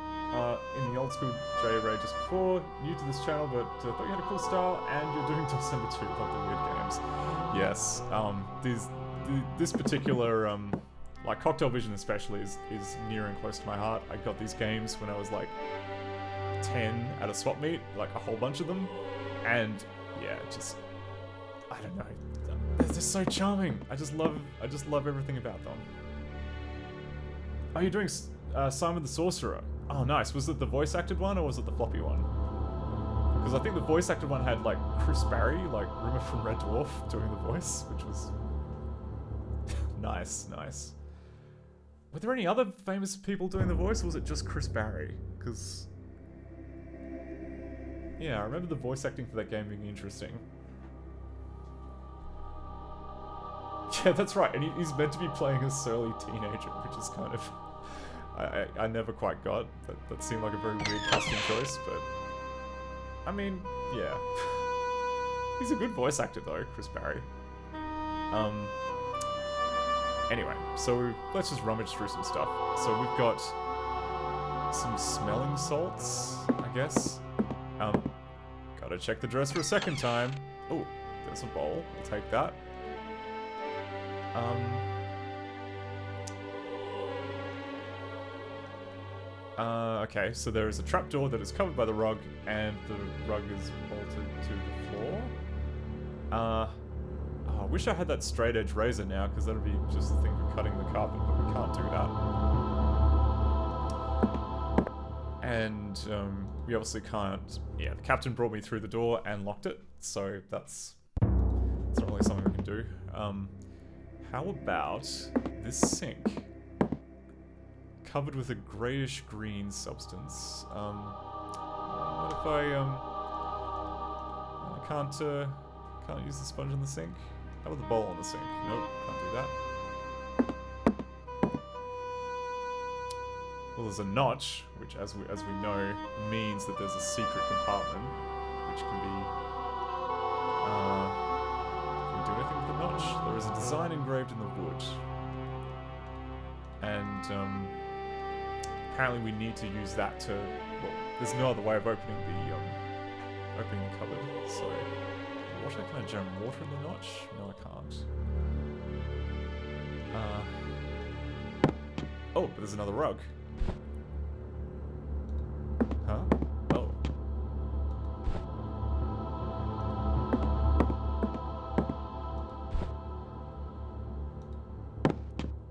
in the old school J-Ray just before. New to this channel, but thought you had a cool style, and you're doing December 2. Love the weird games. Yes, this particular, like Cocktail Vision especially, is near and close to my heart. I got these games when I was like 10 at a swap meet, like a whole bunch of them, and yeah, just, I don't know, they're just so charming. I just love everything about them. Oh, you're doing Simon the Sorcerer. Oh, nice. Was it the voice acted one or was it the floppy one? Because I think the voice acted one had like Chris Barry, like Rimmer from Red Dwarf, doing the voice, which was nice. Were there any other famous people doing the voice, or was it just Chris Barry? Because yeah, I remember the voice acting for that game being interesting. Yeah, that's right, and he's meant to be playing a surly teenager, which is kind of... I never quite got. That seemed like a very weird casting choice, but... I mean, yeah. He's a good voice actor though, Chris Barry. Anyway, so let's just rummage through some stuff. So we've got some smelling salts, I guess. Gotta check the dress for a second time. Oh, there's a bowl. We'll take that. Okay, so there is a trapdoor that is covered by the rug, and the rug is bolted to the floor. Oh, I wish I had that straight edge razor now, because that would be just the thing for cutting the carpet, but we can't do that. And we obviously can't... Yeah, the captain brought me through the door and locked it, so that's not really something we can do. How about this sink? Covered with a greyish-green substance. What if I can't use the sponge on the sink? How about the bowl on the sink? Nope, can't do that. Well, there's a notch, which, as we know, means that there's a secret compartment, which can be... can we do anything with the notch? There is a design engraved in the wood. And, apparently we need to use that to... Well, there's no other way of opening the cupboard, so... Water? Can I jam water in the notch? No, I can't. Oh, but there's another rug. Huh? Oh.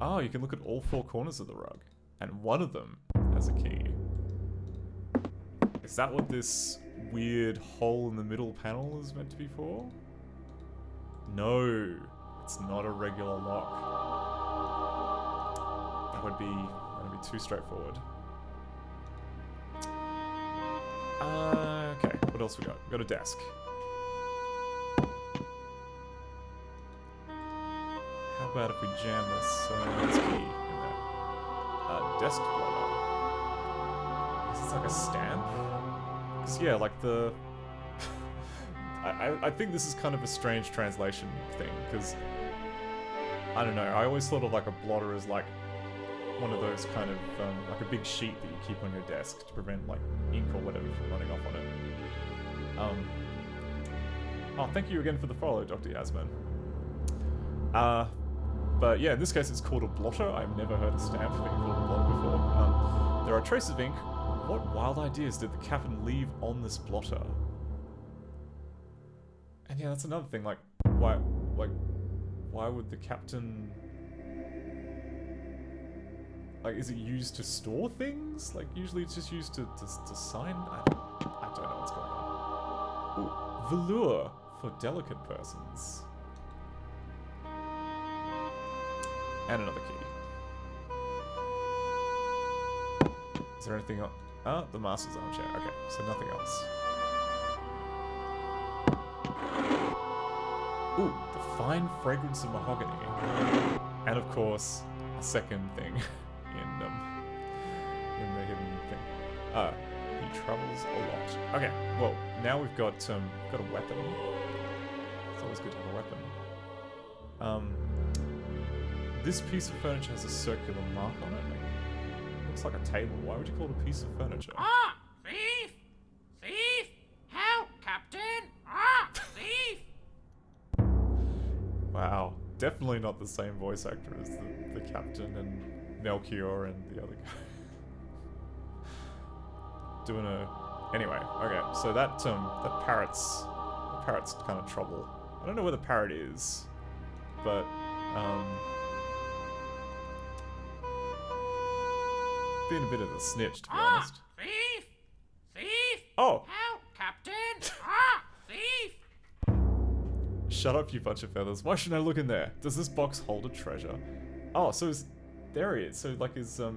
Oh, you can look at all four corners of the rug. And one of them has a key. Is that what this weird hole in the middle panel is meant to be for? No, it's not a regular lock. That would be too straightforward. Okay, what else we got? We got a desk. How about if we jam this key in there? Desk blotter. Is this like a stamp? Because yeah, like the... I think this is kind of a strange translation thing, because... I don't know, I always thought of like a blotter as like one of those kind of, like a big sheet that you keep on your desk to prevent like ink or whatever from running off on it. Oh, thank you again for the follow, Dr. Yasmin. But yeah, in this case it's called a blotter. I've never heard a stamp being called a blotter before. There are traces of ink. What wild ideas did the captain leave on this blotter? And yeah, that's another thing, like, why would the captain... Like, is it used to store things? Like, usually it's just used to sign? I don't know what's going on. Ooh, velour for delicate persons. And another key. Is there anything else? Ah, the master's armchair. Okay, so nothing else. Ooh, the fine fragrance of mahogany. And of course, a second thing in the hidden thing. He travels a lot. Okay, well, now we've got a weapon. It's always good to have a weapon. This piece of furniture has a circular mark on it. Looks looks like a table. Why would you call it a piece of furniture? Ah! Thief! Thief! Help, Captain! Ah! Thief! Wow. Definitely not the same voice actor as the captain and Melchior and the other guy. Doing a... Anyway, okay. So that parrot's kind of trouble. I don't know where the parrot is, but being a bit of a snitch, to be honest. Thief! Thief! Oh! Help, Captain! Ah! Thief! Shut up, you bunch of feathers. Why shouldn't I look in there? Does this box hold a treasure? Oh, so there he is. So like his head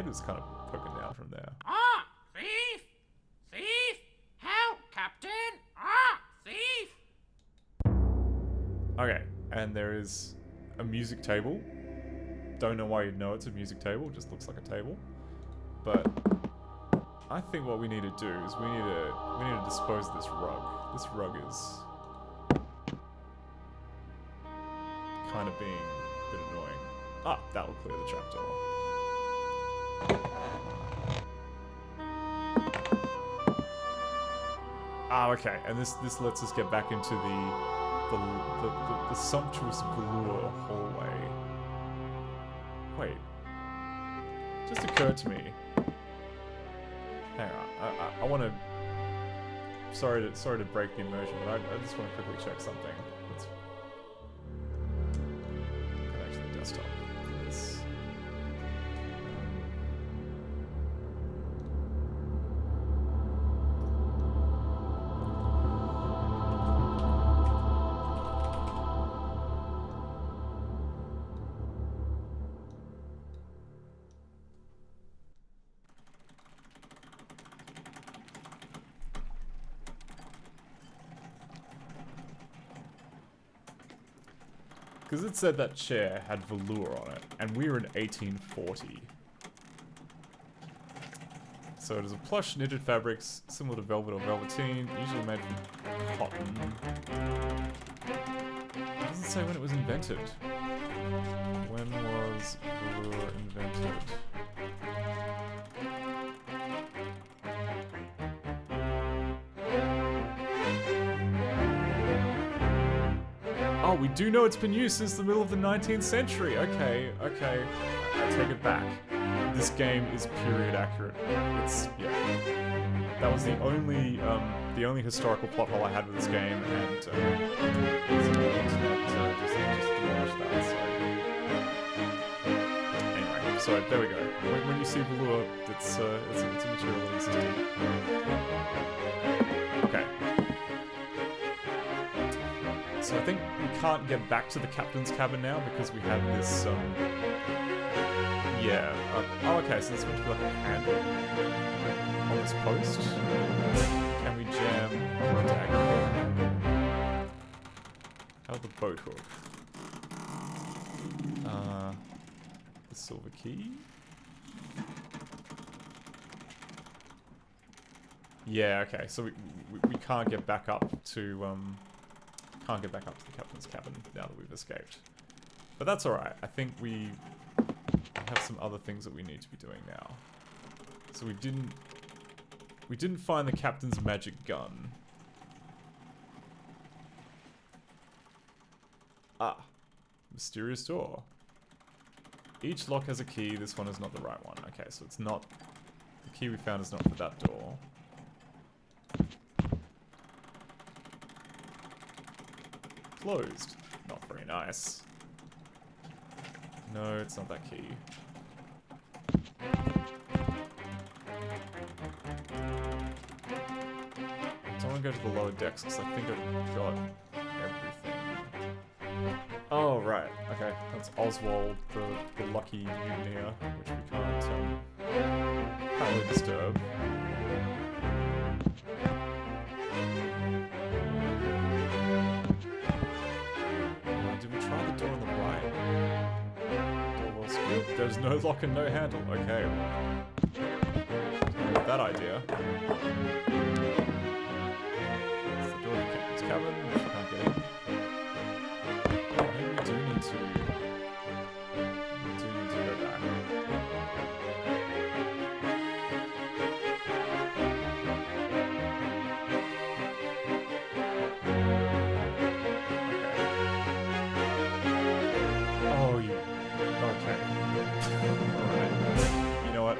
is kind of poking down from there. Ah! Thief! Thief! Help, Captain! Ah! Thief! Okay, and there is a music table. Don't know why you'd know it's a music table. It just looks like a table. But I think what we need to do is we need to dispose of this rug. This rug is kind of being a bit annoying. Ah, that will clear the trapdoor. Ah, okay, and this lets us get back into the sumptuous velour hallway. Wait, just occurred to me. Hang on, I want to. Sorry to break the immersion, but I just want to quickly check something. Let's connect to the desktop. This. Because it said that chair had velour on it, and we were in 1840. So it is a plush knitted fabrics similar to velvet or velveteen, usually made from cotton. It doesn't say when it was invented. When was velour invented? Oh, we do know it's been used since the middle of the 19th century. Okay. I take it back. This game is period accurate. It's, yeah. That was the only historical plot hole I had with this game, and the internet just demolished that. So anyway, so there we go. When you see velour, it's a material that existed. Okay. So I think we can't get back to the captain's cabin now because we have this, yeah. Oh, okay, so there's going to be like a handle on this post. Can we jam the dagger? How about the boat hook? The silver key? Yeah, okay, so we can't get back up to, can't get back up to the captain's cabin now that we've escaped. But that's alright. I think we have some other things that we need to be doing now. So we didn't find the captain's magic gun. Ah. Mysterious door. Each lock has a key. This one is not the right one. Okay, so it's not... The key we found is not for that door. Closed. Not very nice. No, it's not that key. So I want to go to the lower decks because I think I've got everything. Oh, right. Okay. That's Oswald, the lucky mutineer, which we can't really disturb. There's no lock and no handle. Okay. With that idea. It's the door to the captain's cabin, which we can't get in. Oh, maybe we do need to go back.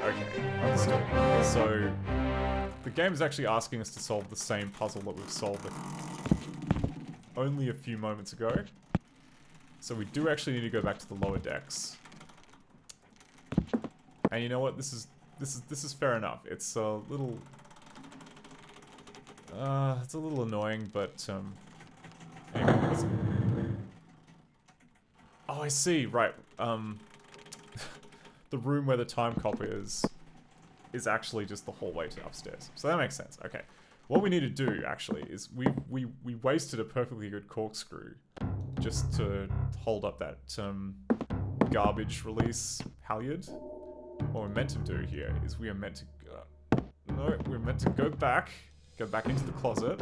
Okay, understood. So, the game is actually asking us to solve the same puzzle that we've solved only a few moments ago. So we do actually need to go back to the lower decks. And you know what? This is fair enough. It's a little annoying, but anyway, oh, I see. Right. The room where the time copy is actually just the hallway to upstairs. So that makes sense. Okay. What we need to do actually is we wasted a perfectly good corkscrew just to hold up that garbage release halyard. What we're meant to do here is we are meant to we're meant to go back into the closet,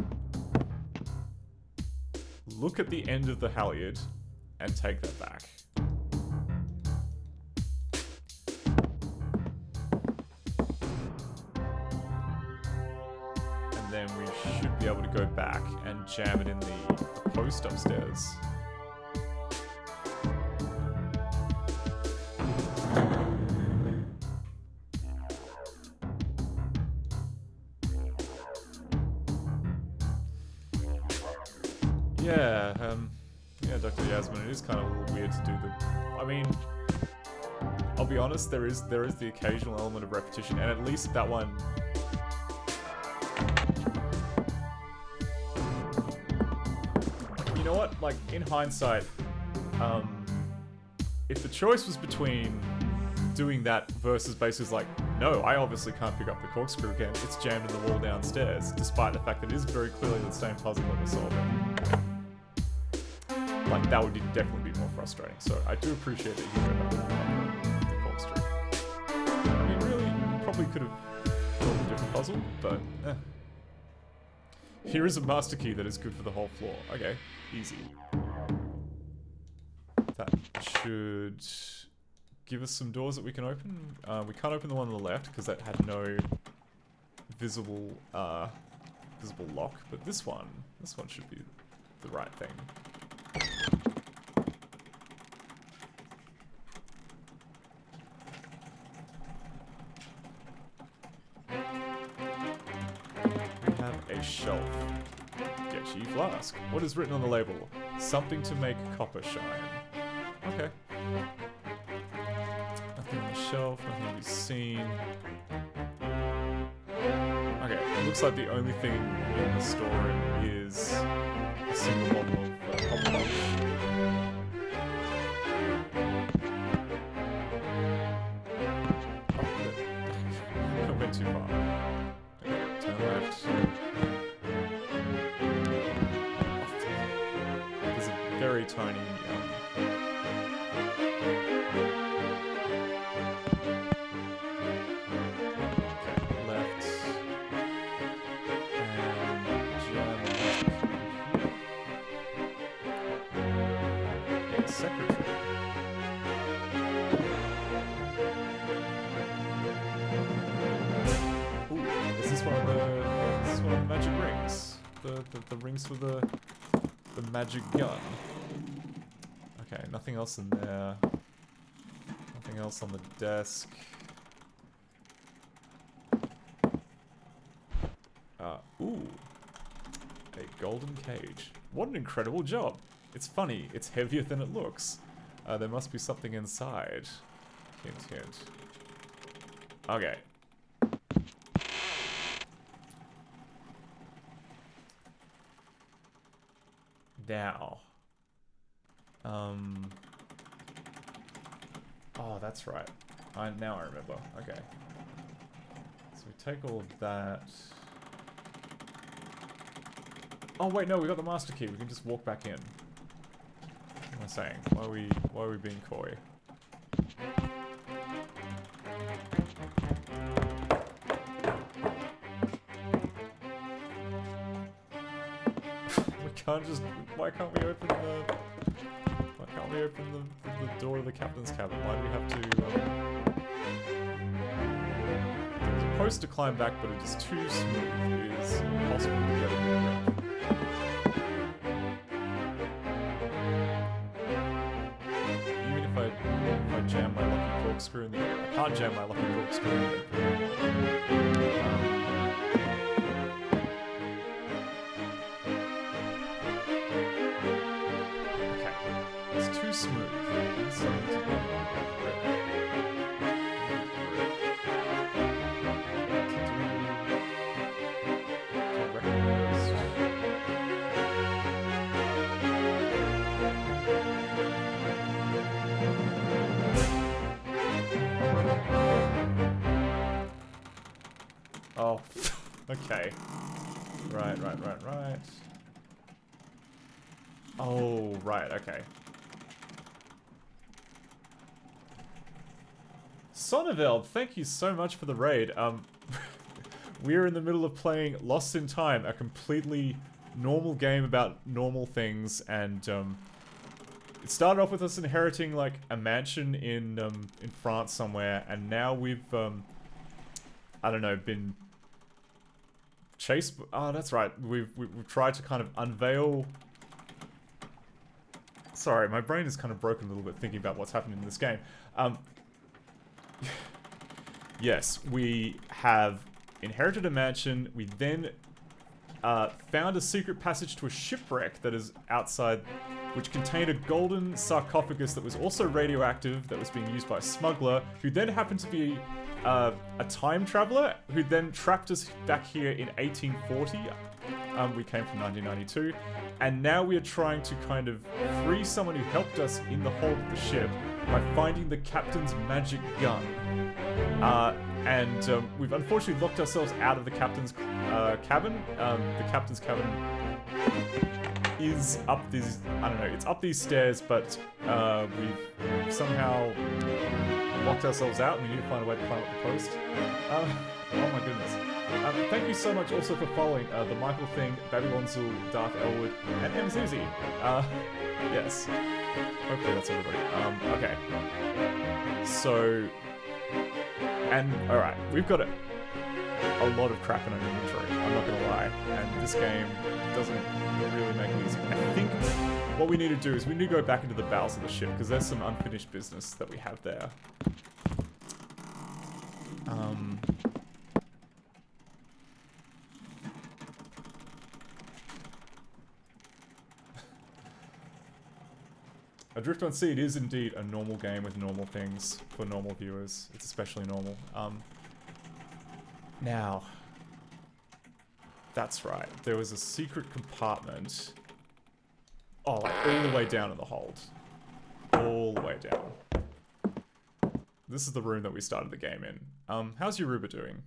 look at the end of the halyard, and take that back. And then we should be able to go back and jam it in the post upstairs. Yeah, Dr. Yasmin, it is kind of a little weird to do I mean, I'll be honest, there is the occasional element of repetition, and at least that one... You know what? Like, in hindsight, if the choice was between doing that versus basically like, no, I obviously can't pick up the corkscrew again, it's jammed in the wall downstairs, despite the fact that it is very clearly the same puzzle that we're solving. Like, that would definitely be more frustrating. So I do appreciate that you go back to the corkscrew. I mean, really, you probably could have solved a different puzzle, but Here is a master key that is good for the whole floor. Okay, easy. That should give us some doors that we can open. We can't open the one on the left because that had no visible lock, but this one should be the right thing. We have a shelf. Get ye flask. What is written on the label? Something to make copper shine. Okay. Nothing on the shelf, nothing to be seen. Okay, it looks like the only thing in the storeroom is a single bottle of copper punch. I went too far. Okay, turn left. There's a very tiny the rings for the magic gun. Okay, nothing else in there. Nothing else on the desk. Ooh. A golden cage. What an incredible job. It's funny, it's heavier than it looks. There must be something inside. Hint, hint. Okay. Now, oh, that's right. Now I remember. Okay. So we take all of that. Oh wait, no, we got the master key. We can just walk back in. What am I saying? Why are we being coy? Why can't we open the door of the captain's cabin? Why do we have to, there's a post to climb back, but it is too smooth. It is impossible to get a good grip. Even if I jam my lucky corkscrew in the air, can't jam my lucky little screen. Okay, it's too smooth. It's something to do. Oh, okay. Right. Oh, right, okay. Sonneveld, thank you so much for the raid. We're in the middle of playing Lost in Time, a completely normal game about normal things, and it started off with us inheriting like a mansion in France somewhere, and now we've I don't know, been chased. Oh, that's right. We've tried to kind of unveil. Sorry, my brain is kind of broken a little bit thinking about what's happening in this game. Yes, we have inherited a mansion. We then found a secret passage to a shipwreck that is outside, which contained a golden sarcophagus that was also radioactive, that was being used by a smuggler, who then happened to be a time traveler, who then trapped us back here in 1840. We came from 1992, and now we are trying to kind of free someone who helped us in the hold of the ship by finding the captain's magic gun. And we've unfortunately locked ourselves out of the captain's cabin. The captain's cabin is up these, I don't know, it's up these stairs, but we've somehow locked ourselves out, and we need to find a way to climb up the post. Oh my goodness. Thank you so much also for following the Michael Thing, Babylonzul, Darth Elwood, and MZZ. Yes. Hopefully that's everybody. Okay. So, and alright, we've got a lot of crap in our inventory, I'm not gonna lie, and this game doesn't really make it easy. I think what we need to do is we need to go back into the bowels of the ship, because there's some unfinished business that we have there. Adrift on Sea, it is indeed a normal game with normal things for normal viewers. It's especially normal. Now, that's right. There was a secret compartment. Oh, like all the way down in the hold. All the way down. This is the room that we started the game in. How's Yoruba doing?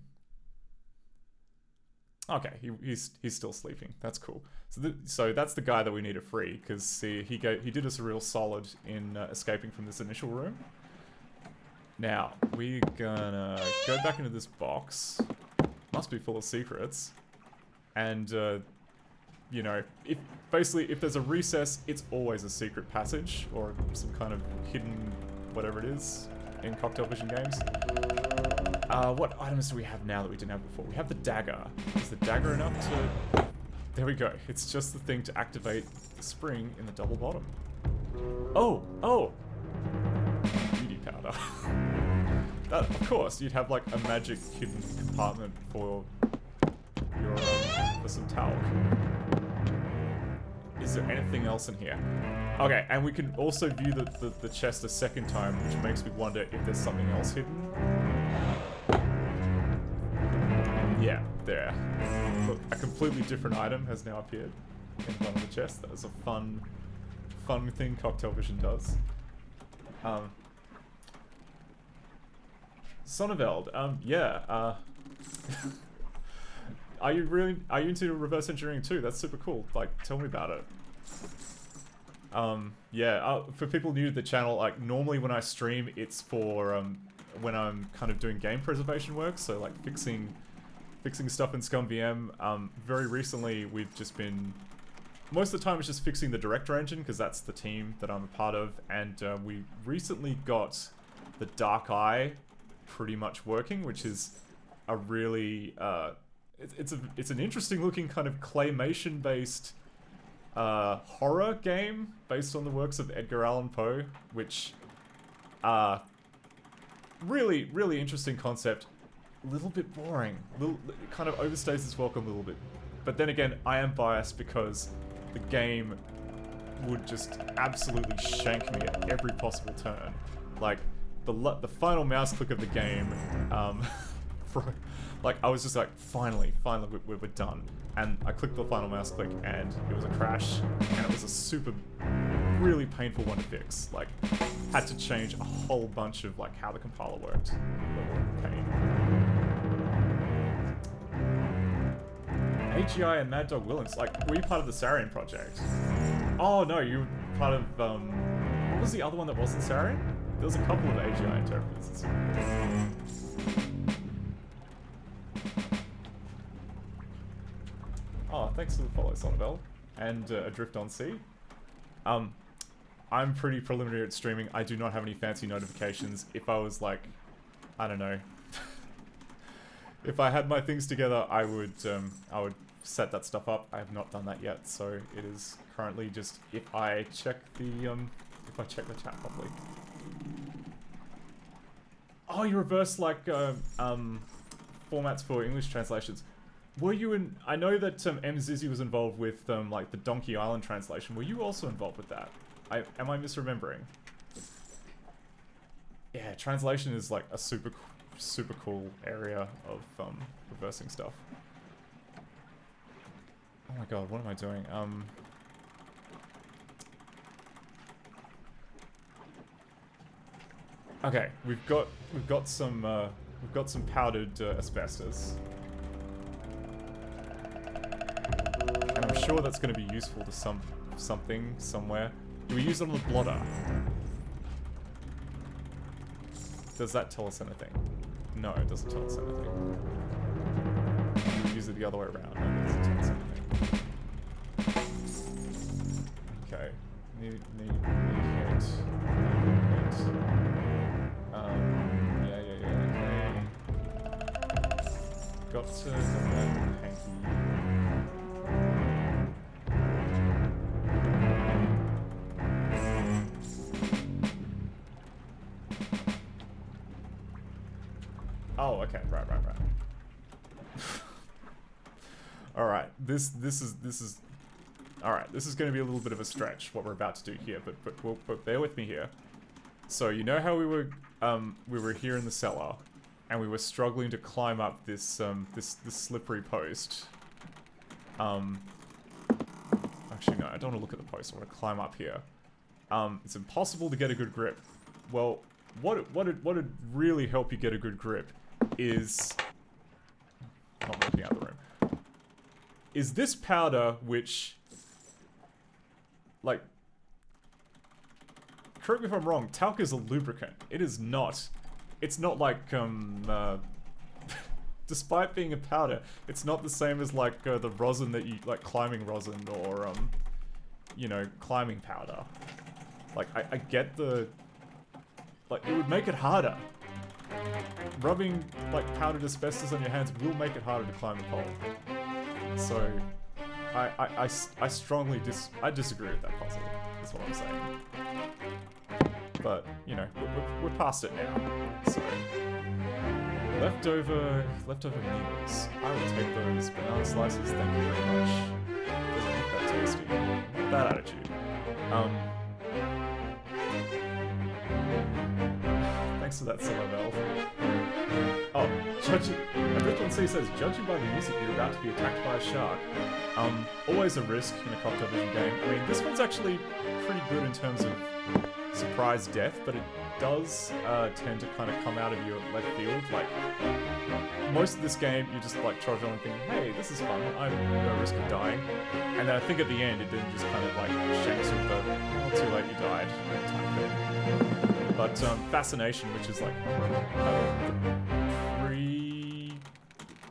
Okay, he's still sleeping. That's cool. So that's the guy that we need to free, because see, he did us a real solid in escaping from this initial room. Now we're gonna go back into this box. Must be full of secrets, and you know, if there's a recess, it's always a secret passage or some kind of hidden whatever it is in Cocktail Vision games. What items do we have now that we didn't have before? We have the dagger. Is the dagger enough to... There we go. It's just the thing to activate the spring in the double bottom. Oh! Beauty powder. That, of course, you'd have like a magic hidden compartment for your, for some talc. Is there anything else in here? Okay, and we can also view the chest a second time, which makes me wonder if there's something else hidden. Yeah, there. Look, a completely different item has now appeared in one of the chests. That is a fun thing Cocktail Vision does. Sonneveld, yeah, are you into reverse engineering too? That's super cool. Like, tell me about it. Yeah, for people new to the channel, like, normally when I stream, it's for, when I'm kind of doing game preservation work, so like fixing stuff in ScumVM. Very recently, we've just been... Most of the time, it's just fixing the Director engine, because that's the team that I'm a part of, and we recently got the Dark Eye pretty much working, which is a really... it's an interesting looking kind of claymation-based horror game, based on the works of Edgar Allan Poe, which... really, really interesting concept. A little bit boring. It kind of overstays its welcome a little bit. But then again, I am biased because the game would just absolutely shank me at every possible turn. Like, the final mouse click of the game, like, I was just like, finally, we're done. And I clicked the final mouse click, and it was a crash, and it was a super, really painful one to fix. Like, had to change a whole bunch of, like, how the compiler worked. Pain. AGI and Mad Dog Willens, like, were you part of the Sarian project? Oh no, you were part of, what was the other one that wasn't Sarian? There was a couple of AGI interpreters. Oh, thanks for the follow, Sonnabelle. And Adrift on Sea. I'm pretty preliminary at streaming. I do not have any fancy notifications. If I was like, I don't know. If I had my things together, I would set that stuff up. I have not done that yet, so it is currently just if I check the chat properly. Oh, you reverse like formats for English translations. Were you in? I know that M Zizzy was involved with like the Donkey Island translation. Were you also involved with that? Am I misremembering? Yeah, translation is like a super cool area of reversing stuff. Oh my god, what am I doing? Okay, we've got some powdered asbestos. And I'm sure that's going to be useful to something somewhere. Do we use it on the blotter? Does that tell us anything? No, it doesn't tell us anything. Do we use it the other way around? No, it doesn't tell us anything. Okay. Need hit. Yeah, okay. Got to hanky. Oh, okay, right. Alright, this is alright, this is going to be a little bit of a stretch, what we're about to do here, but bear with me here. So, you know how we were here in the cellar, and we were struggling to climb up this, this slippery post. Actually, no, I don't want to look at the post, I want to climb up here. It's impossible to get a good grip. Well, what'd really help you get a good grip is... Not looking out the room. Is this powder which... Like... Correct me if I'm wrong, talc is a lubricant. It is not. It's not like, despite being a powder, it's not the same as like the rosin that you... Like climbing rosin or, you know, climbing powder. Like, I get the... Like, it would make it harder. Rubbing, like, powdered asbestos on your hands will make it harder to climb a pole. So, I strongly disagree with that puzzle, is what I'm saying. But, you know, we're past it now. So, leftover meals. I will take those banana slices, thank you very much. Doesn't look that tasty. Bad attitude. Thanks for that, Celebel. Oh, Adrift C says, judging by the music, you're about to be attacked by a shark. Always a risk in a Cocktail Vision game. I mean, this one's actually pretty good in terms of surprise death, but it does tend to kind of come out of you at left field. Like, most of this game, you just like trudge on and think, hey, this is fun, I'm no risk of dying. And then I think at the end, it then just kind of like shanks with the, oh, too late, you died, type thing. But Fascination, which is like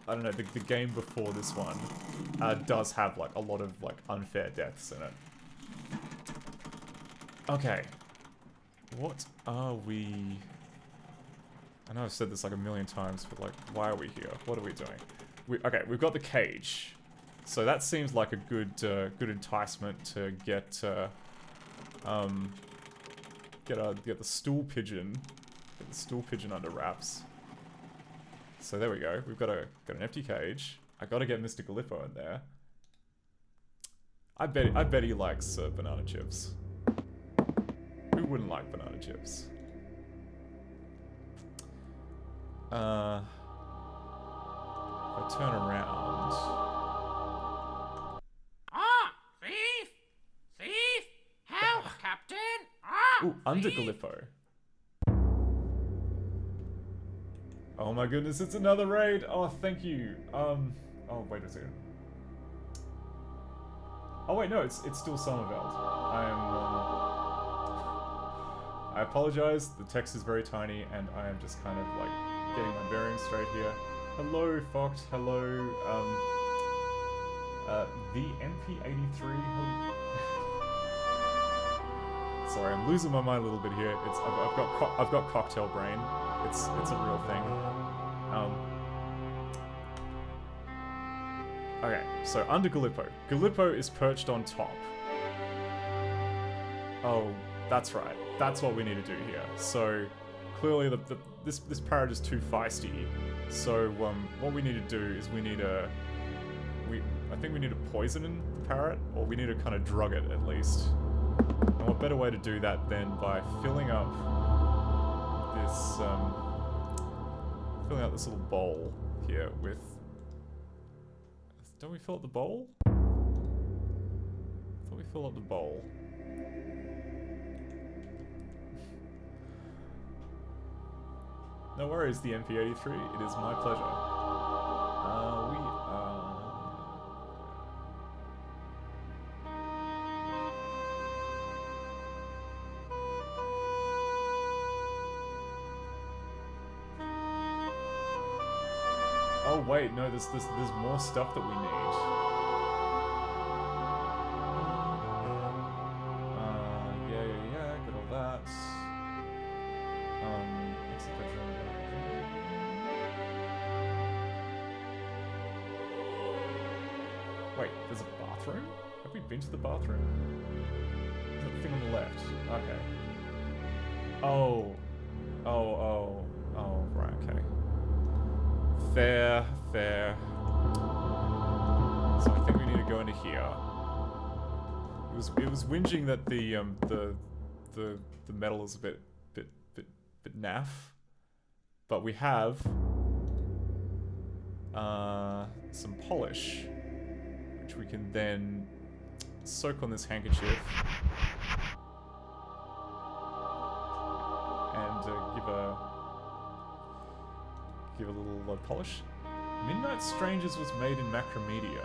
I don't know, the game before this one, does have like a lot of like unfair deaths in it. Okay, what are we? I know I've said this like a million times, but like, why are we here? What are we doing? Okay, we've got the cage, so that seems like a good good enticement to get the stool pigeon Get the stool pigeon under wraps. So there we go. We've got an empty cage. I gotta get Mr. Gallipo in there. I bet he likes banana chips. Who wouldn't like banana chips? If I turn around. Ah, thief! Thief! Help, Captain! Ah, Ooh, under thief! Gallipo. Oh my goodness, it's another raid! Oh, thank you. Oh, wait a second. Oh wait, no, it's still Sommerveld. I apologize, the text is very tiny and I am just kind of like getting my bearings straight here. Hello, Fox, hello, the MP83. Sorry, I'm losing my mind a little bit here. I've got cocktail brain. It's a real thing. Okay, so under Gallipo. Gallipo is perched on top. Oh, that's right. That's what we need to do here. So clearly this parrot is too feisty. So what we need to do is I think we need to poison the parrot, or we need to kind of drug it at least. And what better way to do that than by filling up this little bowl here with. Don't we fill up the bowl? I thought we fill up the bowl. No worries, the MP83. It is my pleasure. We are. Oh wait, no, there's more stuff that we need. Yeah, got all that. Exit bedroom. Wait, there's a bathroom? Have we been to the bathroom? Is that the thing on the left? Okay. Oh, right, okay. Fair. So I think we need to go into here. It was whinging that the metal is a bit naff, but we have some polish, which we can then soak on this handkerchief and give a little polish. Midnight Strangers was made in Macromedia.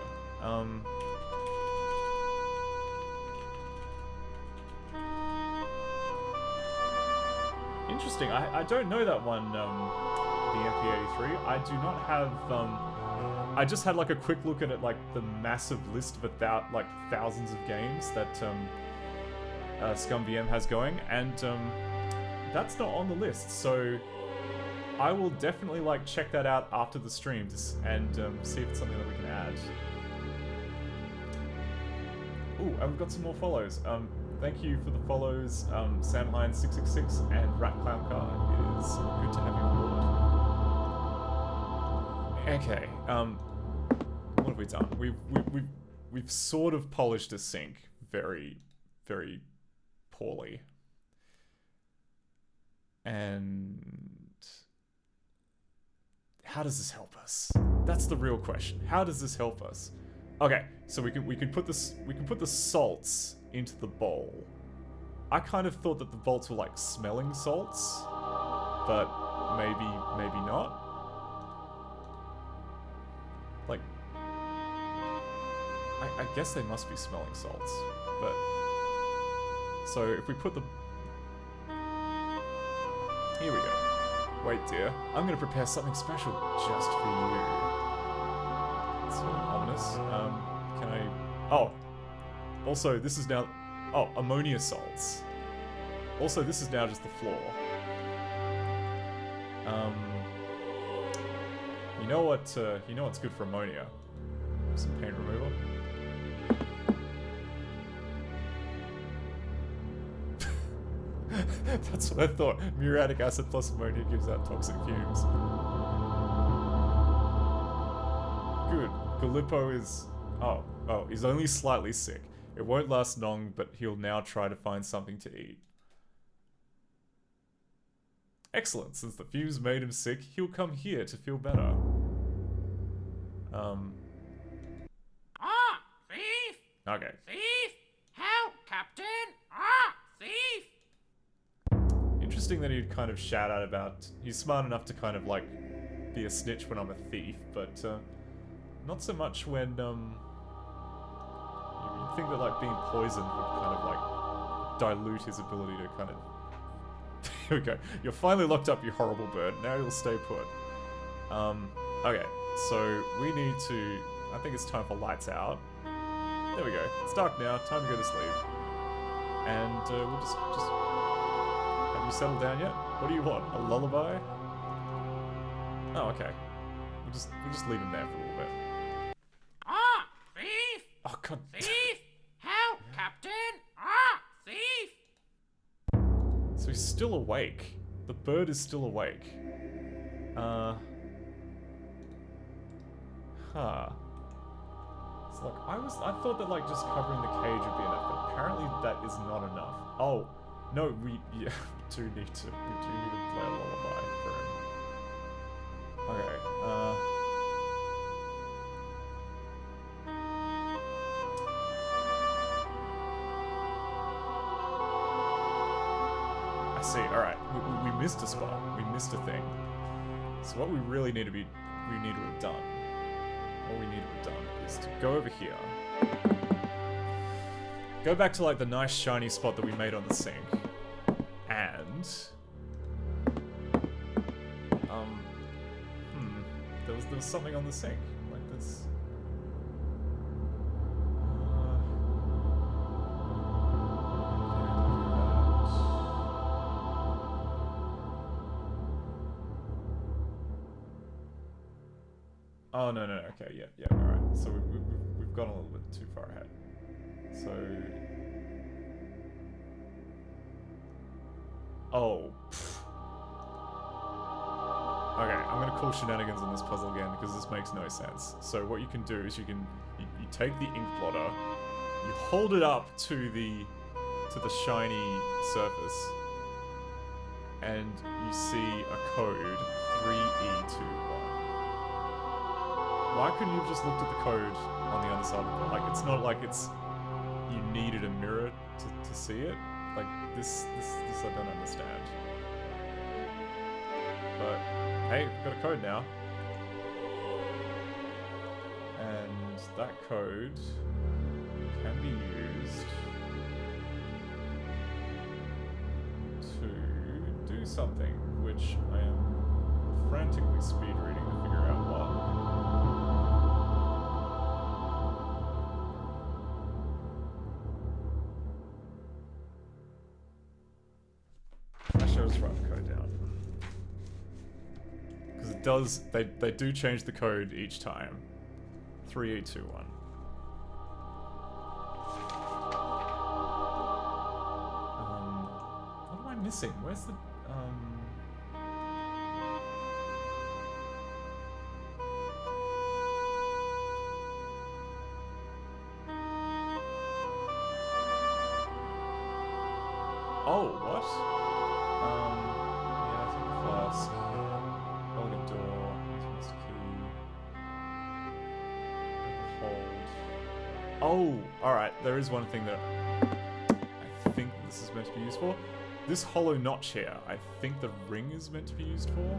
Interesting. I don't know that one, the MP83. I do not have, I just had like a quick look at it, like the massive list of thousands of games that ScumVM has going, and that's not on the list, so I will definitely check that out after the streams and see if it's something that we can add. Ooh, and we've got some more follows. Thank you for the follows, Samhine666 and RatClownCar. It is good to have you on board. Okay, what have we done? We've sort of polished a sink very, very poorly. And how does this help us? That's the real question. How does this help us? Okay, so we can put the salts into the bowl. I kind of thought that the bolts were like smelling salts, but maybe not. Like, I guess they must be smelling salts, but so if we put the here we go. Wait, dear. I'm gonna prepare something special just for you. It's sort of ominous. Can I... Oh. Also, this is now... Oh, ammonia salts. Also, this is now just the floor. You know what's good for ammonia? Some paint remover. That's what I thought. Muriatic acid plus ammonia gives out toxic fumes. Good. Gallipo is... Oh, he's only slightly sick. It won't last long, but he'll now try to find something to eat. Excellent. Since the fumes made him sick, he'll come here to feel better. Thief! Okay. Thief! Help, Captain! Thief! Interesting that he'd kind of shout out about... He's smart enough to kind of, like, be a snitch when I'm a thief, but, not so much when, You'd think that, like, being poisoned would kind of, like, dilute his ability to kind of... Here we go. You're finally locked up, you horrible bird. Now you'll stay put. Okay. So, we need to... I think it's time for lights out. There we go. It's dark now. Time to go to sleep. And, we'll just... Have you settled down yet? What do you want? A lullaby? Oh, okay. We'll just leave him there for a little bit. Thief! Oh, God. Thief! Help, Captain! Thief! So he's still awake. The bird is still awake. Huh. It's like, I thought that, like, just covering the cage would be enough, but apparently that is not enough. Oh, no, we do need to play a lullaby for him. Okay, I see, alright. We missed a spot. We missed a thing. So what we really need to have done, is to go over here. Go back to, like, the nice shiny spot that we made on the sink. And... There was something on the sink. Like this... Oh, no, okay, yeah, alright. So we've gone a little bit too far ahead. So... Oh. Okay, I'm gonna call shenanigans on this puzzle again because this makes no sense. So what you can do is you take the ink blotter, you hold it up to the shiny surface, and you see a code 3E21. Why couldn't you have just looked at the code on the other side of it? Like, it's not like you needed a mirror to see it. Like, this I don't understand. But, hey, we've got a code now. And that code can be used to do something, which I am frantically speed reading to figure out what. Actually, I'll just write the code down. Because it does, they do change the code each time. 3821. What am I missing? Where's the, Oh, what? Yeah, I think the flask. Elegant door. Mr. Key. Hold. Oh, alright. There is one thing that I think this is meant to be used for. This hollow notch here, I think the ring is meant to be used for.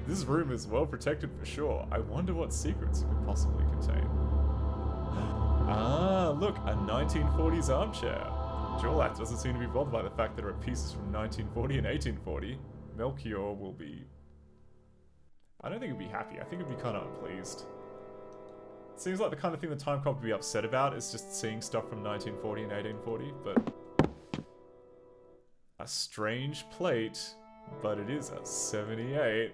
This room is well protected for sure. I wonder what secrets it could possibly contain. Ah, look, a 1940s armchair. Jorlath doesn't seem to be bothered by the fact that there are pieces from 1940 and 1840. Melchior will be... I don't think he'd be happy. I think he'd be kind of unpleased. Seems like the kind of thing the Time Cop would be upset about is just seeing stuff from 1940 and 1840, but... A strange plate, but it is a 78.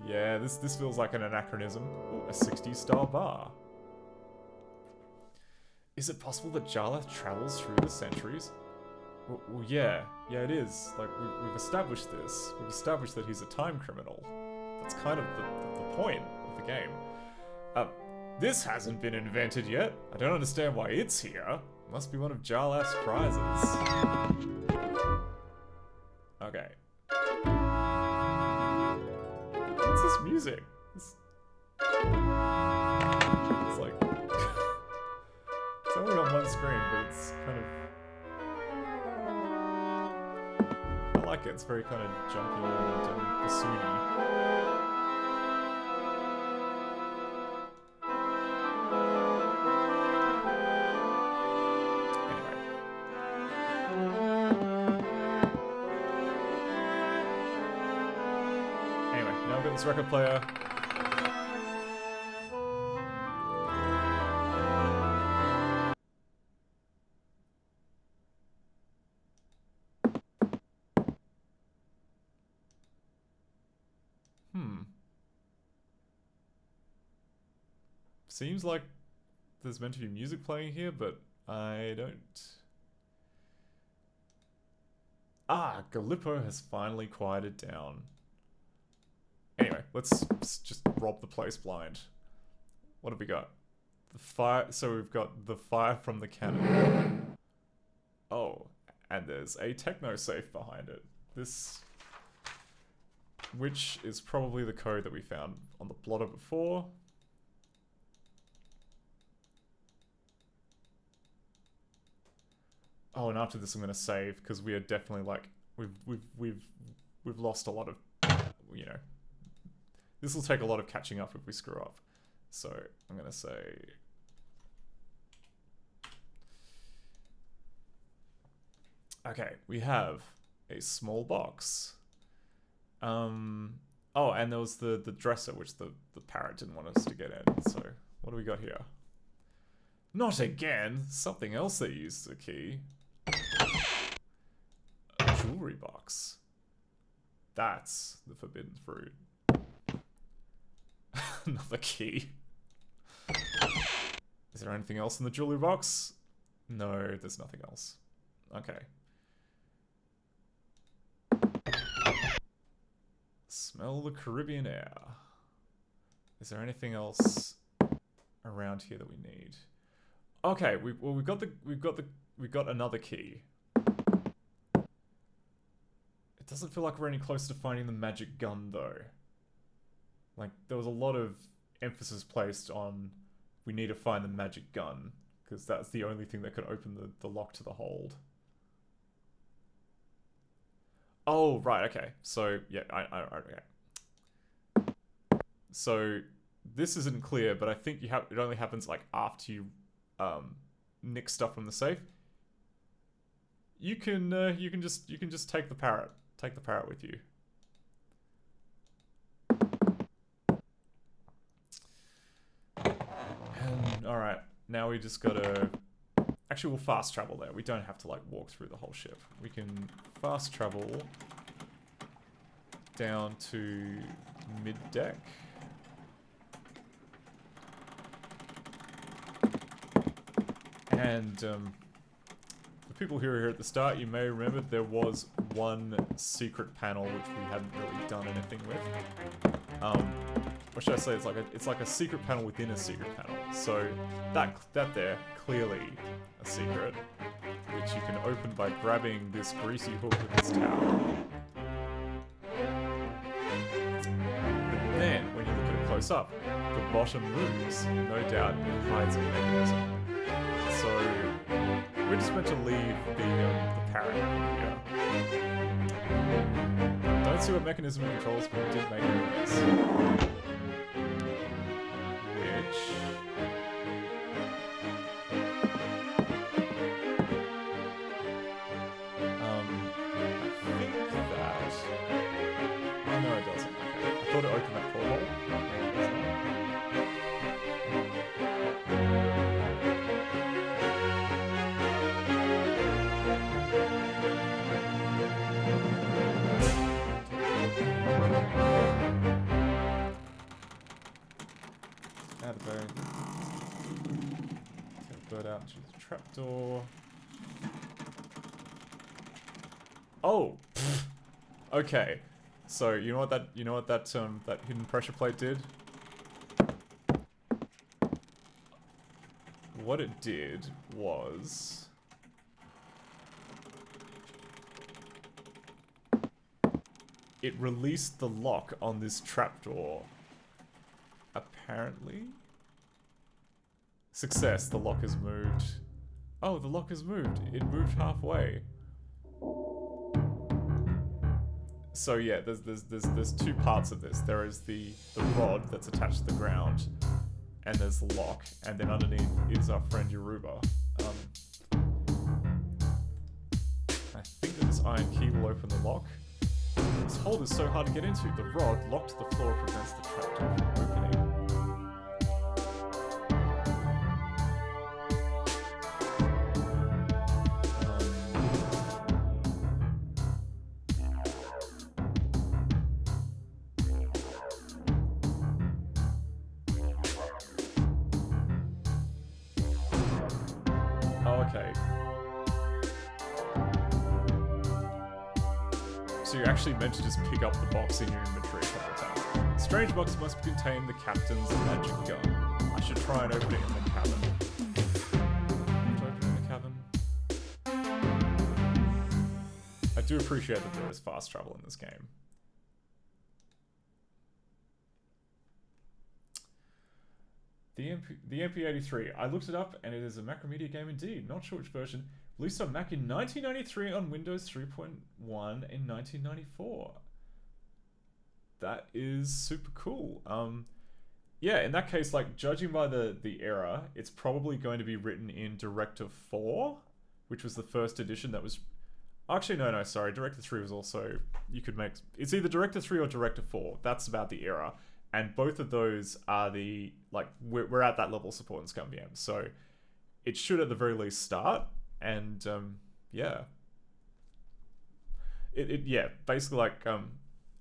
Yeah, this feels like an anachronism. Ooh, a 60s style bar. Is it possible that Jarlath travels through the centuries? Well, yeah, it is. Like, we've established this. We've established that he's a time criminal. That's kind of the point of the game. This hasn't been invented yet. I don't understand why it's here. Must be one of Jarlath's prizes. Okay. What's this music? It's like... it's only on one screen, but it's kind of... I like it. It's very kind of jumpy and bassoony. Anyway, now I've got this record player. Seems like there's meant to be music playing here, but I don't... Ah, Gallipo has finally quieted down. Anyway, let's just rob the place blind. What have we got? The fire... So we've got the fire from the cannon. Oh, and there's a techno safe behind it. This... Which is probably the code that we found on the blotter before. Oh, and after this I'm gonna save because we are definitely like we've lost a lot of, you know. This will take a lot of catching up if we screw up. So I'm gonna say okay, we have a small box. Oh, and there was the dresser which the parrot didn't want us to get in. So what do we got here? Not again! Something else that used the key. A jewelry box. That's the forbidden fruit. Another key. Is there anything else in the jewelry box? No, there's nothing else. Okay. Smell the Caribbean air. Is there anything else around here that we need? Okay, we've got another key. It doesn't feel like we're any closer to finding the magic gun though. Like there was a lot of emphasis placed on we need to find the magic gun because that's the only thing that could open the lock to the hold. Oh right, okay. So yeah, okay. So this isn't clear, but I think it only happens like after you nick stuff from the safe. You can just take the parrot. Take the parrot with you. And alright, now we just gotta... Actually, we'll fast travel there. We don't have to like walk through the whole ship. We can fast travel down to mid-deck. And the people who were here at the start, you may remember there was one secret panel which we hadn't really done anything with. What should I say? It's like a secret panel within a secret panel. So that there, clearly a secret, which you can open by grabbing this greasy hook with this towel. But then, when you look at it close up, the bottom moves. No doubt it hides a mechanism. So we're just meant to leave the parrot here. Don't see what mechanism it controls, but it did make a noise. Which... I think that... Oh no, it doesn't. Okay. I thought it opened that porthole. It does not. Add a bird. Take a bird out. She's trapdoor. Oh, pfft. Okay. So you know what that that hidden pressure plate did? What it did was it released the lock on this trapdoor. Apparently. Success, the lock has moved. Oh, the lock has moved. It moved halfway. So yeah, there's two parts of this. There is the rod that's attached to the ground, and there's the lock, and then underneath is our friend Yoruba. I think that this iron key will open the lock. This hole is so hard to get into. The rod locked to the floor prevents the trapdoor from opening. Okay. So you're actually meant to just pick up the box in your inventory a couple of times. Strange box must contain the captain's magic gun. I should try and open it in the cabin. To open it in the cabin. I do appreciate that there is fast travel in this game. The MP83. I looked it up and it is a Macromedia game indeed. Not sure which version. Released on Mac in 1993 on Windows 3.1 in 1994. That is super cool. Yeah, in that case, like, judging by the era, it's probably going to be written in Director 4, which was the first edition that was... Actually, no, sorry. Director 3 was also... You could make... It's either Director 3 or Director 4. That's about the era. And both of those are the... Like, we're at that level of support in ScummVM. So, it should at the very least start. And, yeah. Yeah, basically, like,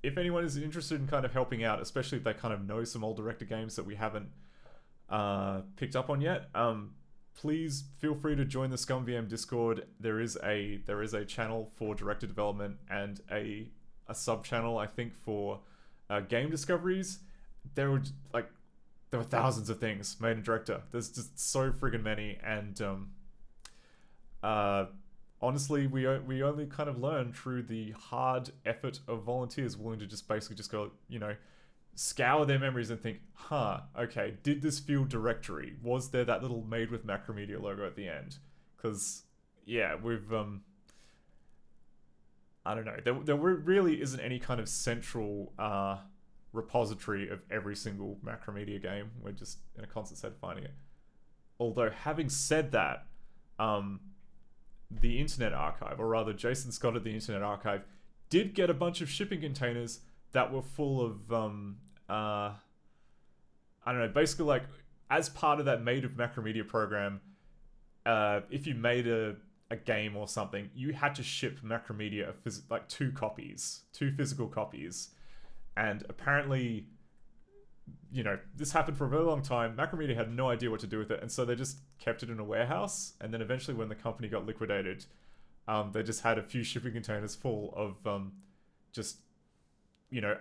if anyone is interested in kind of helping out, especially if they kind of know some old Director games that we haven't picked up on yet, please feel free to join the ScummVM Discord. There is a channel for Director development and a sub channel, I think, for game discoveries. There were thousands of things made in Director. There's just so friggin' many, and honestly, we only kind of learn through the hard effort of volunteers willing to just basically just go, you know, scour their memories and think, huh, okay, did this feel directory? Was there that little Made with Macromedia logo at the end? Because, yeah, we've, I don't know, there really isn't any kind of central repository of every single Macromedia game. We're just in a constant state of finding it. Although, having said that, the Internet Archive, or rather Jason Scott at the Internet Archive, did get a bunch of shipping containers that were full of, I don't know, basically like, as part of that Made of Macromedia program, if you made a game or something, you had to ship Macromedia like two physical copies. And apparently, you know, this happened for a very long time. Macromedia had no idea what to do with it, and so they just kept it in a warehouse. And then eventually, when the company got liquidated, they just had a few shipping containers full of just, you know,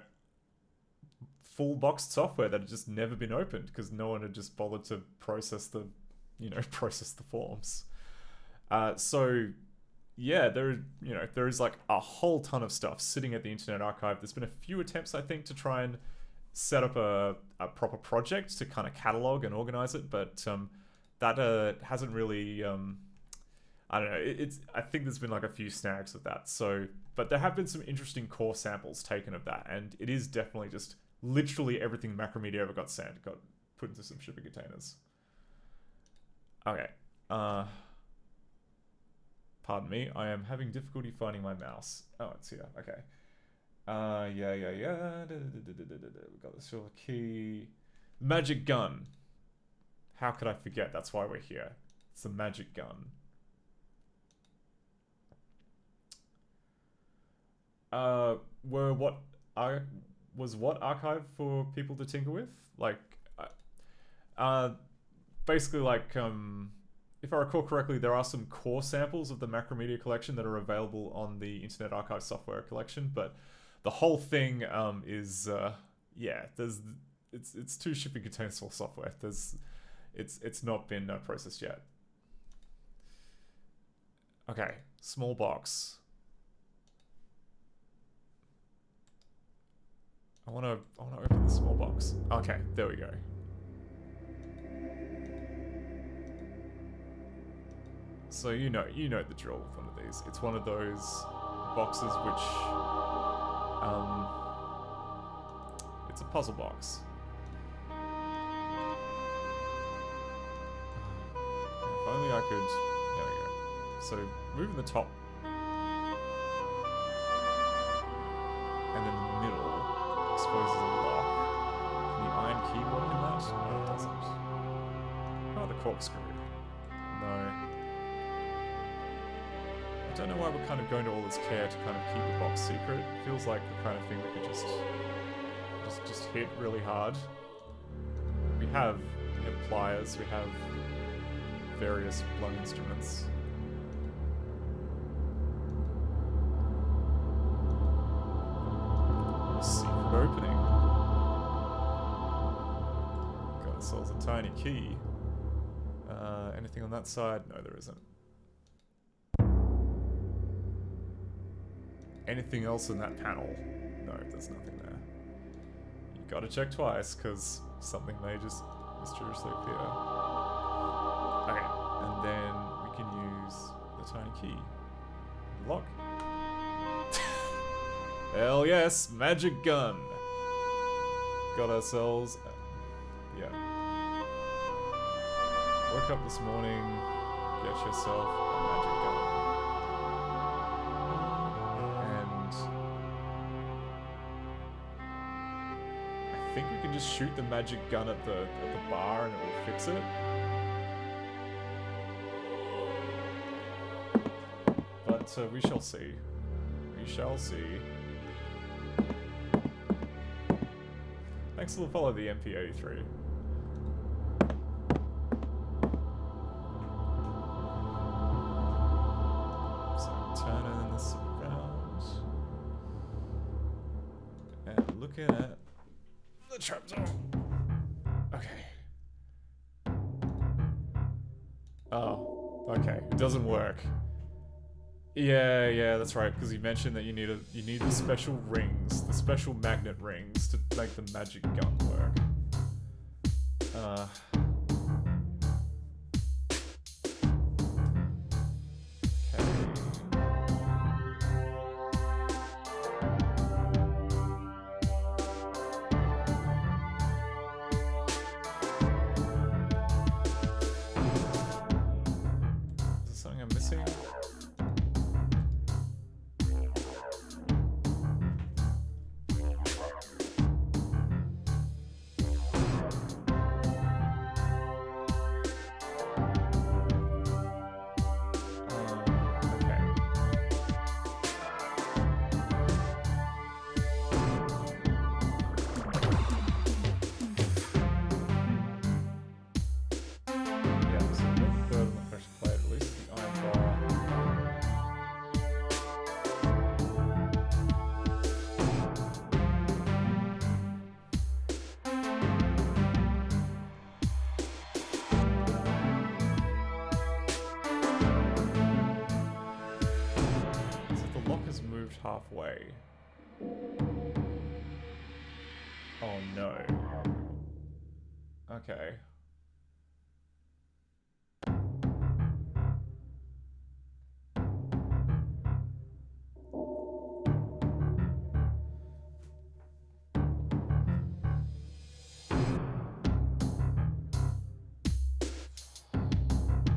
full boxed software that had just never been opened because no one had just bothered to process the forms. So yeah, there is like a whole ton of stuff sitting at the Internet Archive. There's been a few attempts, I think, to try and set up a proper project to kind of catalog and organize it, but that hasn't really, I don't know, I think there's been like a few snags with that. So, but there have been some interesting core samples taken of that, and it is definitely just literally everything Macromedia ever got sent got put into some shipping containers. Okay. Pardon me, I am having difficulty finding my mouse. Oh, it's here. Okay. Yeah. We got the silver key. Magic gun. How could I forget? That's why we're here. It's the magic gun. Was what archive for people to tinker with? Like, basically like if I recall correctly, there are some core samples of the Macromedia collection that are available on the Internet Archive software collection, but the whole thing is it's two shipping container source software. It's not been processed yet. Okay, small box. I want to open the small box. Okay, there we go. So you know the drill with one of these. It's one of those boxes which it's a puzzle box. If only I could. There we go. So moving the top, and then the middle exposes a lock. Can the iron key work in that? No, it doesn't. Oh, the corkscrew. No. I don't know why we're kind of going to all this care to kind of keep the box secret. It feels like the kind of thing we could just hit really hard. We have pliers, we have various blunt instruments. A secret opening. Got ourselves a tiny key. Anything on that side? No, there isn't. Anything else in that panel? No, there's nothing there. You gotta check twice, because something may just mysteriously appear. Okay, and then we can use the tiny key. Lock. Hell yes, magic gun! Got ourselves... yeah. Woke up this morning, get yourself a magic gun. I think we can just shoot the magic gun at the bar and it will fix it. But we shall see. We shall see. Thanks for the follow, the MP83. So turning this around and looking at the trapdoor. Okay. Oh, okay. It doesn't work. Yeah, that's right. Because you mentioned that you need the special rings, the special magnet rings, to make the magic gun work. Halfway. Oh no. Okay.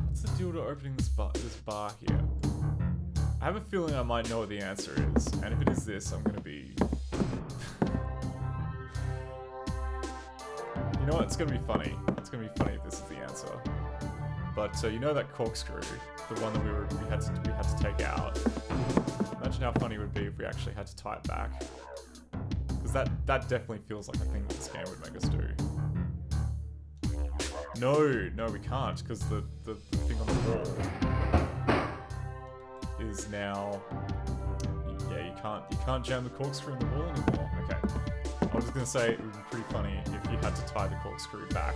What's the deal to opening this bar here? I have a feeling I might know what the answer is, and if it is this, I'm gonna be... You know what, it's gonna be funny. It's gonna be funny if this is the answer. But you know that corkscrew, the one that we had to take out. Imagine how funny it would be if we actually had to tie it back. Because that definitely feels like a thing that this game would make us do. No, we can't, because the thing on the wall is now... Yeah, you can't jam the corkscrew in the wall anymore. Okay. I was just gonna say it would be pretty funny if you had to tie the corkscrew back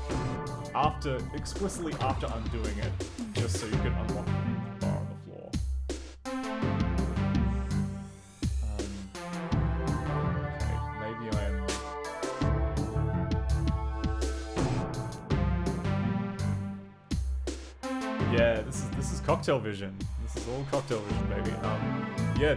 explicitly after undoing it, just so you could unlock the bar on the floor. Okay, maybe I'm... Yeah, this is Cocktail Vision. This is all Cocktail Vision, baby. Yeah,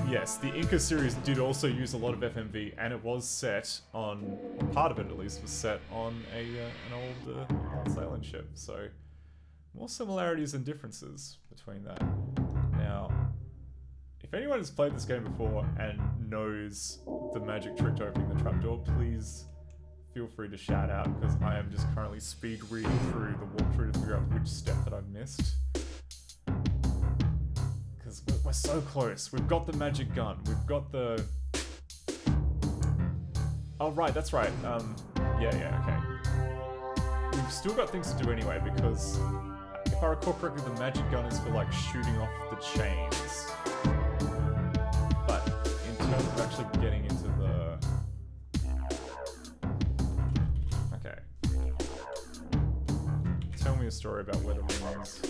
yes, the Inca series did also use a lot of FMV, and it was set on, or part of it at least, was set on an old sailing ship. So, more similarities and differences between that. Now, if anyone has played this game before and knows the magic trick to opening the trapdoor, please feel free to shout out, because I am just currently speed reading through the walkthrough to figure out which step that I've missed. Because we're so close. We've got the magic gun. We've got the... Oh, right, that's right. Yeah, okay. We've still got things to do anyway, because if I recall correctly, the magic gun is for, like, shooting off the chains. But in terms of actually getting into the... Okay. Tell me a story about where the ring is.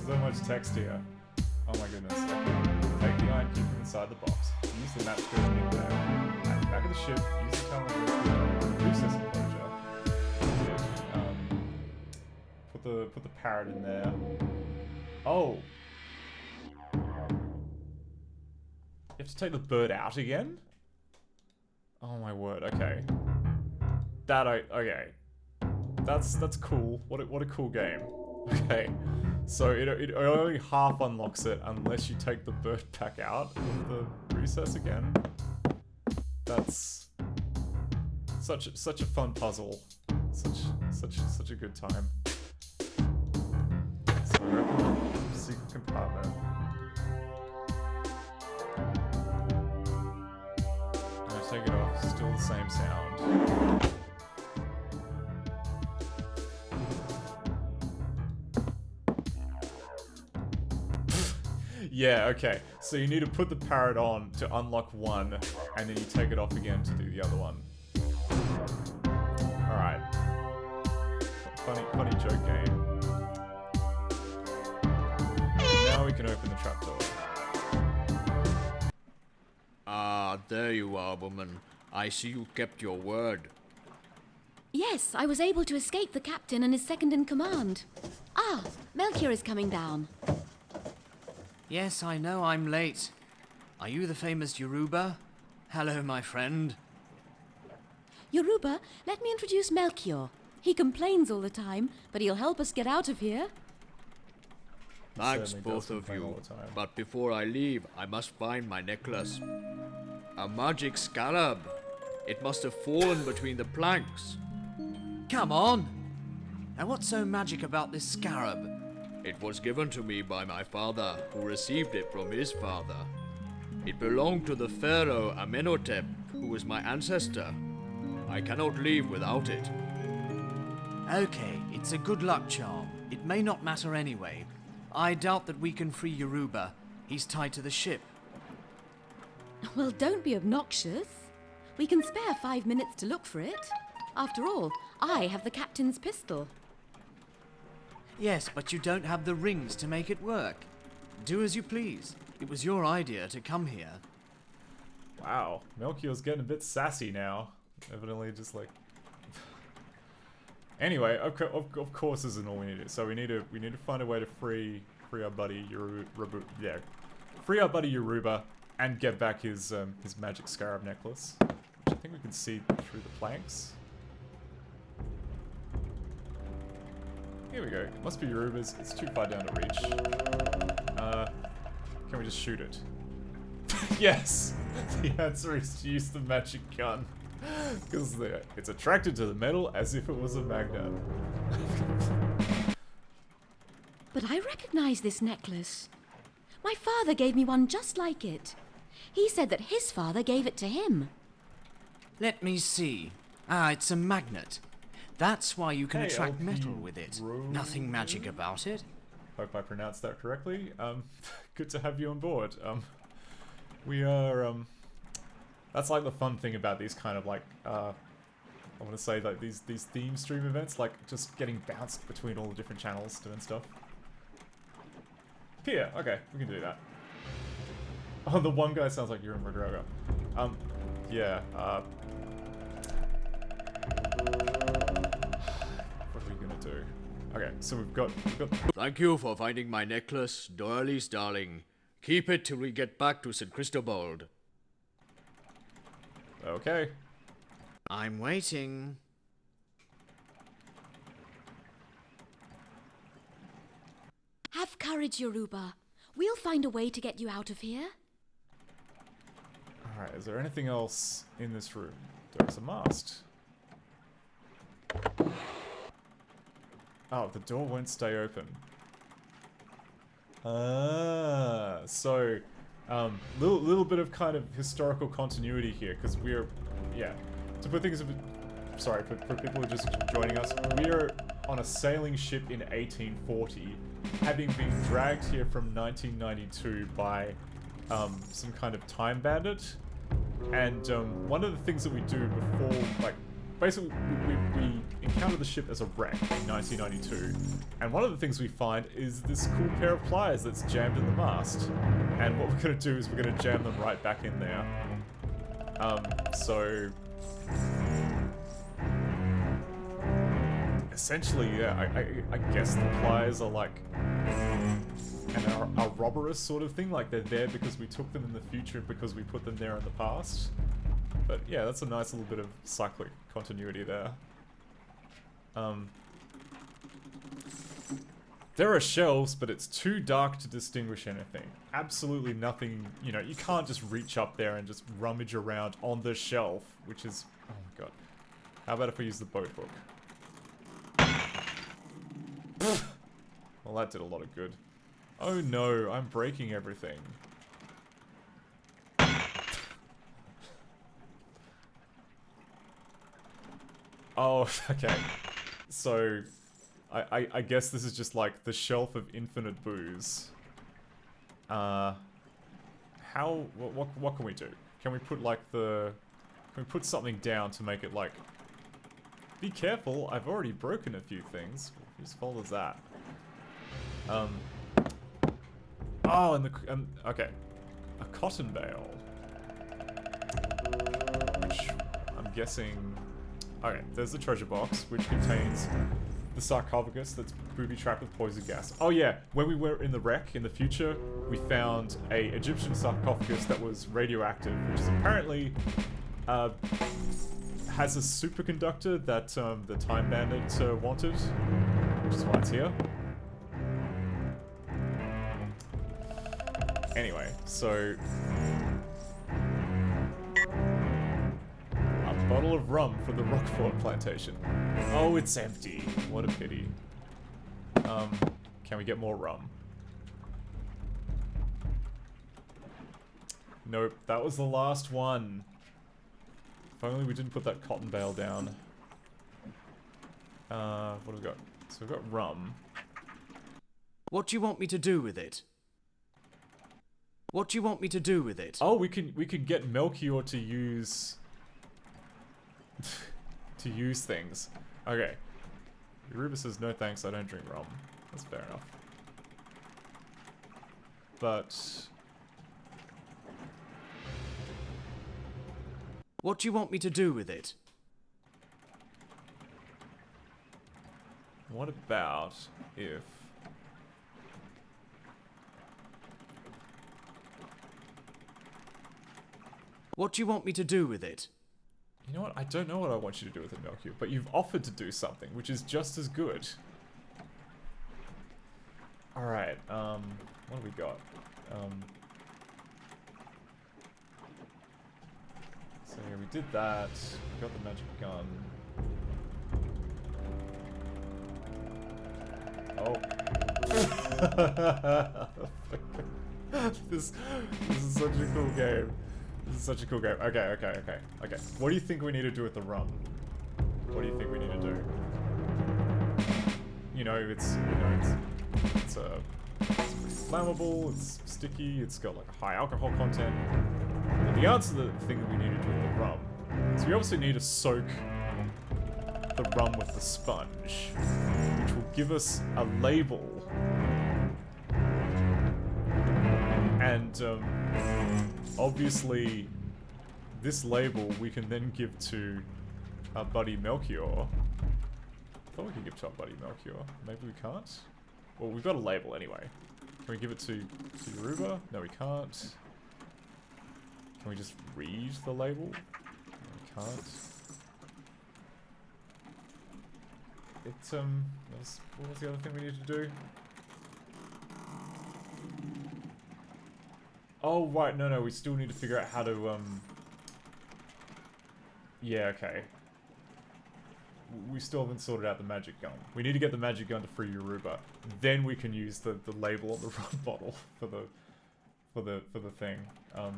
So much text here. Oh my goodness. Okay. Take the iron key from inside the box. Use the map to go in there. At the back of the ship, use the calendar to reduce this enclosure. Put the parrot in there. Oh! You have to take the bird out again? Oh my word, okay. Okay. That's cool. What a cool game. Okay. So it only half unlocks it unless you take the bird back out of the recess again. That's such a fun puzzle. Such a good time. So we open the secret compartment. And I take it off, still the same sound. Yeah, okay. So you need to put the parrot on to unlock one, and then you take it off again to do the other one. Alright. Funny joke game. Now we can open the trapdoor. Ah, there you are, woman. I see you kept your word. Yes, I was able to escape the captain and his second in command. Ah, Melchior is coming down. Yes, I know I'm late. Are you the famous Yoruba? Hello, my friend. Yoruba, let me introduce Melchior. He complains all the time, but he'll help us get out of here. Thanks, Certainly both does of complain all you. the time. But before I leave, I must find my necklace. A magic scarab. It must have fallen between the planks. Come on! Now what's so magic about this scarab? It was given to me by my father, who received it from his father. It belonged to the pharaoh Amenhotep, who was my ancestor. I cannot leave without it. Okay, it's a good luck charm. It may not matter anyway. I doubt that we can free Yoruba. He's tied to the ship. Well, don't be obnoxious. We can spare 5 minutes to look for it. After all, I have the captain's pistol. Yes, but you don't have the rings to make it work. Do as you please. It was your idea to come here. Wow, Melchior's getting a bit sassy now. Evidently just like... Anyway, of course this isn't all we need to do. So we need to find a way to free our buddy Yoruba and get back his magic scarab necklace. Which I think we can see through the planks. Here we go. It must be Yoruba's. It's too far down to reach. Can we just shoot it? Yes! The answer is to use the magic gun. Because it's attracted to the metal as if it was a magnet. But I recognize this necklace. My father gave me one just like it. He said that his father gave it to him. Let me see. Ah, it's a magnet. That's why you can Hey, attract LP metal with it. Rose. Nothing magic about it. Hope I pronounced that correctly. Good to have you on board. We are, that's like the fun thing about these kind of like, I want to say like these theme stream events, like just getting bounced between all the different channels doing stuff. Here, okay, we can do that. Oh, the one guy sounds like Ewan McGregor. Yeah, what are we gonna do? Okay, so we've got Thank you for finding my necklace, Doilies darling. Keep it till we get back to St. Cristobal. okay. I'm waiting. Have courage, Yoruba. We'll find a way to get you out of here. Alright, is there anything else in this room? There's a mast. Oh, the door won't stay open. So, little bit of kind of historical continuity here, because we're, yeah, to put things a bit, sorry, for people who are just joining us, we're on a sailing ship in 1840, having been dragged here from 1992 by some kind of time bandit, and one of the things that we do before, like, basically we encounter the ship as a wreck in 1992, and one of the things we find is this cool pair of pliers that's jammed in the mast, and what we're going to do is we're going to jam them right back in there. So essentially, yeah, I guess the pliers are like a robberous sort of thing, like they're there because we took them in the future because we put them there in the past. But yeah, that's a nice little bit of cyclic continuity there. There are shelves, but it's too dark to distinguish anything. Absolutely nothing, you know, you can't just reach up there and just rummage around on the shelf, which is, oh my god. How about if we use the boat hook? Well, that did a lot of good. Oh no, I'm breaking everything. Oh, okay. So, I guess this is just like the shelf of infinite booze. What can we do? Can we put like can we put something down to make it like, be careful, I've already broken a few things. Whose fault is that? Oh, and okay. A cotton bale. Which, I'm guessing... Okay, there's the treasure box, which contains the sarcophagus that's booby-trapped with poison gas. Oh yeah, when we were in the wreck in the future, we found a Egyptian sarcophagus that was radioactive, which is apparently, has a superconductor that, the Time Bandit, wanted, which is why it's here. Anyway, so... a bottle of rum from the Roquefort plantation. Oh, it's empty. What a pity. Can we get more rum? Nope, that was the last one. If only we didn't put that cotton bale down. What have we got? So we've got rum. What do you want me to do with it? What do you want me to do with it? Oh, we can get Melchior to use to use things. Okay. Yoruba says no thanks, I don't drink rum. That's fair enough. But what do you want me to do with it? what about if What do you want me to do with it? you know what? I don't know what I want you to do with it, Melchior, but you've offered to do something, which is just as good. Alright, what have we got? So yeah, we did that. We got the magic gun. Oh. This is such a cool game. This is such a cool game. Okay. What do you think we need to do with the rum? What do you think we need to do? It's flammable, it's sticky, it's got like a high alcohol content. Well, the answer to the thing that we need to do with the rum is we obviously need to soak the rum with the sponge, which will give us a label. And obviously, this label we can then give to our buddy Melchior. I thought we could give to our buddy Melchior. Maybe we can't? Well, we've got a label anyway. Can we give it to Yoruba? No, we can't. Can we just read the label? No, we can't. What was the other thing we need to do? Oh, right, no, we still need to figure out how to, yeah, okay. We still haven't sorted out the magic gun. We need to get the magic gun to free Yoruba. Then we can use the label on the rum bottle for the thing. There's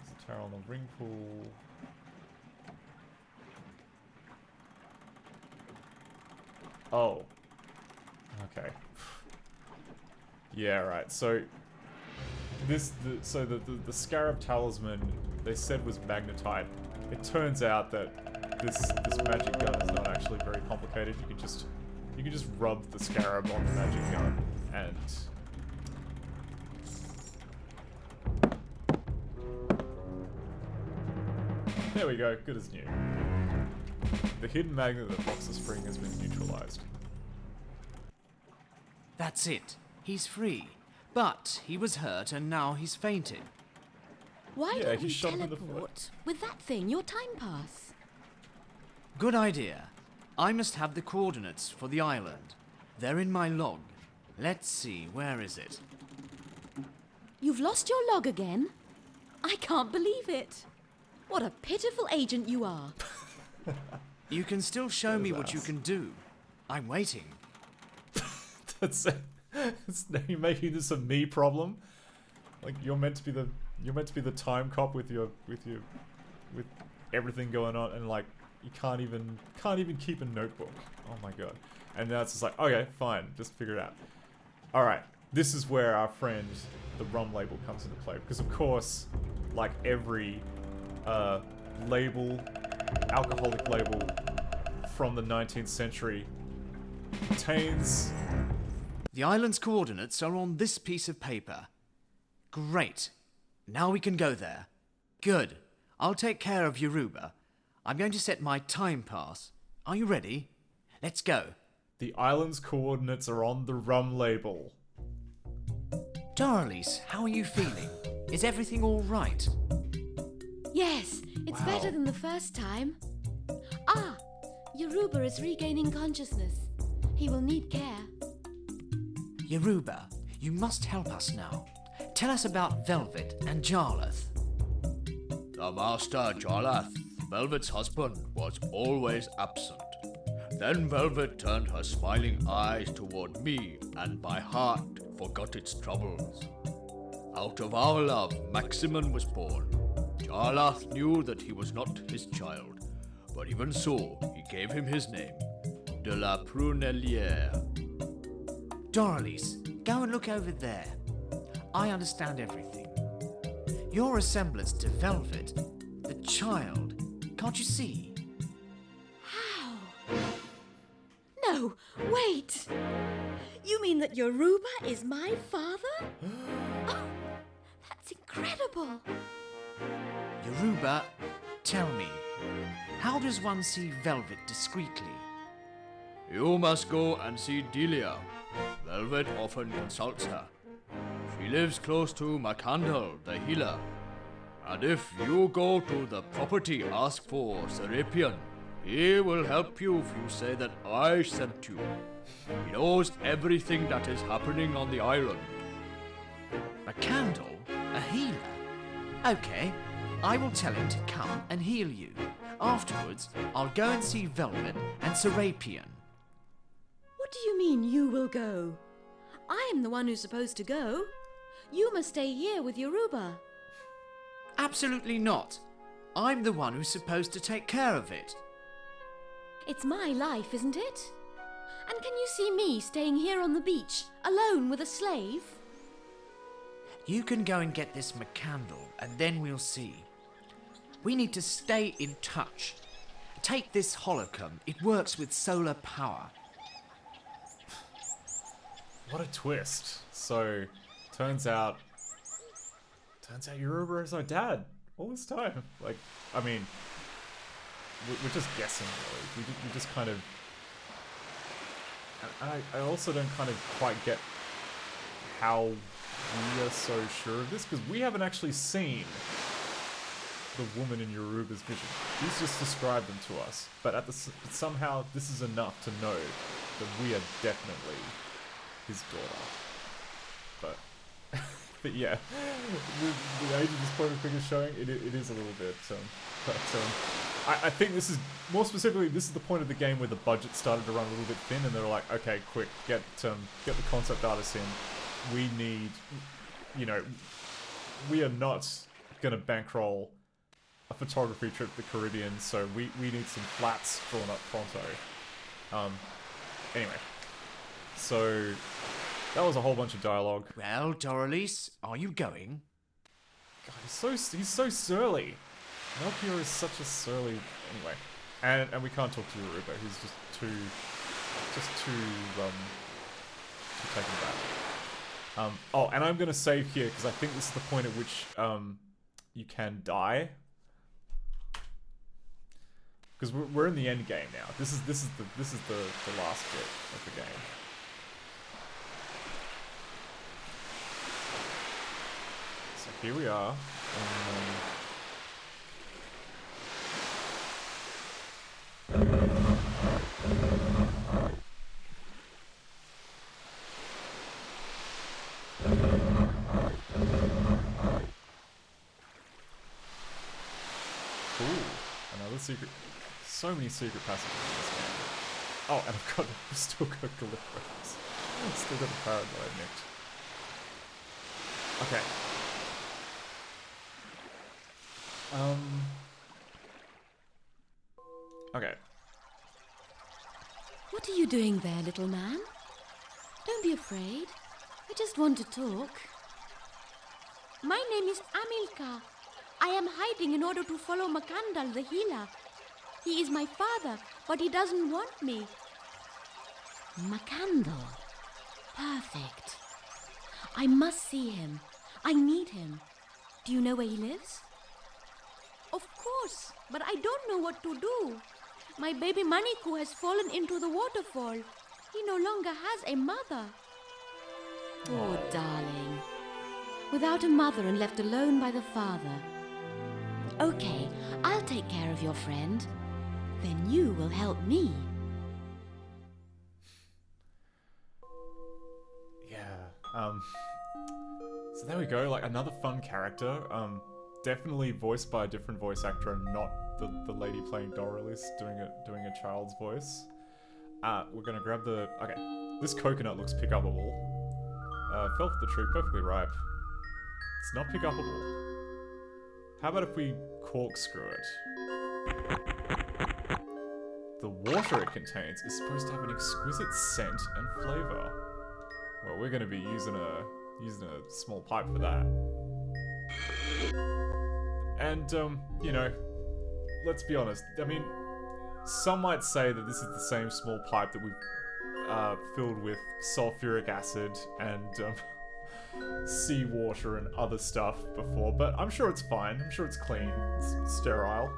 a tower on the ring pool. Oh. Okay. Yeah, right. So the Scarab Talisman they said was magnetite. It turns out that this magic gun is not actually very complicated. You can just rub the scarab on the magic gun and there we go, good as new. The hidden magnet that blocks the spring has been neutralized. That's it. He's free. But he was hurt and now he's fainted. Why Yeah, don't he we shot him in the foot. teleport with that thing, your time pass? Good idea. I must have the coordinates for the island. They're in my log. Let's see, where is it? You've lost your log again? I can't believe it. What a pitiful agent you are. You can still show me what you ass. can do. I'm waiting. That's you're making this a me problem. Like you're meant to be the time cop with everything going on, and like you can't even keep a notebook. Oh my god! And now it's just like, okay, fine, just figure it out. All right, this is where our friend the rum label comes into play, because of course, like every alcoholic label from the 19th century contains. The island's coordinates are on this piece of paper. Great. Now we can go there. Good. I'll take care of Yoruba. I'm going to set my time pass. Are you ready? Let's go. The island's coordinates are on the rum label. Darlis, how are you feeling? Is everything all right? Yes, it's Wow. better than the first time. Ah, Yoruba is regaining consciousness. He will need care. Yoruba, you must help us now. Tell us about Velvet and Jarlath. The master Jarlath, Velvet's husband, was always absent. Then Velvet turned her smiling eyes toward me, and my heart forgot its troubles. Out of our love, Maximin was born. Jarlath knew that he was not his child, but even so, he gave him his name, de la Prunellière. Darlis, go and look over there. I understand everything. Your resemblance to Velvet, the child, can't you see? How? No, wait. You mean that Yoruba is my father? Oh, that's incredible. Yoruba, tell me, how does one see Velvet discreetly? You must go and see Delia. Velvet often consults her. She lives close to Macandal, the healer. And if you go to the property, ask for Serapion. He will help you if you say that I sent you. He knows everything that is happening on the island. A candle? A healer? Okay, I will tell him to come and heal you. Afterwards, I'll go and see Velvet and Serapion. What do you mean you will go? I am the one who's supposed to go. You must stay here with Yoruba. Absolutely not. I'm the one who's supposed to take care of it. It's my life, isn't it? And can you see me staying here on the beach, alone with a slave? You can go and get this McCandle, and then we'll see. We need to stay in touch. Take this holocron. It works with solar power. What a twist. So, turns out Yoruba is our dad all this time. Like, I mean, we're just guessing, really. We just kind of... And I also don't kind of quite get how we are so sure of this, because we haven't actually seen the woman in Yoruba's vision. He's just described them to us, but somehow this is enough to know that we are definitely his daughter. But yeah, the age of this point of figure showing, it is a little bit, I think this is, more specifically, this is the point of the game where the budget started to run a little bit thin, and they're like, okay, quick, get the concept artists in. We need, we are not gonna bankroll a photography trip to the Caribbean, so we need some flats drawn up pronto. Anyway, so that was a whole bunch of dialogue. Well, Doralice, are you going? God, he's so surly. Melchior is such a surly... Anyway. And we can't talk to Yoruba. He's just too taken aback. Oh, and I'm gonna save here, because I think this is the point at which you can die. Because we're in the end game now. This is the last bit of the game. So here we are. Cool. Another secret. So many secret passages in this game. Oh, and I've still got Gallifrey's. Still got the parrot that I nicked. Okay. Okay. What are you doing there, little man? Don't be afraid. I just want to talk. My name is Amilcar. I am hiding in order to follow Makandal the healer. He is my father, but he doesn't want me. Makandal. Perfect. I must see him. I need him. Do you know where he lives? Of course, but I don't know what to do. My baby Maniku has fallen into the waterfall. He no longer has a mother. Poor darling. Without a mother and left alone by the father. Okay, I'll take care of your friend. Then you will help me. Yeah, so there we go, like another fun character. Definitely voiced by a different voice actor and not the lady playing Doralice doing a child's voice. We're gonna grab the... Okay, this coconut looks pick-upable. Fell for the tree, perfectly ripe. It's not pick-upable. How about if we corkscrew it? The water it contains is supposed to have an exquisite scent and flavor. Well, we're gonna be using a small pipe for that. And, let's be honest. I mean, some might say that this is the same small pipe that we've filled with sulfuric acid and seawater and other stuff before, but I'm sure it's fine. I'm sure it's clean. It's sterile.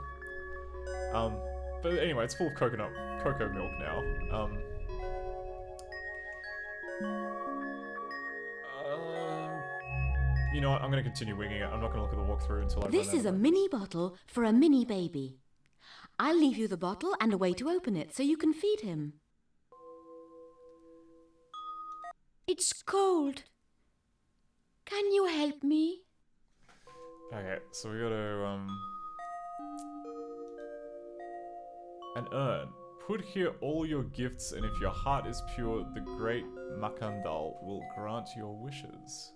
But anyway, it's full of cocoa milk now. You know what? I'm going to continue winging it. I'm not going to look at the walkthrough until I... This is a mini bottle for a mini baby. I'll leave you the bottle and a way to open it so you can feed him. It's cold. Can you help me? Okay, so we gotta, an urn. Put here all your gifts, and if your heart is pure, the great Makandal will grant your wishes.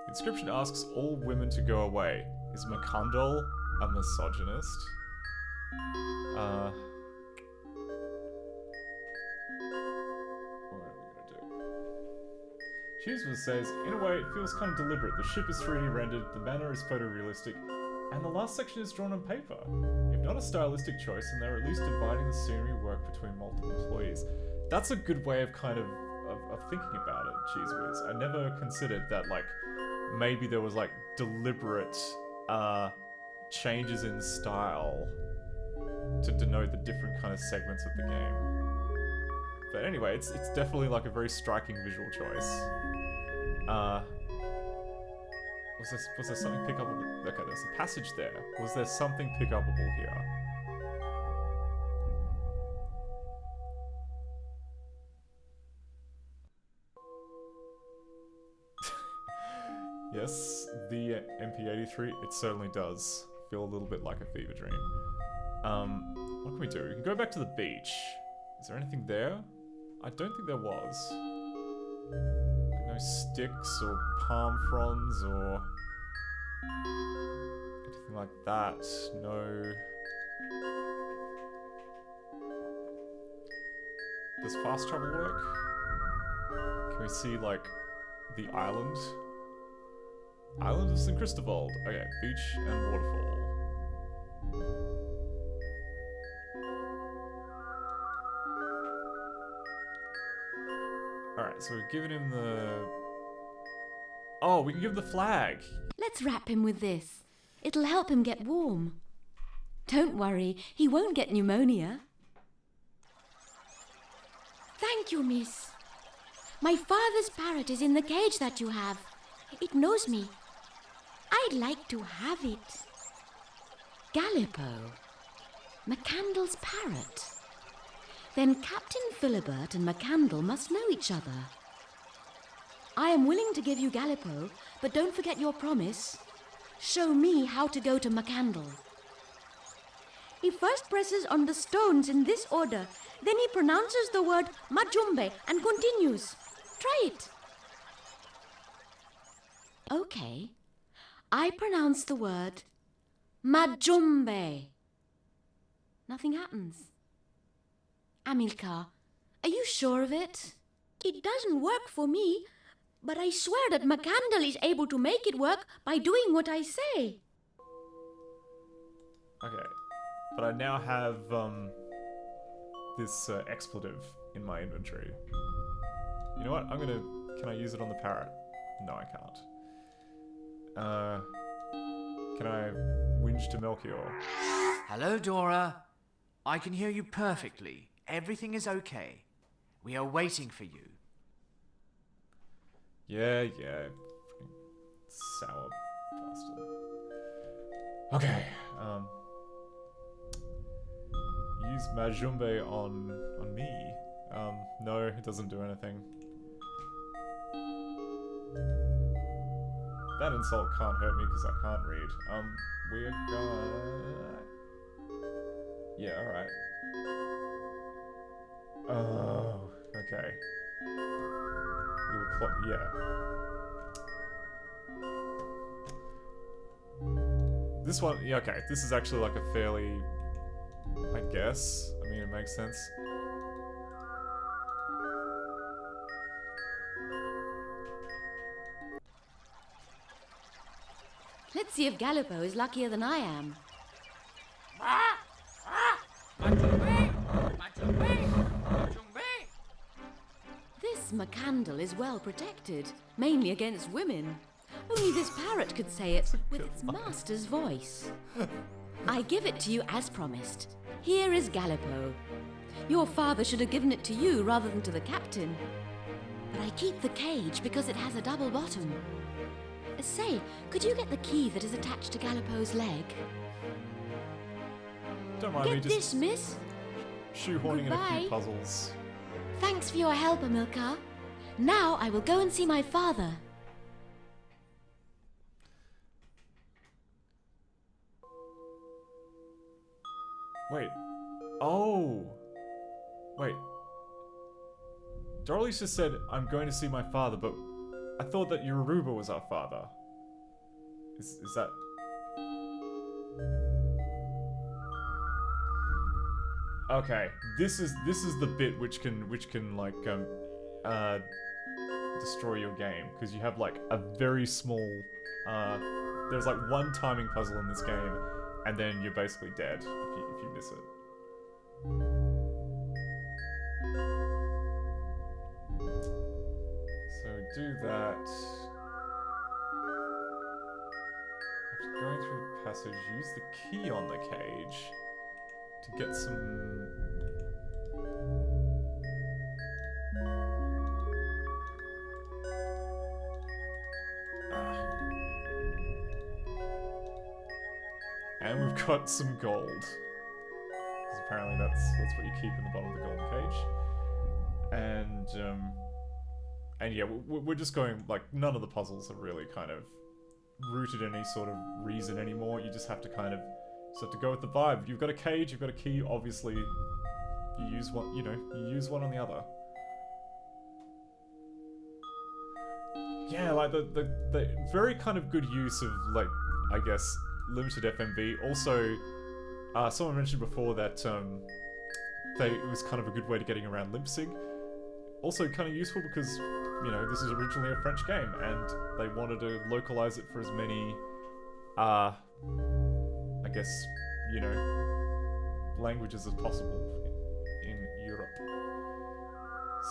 The inscription asks all women to go away. Is Makandal a misogynist? What are we gonna do? Cheeseman says, in a way, it feels kind of deliberate. The ship is 3D rendered, the manor is photorealistic, and the last section is drawn on paper. If not a stylistic choice, then they're at least dividing the scenery work between multiple employees. That's a good way of kind of thinking about it, Cheese Whiz. I never considered that, like, maybe there was, like, deliberate, changes in style to denote the different kind of segments of the game. But anyway, it's definitely, like, a very striking visual choice. Was there something pickable? Okay, there's a passage there. Was there something pickable here? Yes, the MP83, it certainly does feel a little bit like a fever dream. What can we do? We can go back to the beach. Is there anything there? I don't think there was. Like no sticks or palm fronds or anything like that. No. Does fast travel work? Can we see, like, the island? Island of St. Cristobal. Okay, beach and waterfall. Alright, so we've given him the... Oh, we can give him the flag! Let's wrap him with this. It'll help him get warm. Don't worry, he won't get pneumonia. Thank you, miss. My father's parrot is in the cage that you have. It knows me. I'd like to have it. Gallipo. McCandle's parrot. Then Captain Philibert and McCandle must know each other. I am willing to give you Gallipo, but don't forget your promise. Show me how to go to McCandle. He first presses on the stones in this order. Then he pronounces the word Majumbe and continues. Try it. Okay. I pronounce the word Majumbe. Nothing happens. Amilcar, are you sure of it? It doesn't work for me, but I swear that McCandle is able to make it work by doing what I say. Okay. But I now have, this expletive in my inventory. You know what? Can I use it on the parrot? No, I can't. Can I whinge to Melchior? Hello, Dora. I can hear you perfectly. Everything is okay. We are waiting for you. Yeah. Freaking sour bastard. Okay, use Majumbe on me. No, it doesn't do anything. That insult can't hurt me because I can't read. We're gonna... Yeah, alright. Oh, okay. We were yeah. This one, yeah, okay. This is actually like a fairly... I guess. I mean, it makes sense. Let's see if Gallipo is luckier than I am. Majumbe! Majumbe! Majumbe! This McCandle is well protected, mainly against women. Only this parrot could say it with its master's voice. I give it to you as promised. Here is Gallipo. Your father should have given it to you rather than to the captain. But I keep the cage because it has a double bottom. Say, could you get the key that is attached to Gallipo's leg? Don't mind me Get just this, miss. shoehorning in a Goodbye. few puzzles. Thanks for your help, Amilcar. Now I will go and see my father. Wait. Oh. Wait. Dorothy just said, I'm going to see my father, but I thought that Yoruba was our father. Is that... Okay, this is the bit which can like destroy your game, because you have like a very small there's like one timing puzzle in this game, and then you're basically dead if you miss it. So do that. After going through the passage, use the key on the cage to get some... And we've got some gold. Because apparently that's what you keep in the bottom of the golden cage. And yeah, we're just going, like, none of the puzzles are really kind of rooted in any sort of reason anymore. You just have to kind of... So to go with the vibe, you've got a cage, you've got a key, obviously you use one, you use one on the other. Yeah, like the very kind of good use of, like, I guess, limited FMV. Also, someone mentioned before that it was kind of a good way to getting around limp sync. Also kind of useful because, you know, this is originally a French game and they wanted to localize it for as many, I guess, you know, languages as possible in Europe.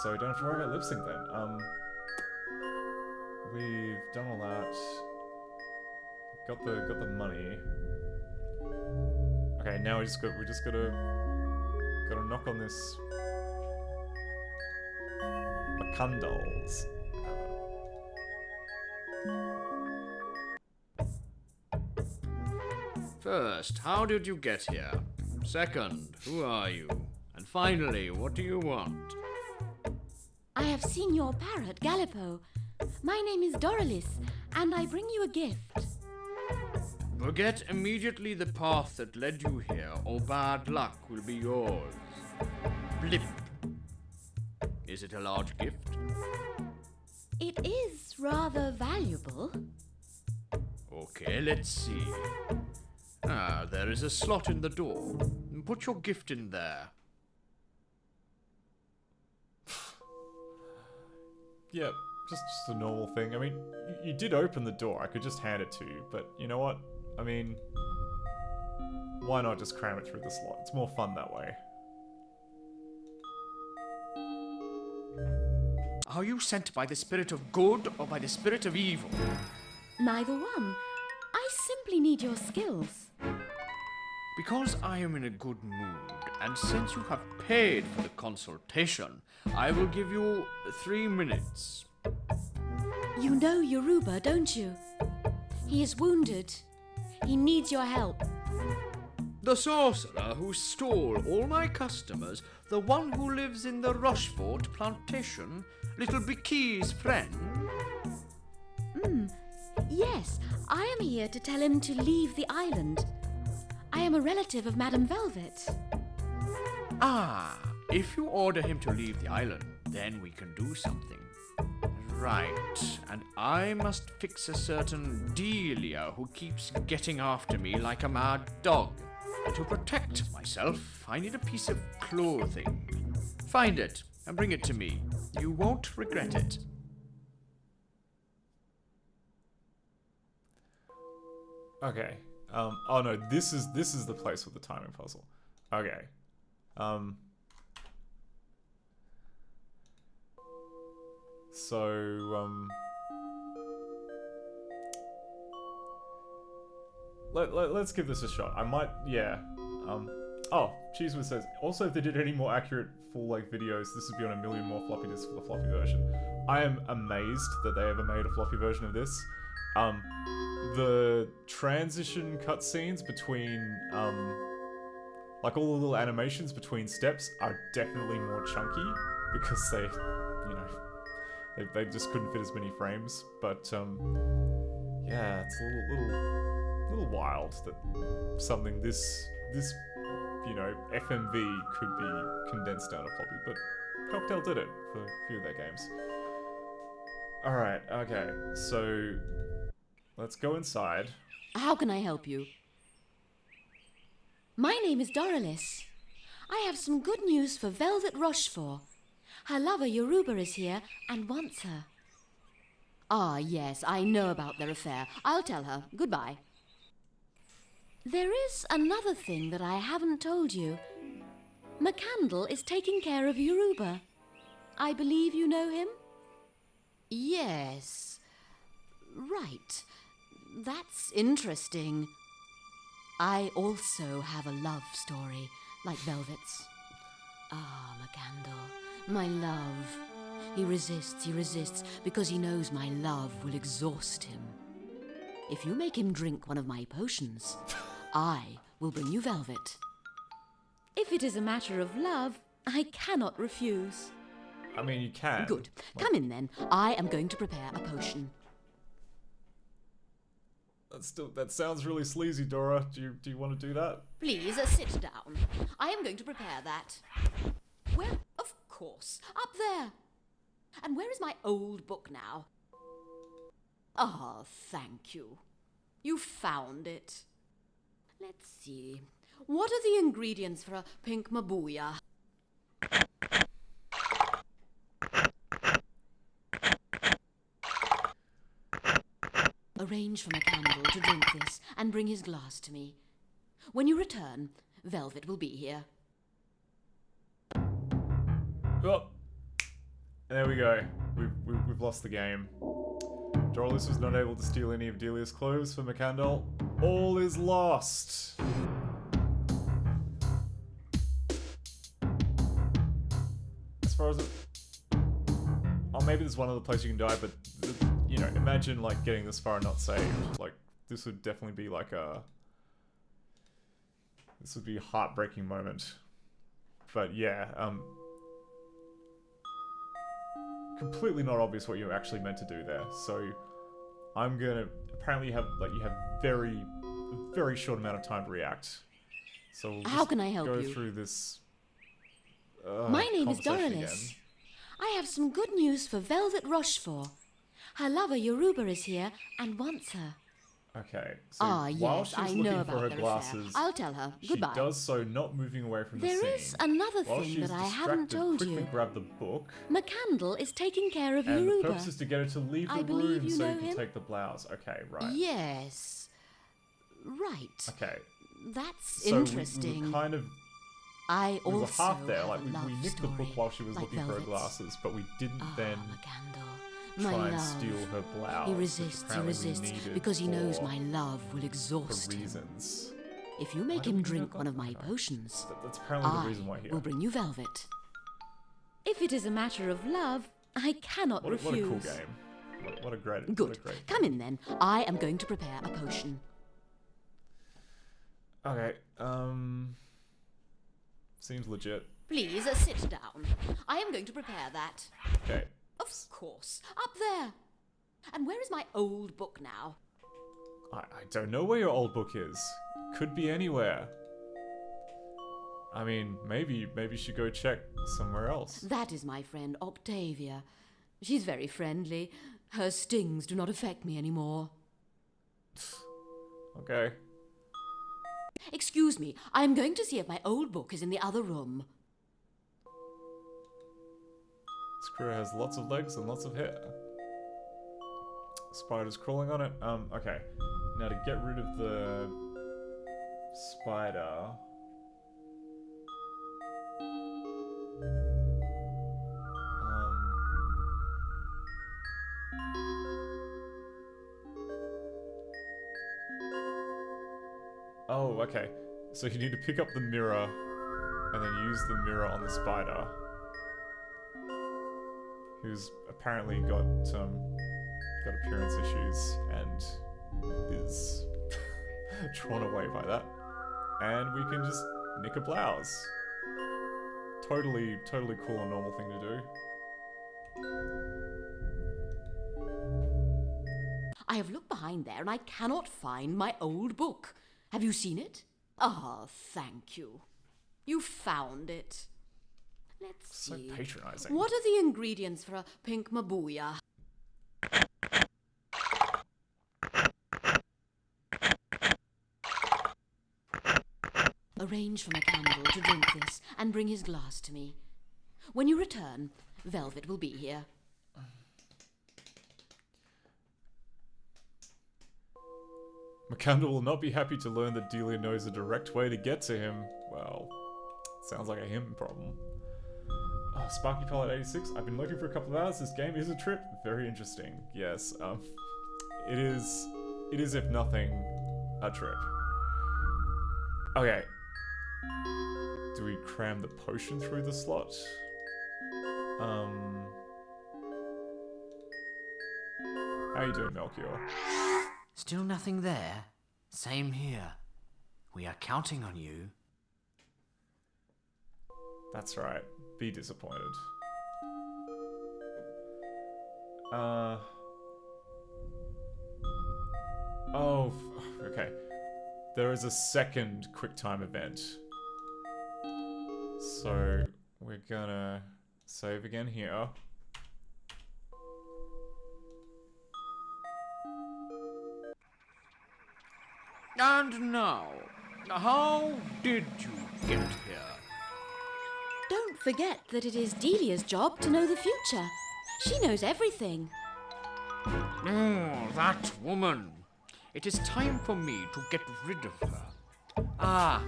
So don't have to worry about lip sync then. We've done all that. Got the money. Okay, now we just gotta knock on this Macandals. First, how did you get here? Second, who are you? And finally, what do you want? I have seen your parrot, Gallipo. My name is Doralice, and I bring you a gift. Forget immediately the path that led you here, or bad luck will be yours. Blip. Is it a large gift? It is rather valuable. Okay, let's see. Ah, there is a slot in the door. Put your gift in there. Yeah, just a normal thing. I mean, you did open the door. I could just hand it to you, but you know what? I mean, why not just cram it through the slot? It's more fun that way. Are you sent by the spirit of good or by the spirit of evil? Neither one. I simply need your skills. Because I am in a good mood, and since you have paid for the consultation, I will give you 3 minutes. You know Yoruba, don't you? He is wounded. He needs your help. The sorcerer who stole all my customers, the one who lives in the Rochefort plantation, Little Biki's friend. Yes, I am here to tell him to leave the island. I am a relative of Madame Velvet. Ah, if you order him to leave the island, then we can do something. Right, and I must fix a certain Delia who keeps getting after me like a mad dog. To protect myself, I need a piece of clothing. Find it and bring it to me. You won't regret it. Okay. Oh no, this is the place with the timing puzzle. Okay. Let's give this a shot. I might, yeah. Oh, Cheesewood says, also if they did any more accurate full-length videos, this would be on 1 million more floppy disks for the floppy version. I am amazed that they ever made a floppy version of this. The transition cutscenes between, like all the little animations between steps are definitely more chunky because they, you know, They just couldn't fit as many frames. But yeah, it's a little wild that something this you know, FMV could be condensed down a floppy, but Cocktail did it for a few of their games. Alright, okay, so let's go inside. How can I help you? My name is Doralice. I have some good news for Velvet Rochefort. Her lover Yoruba is here and wants her. Ah, yes, I know about their affair. I'll tell her. Goodbye. There is another thing that I haven't told you. McCandle is taking care of Yoruba. I believe you know him? Yes. Right. That's interesting. I also have a love story, like Velvet's. Ah, McCandle, my love. He resists, because he knows my love will exhaust him. If you make him drink one of my potions, I will bring you Velvet. If it is a matter of love, I cannot refuse. I mean, you can. Good. Come in then. I am going to prepare a potion. That sounds really sleazy, Dora. Do you want to do that? Please sit down. I am going to prepare that. Where? Of course. Up there. And where is my old book now? Ah, thank you. You found it. Let's see. What are the ingredients for a pink mabuya? Arrange for McCandle to drink this and bring his glass to me. When you return, Velvet will be here. Oh, there we go. We've lost the game. Doralice was not able to steal any of Delia's clothes for McCandle. All is lost. As far as oh, maybe there's one other place you can die, but you know, imagine like getting this far and not saved. Like this would definitely be like this would be a heartbreaking moment. But yeah, completely not obvious what you're actually meant to do there. So I'm gonna apparently you have very short amount of time to react. So we'll How can I help go you? through this. My name is conversation Doralice. again. I have some good news for Velvet Rochefort. Her lover Yoruba is here and wants her. Okay. So Ah, while yes, she's I looking know for about her their glasses, affair. I'll tell her. she Goodbye. does so not moving away from the There scene. is another While thing she's that I haven't distracted, told quickly you. grab the book. McCandle is taking care of And the Yoruba. purpose is to get her to leave I the believe room you so know you can him? take the blouse. Okay, right. Yes. Right. Okay. That's So interesting. we were kind of I we were also half there. have Like a we love nicked the book story, while she was like looking for her Velvet's. glasses, but we didn't Ah, then McCandle, try my and love. steal her blouse. He which resists, apparently we needed because he knows for- my love will for exhaust him. reasons. If you make do him we need her drink one of my glasses? potions, That's apparently the I reason why here. will bring you Velvet. If it is a matter of love, I cannot What a refuse. cool game. What a great. Good. What a great Come in then. I am going to prepare a potion. Okay. Seems legit. Please sit down. I am going to prepare that. Okay. Of course. Up there. And where is my old book now? I don't know where your old book is. Could be anywhere. I mean, maybe you should go check somewhere else. That is my friend Octavia. She's very friendly. Her stings do not affect me anymore. Okay. Excuse me, I am going to see if my old book is in the other room. This crew has lots of legs and lots of hair. Spiders crawling on it. Okay. Now to get rid of the spider. Oh, okay. So you need to pick up the mirror and then use the mirror on the spider, who's apparently got appearance issues and is drawn away by that. And we can just nick a blouse. Totally cool and normal thing to do. I have looked behind there and I cannot find my old book. Have you seen it? Ah, thank you. You found it. Let's So see. patronizing. What are the ingredients for a pink mabuya? Arrange for McCandle to drink this and bring his glass to me. When you return, Velvet will be here. McCandle will not be happy to learn that Delia knows a direct way to get to him. Well, sounds like a him problem. Oh, Sparky Pilot 86. I've been looking for a couple of hours. This game is a trip. Very interesting. Yes, it is if nothing, a trip. Okay. Do we cram the potion through the slot? How you doing, Melchior? Still nothing there? Same here. We are counting on you. That's right. Be disappointed. Oh, okay. There is a second QuickTime event. So, we're gonna save again here. And now, how did you get here? Don't forget that it is Delia's job to know the future. She knows everything. Oh, that woman. It is time for me to get rid of her. Ah,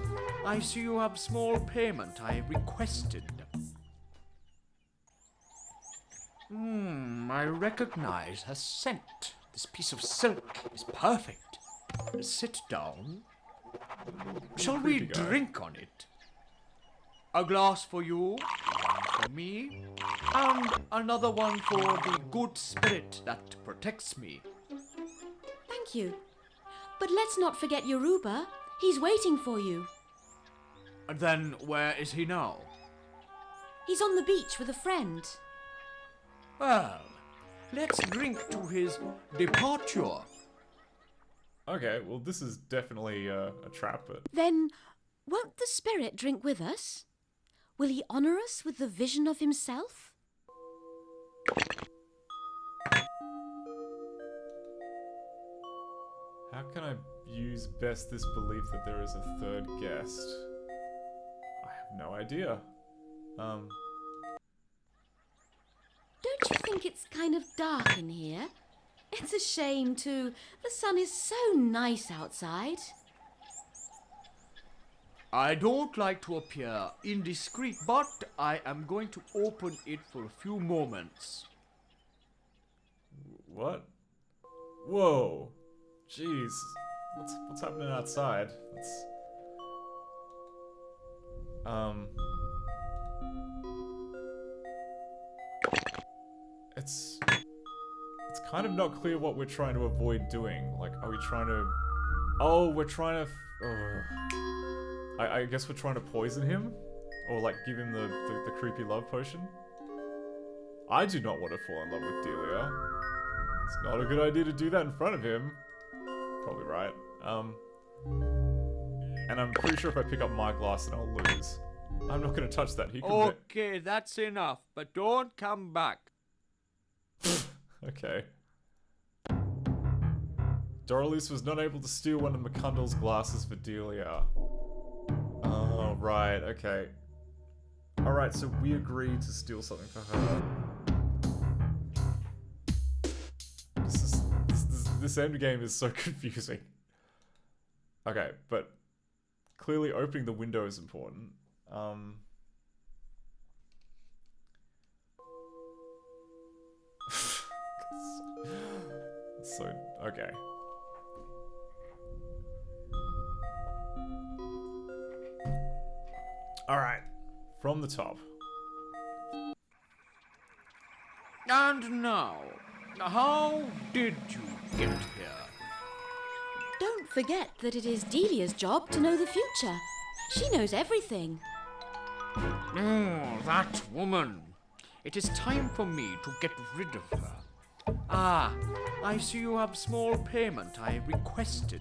I see you have small payment I requested. I recognize her scent. This piece of silk is perfect. Sit down. Shall we Creepy guy. drink on it? A glass for you, one for me, and another one for the good spirit that protects me. Thank you. But let's not forget Yoruba. He's waiting for you. And then where is he now? He's on the beach with a friend. Well, let's drink to his departure. Okay, well this is definitely a trap, but... Then, won't the spirit drink with us? Will he honour us with the vision of himself? How can I use best this belief that there is a third guest? I have no idea. Don't you think it's kind of dark in here? It's a shame, too. The sun is so nice outside. I don't like to appear indiscreet, but I am going to open it for a few moments. What? Whoa. Jeez. What's happening outside? It's kind of not clear what we're trying to avoid doing. Like, are we trying to... Oh, we're trying to... I guess we're trying to poison him? Or, like, give him the creepy love potion? I do not want to fall in love with Delia. It's not a good idea to do that in front of him. Probably right. And I'm pretty sure if I pick up my glass, then I'll lose. I'm not going to touch that. He could... Okay, that's enough, but don't come back. Okay. Doralise was not able to steal one of McCundle's glasses for Delia. Oh, right, okay. Alright, so we agreed to steal something for her. This endgame is so confusing. Okay, but clearly opening the window is important. So, okay. Alright, from the top. And now, how did you get here? Don't forget that it is Delia's job to know the future. She knows everything. Oh, that woman. It is time for me to get rid of her. Ah, I see you have small payment I requested.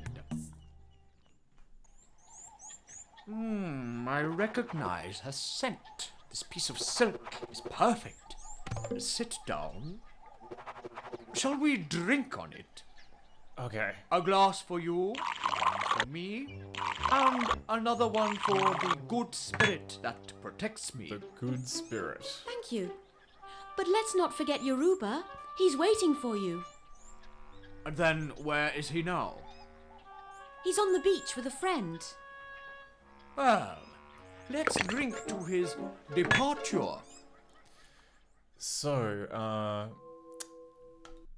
I recognize her scent. This piece of silk is perfect. Sit down. Shall we drink on it? Okay. A glass for you, one for me, and another one for the good spirit that protects me. The good spirit. Thank you. But let's not forget Yoruba. He's waiting for you. And then where is he now? He's on the beach with a friend. Well, let's drink to his departure. So,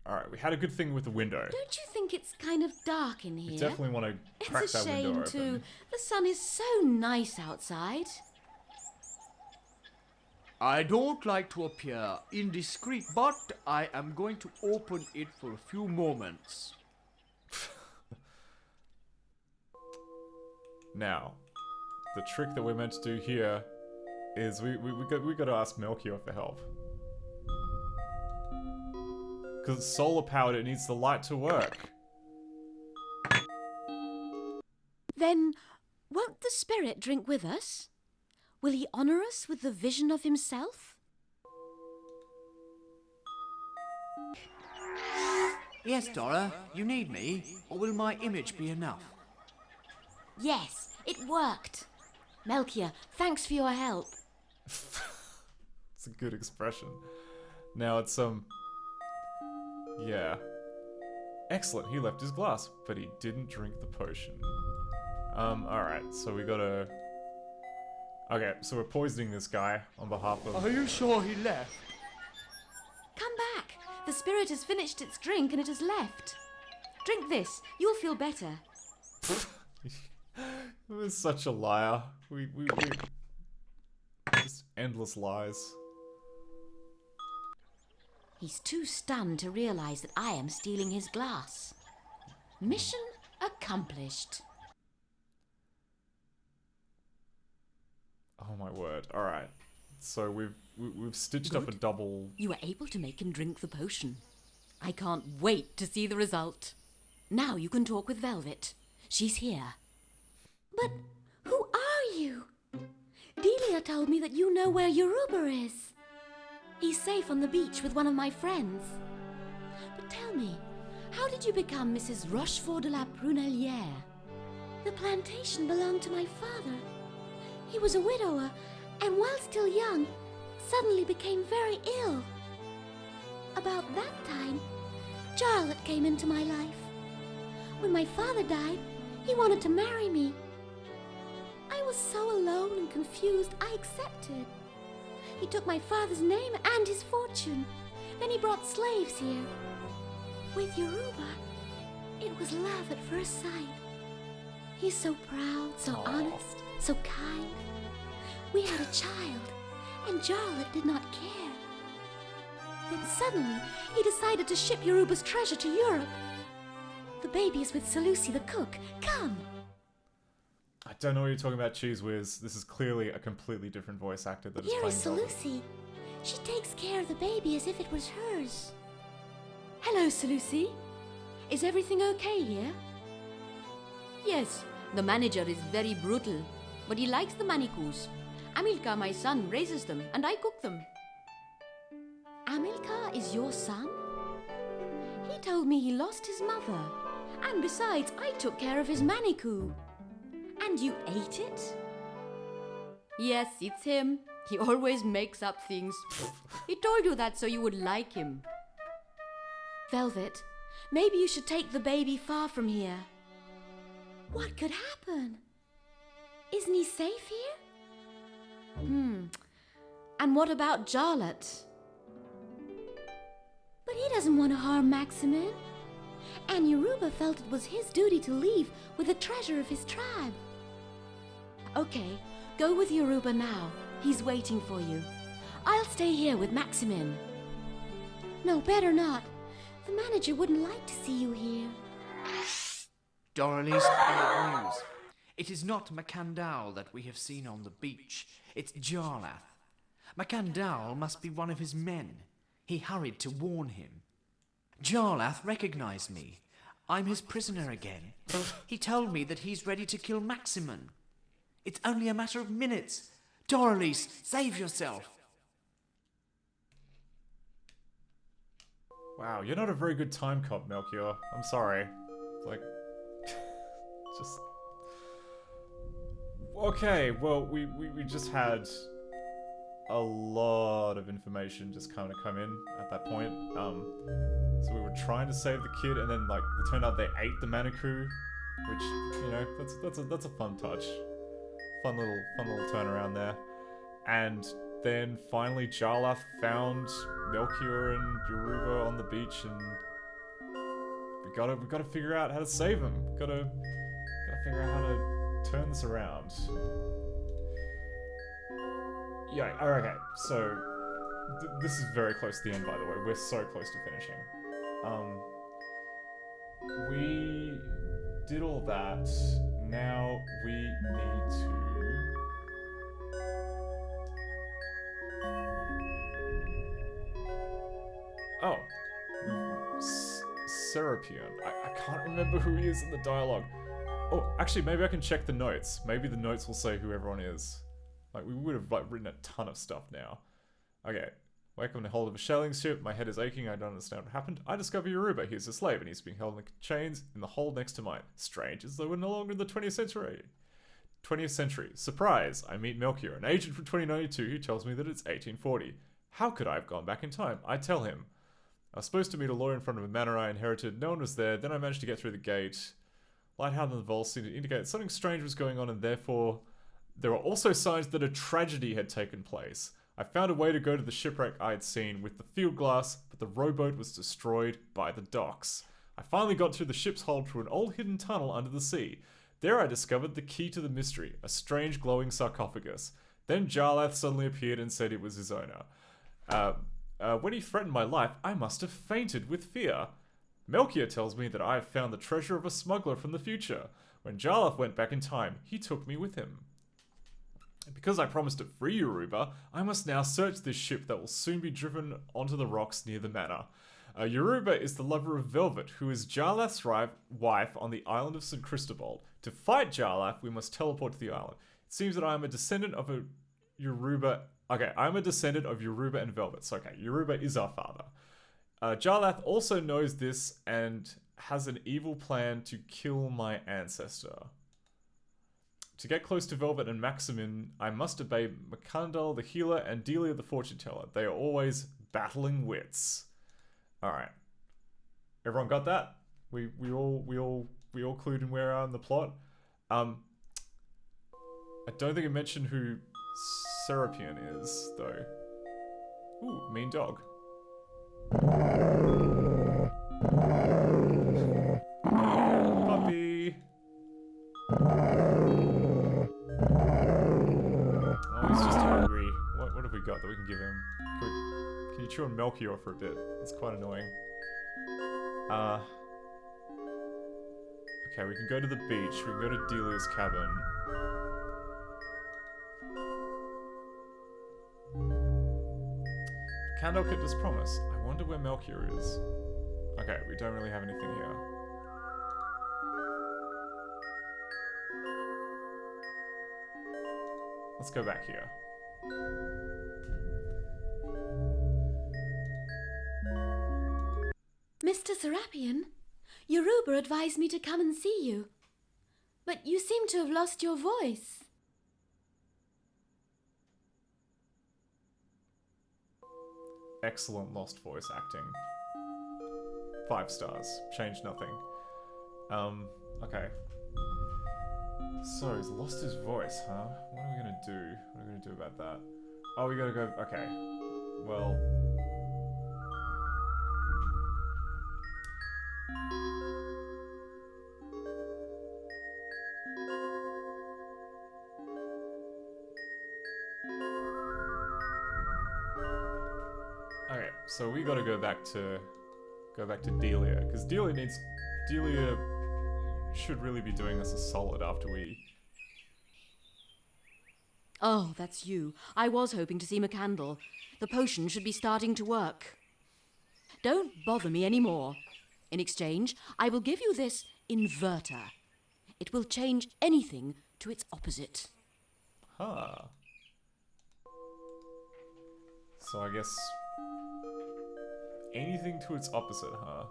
alright, we had a good thing with the window. Don't you think it's kind of dark in here? We definitely want to crack It's a that window shame open. too. The sun is so nice outside. I don't like to appear indiscreet, but I am going to open it for a few moments. Now, the trick that we're meant to do here is we got to ask Melchior for help. Because it's solar powered, it needs the light to work. Then, won't the spirit drink with us? Will he honour us with the vision of himself? Yes, Dora, you need me, or will my image be enough? Yes, it worked. Melchior, thanks for your help. It's a good expression. Now it's yeah. Excellent, he left his glass, but he didn't drink the potion. Alright, so we gotta... Okay, so we're poisoning this guy on behalf of... Are you sure he left? Come back. The spirit has finished its drink and it has left. Drink this. You'll feel better. It was such a liar. We just endless lies. He's too stunned to realise that I am stealing his glass. Mission accomplished. Oh my word. Alright. So we've stitched up a Good. double... You were able to make him drink the potion. I can't wait to see the result. Now you can talk with Velvet. She's here. But who are you? Delia told me that you know where Yoruba is. He's safe on the beach with one of my friends. But tell me, how did you become Mrs. Rochefort de la Prunellière? The plantation belonged to my father. He was a widower, and while still young, suddenly became very ill. About that time, Charlotte came into my life. When my father died, he wanted to marry me. I was so alone and confused, I accepted. He took my father's name and his fortune. Then he brought slaves here. With Yoruba, it was love at first sight. He's so proud, so honest, so kind. We had a child, and Charlotte did not care. Then suddenly, he decided to ship Yoruba's treasure to Europe. The baby is with Salusi the cook. Come! I don't know what you're talking about, Cheese Whiz. This is clearly a completely different voice actor that is Here playing is Velvet. Salusi. She takes care of the baby as if it was hers. Hello, Salusi. Is everything okay here? Yes, the manager is very brutal, but he likes the Manikus. Amilcar, my son, raises them, and I cook them. Amilcar is your son? He told me he lost his mother. And besides, I took care of his Manikou. And you ate it? Yes, it's him. He always makes up things. He told you that so you would like him. Velvet, maybe you should take the baby far from here. What could happen? Isn't he safe here? And what about Jarlath? But he doesn't want to harm Maximin. And Yoruba felt it was his duty to leave with the treasure of his tribe. Okay, go with Yoruba now. He's waiting for you. I'll stay here with Maximin. No, better not. The manager wouldn't like to see you here. Doralice, bad news. It is not Macandal that we have seen on the beach. It's Jarlath. Macandal must be one of his men. He hurried to warn him. Jarlath recognized me. I'm his prisoner again. He told me that he's ready to kill Maximin. It's only a matter of minutes. Doralice, save yourself. Wow, you're not a very good time cop, Melchior. I'm sorry. Like, just... Okay, well, we just had a lot of information just kind of come in at that point. So we were trying to save the kid, and then, like, it turned out they ate the Manikou, which, you know, that's a fun touch. Fun little turnaround there. And then finally Jarlath found Melchior and Yoruba on the beach, and we gotta figure out how to save him. Gotta figure out how to turn this around. Yeah, okay, so this is very close to the end, by the way. We're so close to finishing. We did all that. Now we need to... Oh. Serapion. I can't remember who he is in the dialogue. Oh, actually, maybe I can check the notes. Maybe the notes will say who everyone is. Like, we would have, like, written a ton of stuff now. Okay. Wake up in the hold of a sailing ship. My head is aching. I don't understand what happened. I discover Yoruba. He's a slave, and he's being held in chains in the hold next to mine. Strange, as though we're no longer in the 20th century. 20th century. Surprise! I meet Melchior, an agent from 2092 who tells me that it's 1840. How could I have gone back in time? I tell him. I was supposed to meet a lawyer in front of a manor I inherited. No one was there. Then I managed to get through the gate. Lighthouse and the vault seemed to indicate something strange was going on, and therefore there were also signs that a tragedy had taken place. I found a way to go to the shipwreck I had seen with the field glass, but the rowboat was destroyed by the docks. I finally got through the ship's hold through an old hidden tunnel under the sea. There I discovered the key to the mystery, a strange glowing sarcophagus. Then Jarlath suddenly appeared and said it was his owner. When he threatened my life, I must have fainted with fear. Melchior tells me that I have found the treasure of a smuggler from the future. When Jarlath went back in time, he took me with him. Because I promised to free Yoruba, I must now search this ship that will soon be driven onto the rocks near the manor. Yoruba is the lover of Velvet, who is Jarlath's wife on the island of St. Cristobal. To fight Jarlath, we must teleport to the island. It seems that I am a descendant of a Yoruba... Okay, I'm a descendant of Yoruba and Velvet. So, okay, Yoruba is our father. Jarlath also knows this and has an evil plan to kill my ancestor. To get close to Velvet and Maximin, I must obey Macandal the healer and Delia the fortune teller. They are always battling wits. All right, everyone got that? We all clued in where we are in the plot. I don't think I mentioned who Serapion is though. Ooh, mean dog. Puppy. Oh, he's just hungry. What have we got that we can give him? Can you chew on Melchior for a bit? It's quite annoying. Okay, we can go to the beach. We can go to Delia's cabin. Candle kept his promise. I wonder where Melchior is. Okay, we don't really have anything here. Let's go back here. Mr. Serapion, Yoruba advised me to come and see you. But you seem to have lost your voice. Excellent lost voice acting. 5 stars. Change nothing. Okay. So, he's lost his voice, huh? What are we gonna do? What are we gonna do about that? Oh, we gotta go... Okay. Well... Okay, so we gotta go back to Delia, because Delia should really be doing us a solid after we... Oh, that's you. I was hoping to see Macandal. The potion should be starting to work. Don't bother me anymore. In exchange, I will give you this inverter. It will change anything to its opposite. Huh. So I guess anything to its opposite, huh?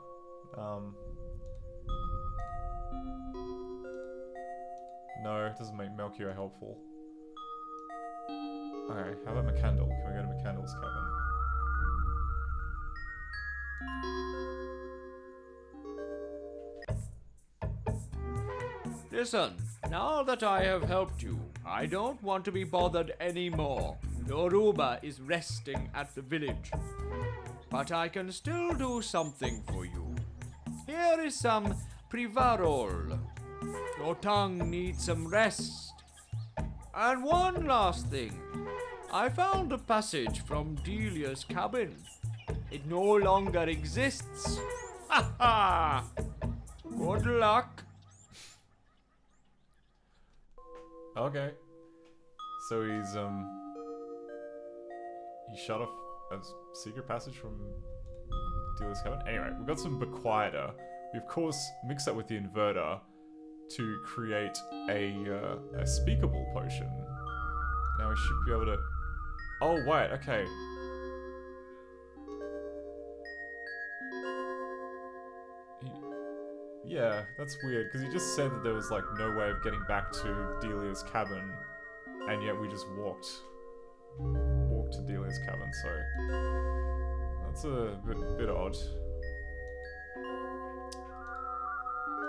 No, it doesn't make Melchior helpful. Okay, how about McCandle? Can we go to McCandle's cabin? Listen, now that I have helped you, I don't want to be bothered anymore. Yoruba is resting at the village. But I can still do something for you. Here is some Privarol. Your tongue needs some rest. And one last thing. I found a passage from Delia's cabin. It no longer exists. Ha ha! Good luck. Okay. So he shut off a secret passage from Delia's cabin. Anyway, we've got some Bequieter. We of course mix that with the inverter to create a speakable potion. Now we should be able to. Oh wait, okay. Yeah, that's weird, because he just said that there was, like, no way of getting back to Delia's cabin, and yet we just walked to Delia's cabin, so that's a bit odd.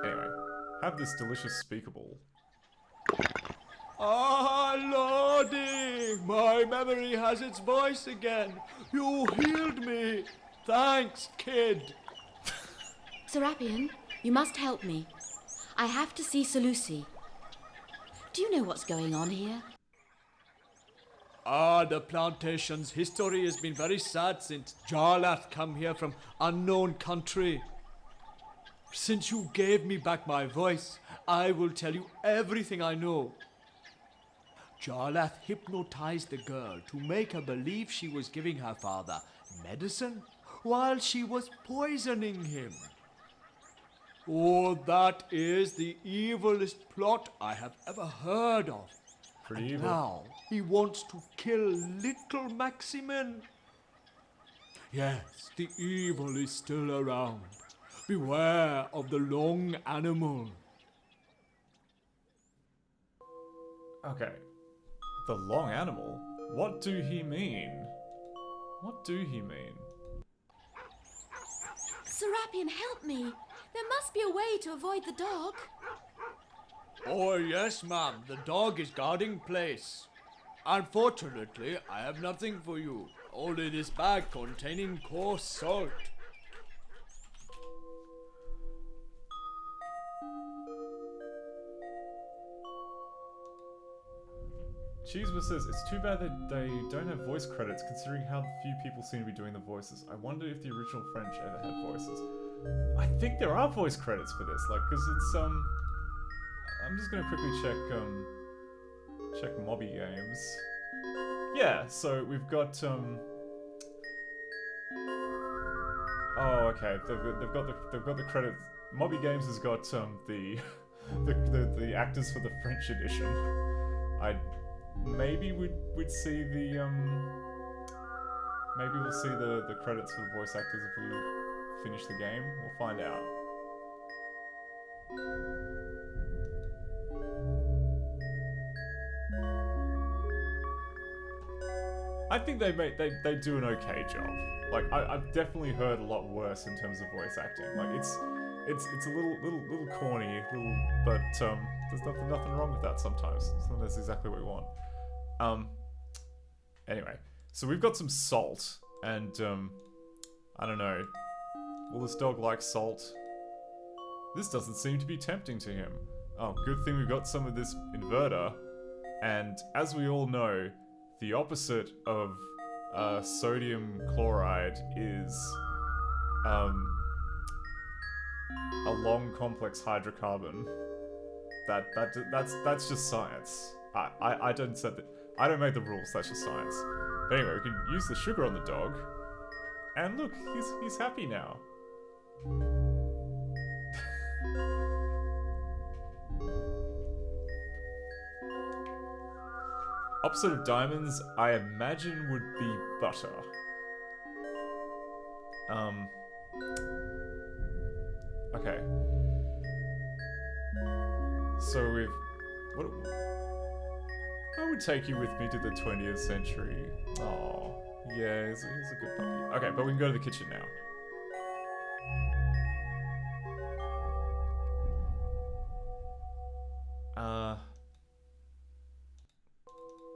Anyway, have this delicious speakable. Ah, Lordy! My memory has its voice again. You healed me. Thanks, kid. Serapion, you must help me. I have to see Seleuci. Do you know what's going on here? Ah, the plantation's history has been very sad since Jarlath come here from unknown country. Since you gave me back my voice, I will tell you everything I know. Jarlath hypnotized the girl to make her believe she was giving her father medicine while she was poisoning him. Oh, that is the evilest plot I have ever heard of. Pretty And evil. now he wants to kill little Maximin. Yes, the evil is still around. Beware of the long animal. Okay. The long animal? What do he mean? What do he mean? Serapion, help me. There must be a way to avoid the dog. Oh, yes, ma'am. The dog is guarding place. Unfortunately, I have nothing for you. Only this bag containing coarse salt. Cheesebus says, it's too bad that they don't have voice credits considering how few people seem to be doing the voices. I wonder if the original French ever had voices. I think there are voice credits for this, like, cause it's, I'm just gonna quickly check Mobby Games. Yeah, so we've got, oh, okay, they've got the credits. Mobby Games has got, the actors for the French edition. Maybe we'd see the maybe we'll see the credits for the voice actors if we finish the game. We'll find out. I think they do an okay job. Like I've definitely heard a lot worse in terms of voice acting. Like it's a little corny, but there's nothing wrong with that sometimes. Sometimes that's exactly what we want. Anyway, so we've got some salt, and I don't know. Will this dog like salt? This doesn't seem to be tempting to him. Oh, good thing we've got some of this inverter. And as we all know, the opposite of sodium chloride is a long complex hydrocarbon. That's just science. I don't make the rules. That's just science. But anyway, we can use the sugar on the dog, And look, he's happy now. Opposite of diamonds, I imagine would be butter. Okay. So we've... What... I would take you with me to the 20th century. Oh, yeah, he's a good puppy. Okay, but we can go to the kitchen now.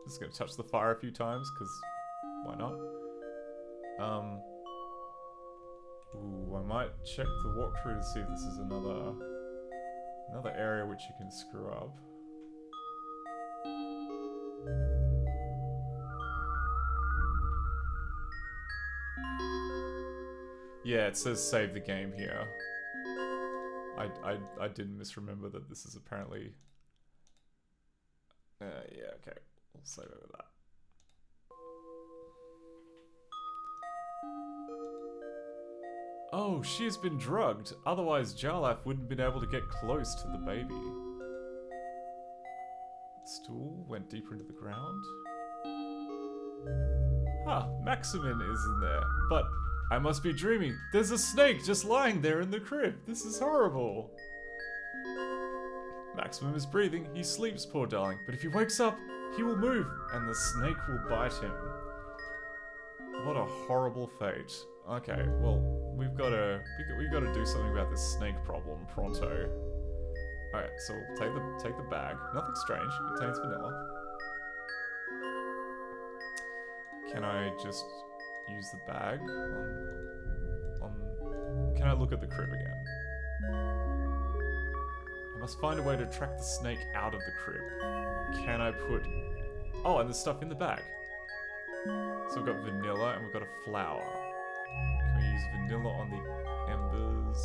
Just gonna touch the fire a few times, because why not? Ooh, I might check the walkthrough to see if this is another area which you can screw up. Yeah, it says save the game here. I didn't misremember that this is apparently... yeah, okay. We'll save over that. Oh, she has been drugged. Otherwise, Jarlath wouldn't have been able to get close to the baby. The stool went deeper into the ground. Ah, Maximin is in there. But I must be dreaming. There's a snake just lying there in the crib. This is horrible. Maximum is breathing. He sleeps, poor darling. But if he wakes up, he will move, and the snake will bite him. What a horrible fate. Okay, well, we've got to do something about this snake problem pronto. Alright, so we'll take the bag. Nothing strange. It contains vanilla. Can I just use the bag on... Can I look at the crib again? I must find a way to track the snake out of the crib. Can I put... Oh, and there's stuff in the bag. So we've got vanilla and we've got a flower. Can we use vanilla on the embers?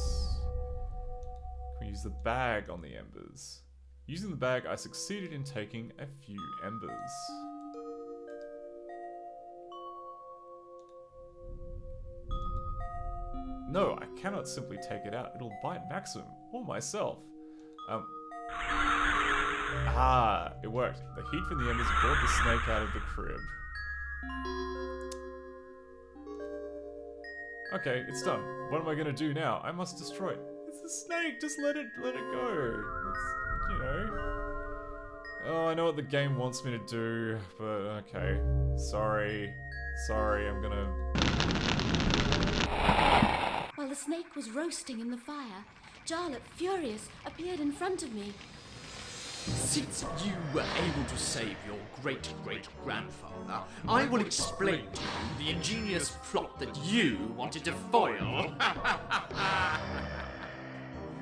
Can we use the bag on the embers? Using the bag, I succeeded in taking a few embers. No, I cannot simply take it out. It'll bite Maximum or myself. Ah, it worked. The heat from the embers brought the snake out of the crib. Okay, it's done. What am I gonna do now? I must destroy it. It's a snake. Just let it go. It's, you know. Oh, I know what the game wants me to do, but okay. Sorry, I'm gonna. While the snake was roasting in the fire, Jarlath, furious, appeared in front of me. Since you were able to save your great-great-grandfather, I will explain to you the ingenious plot that you wanted to foil.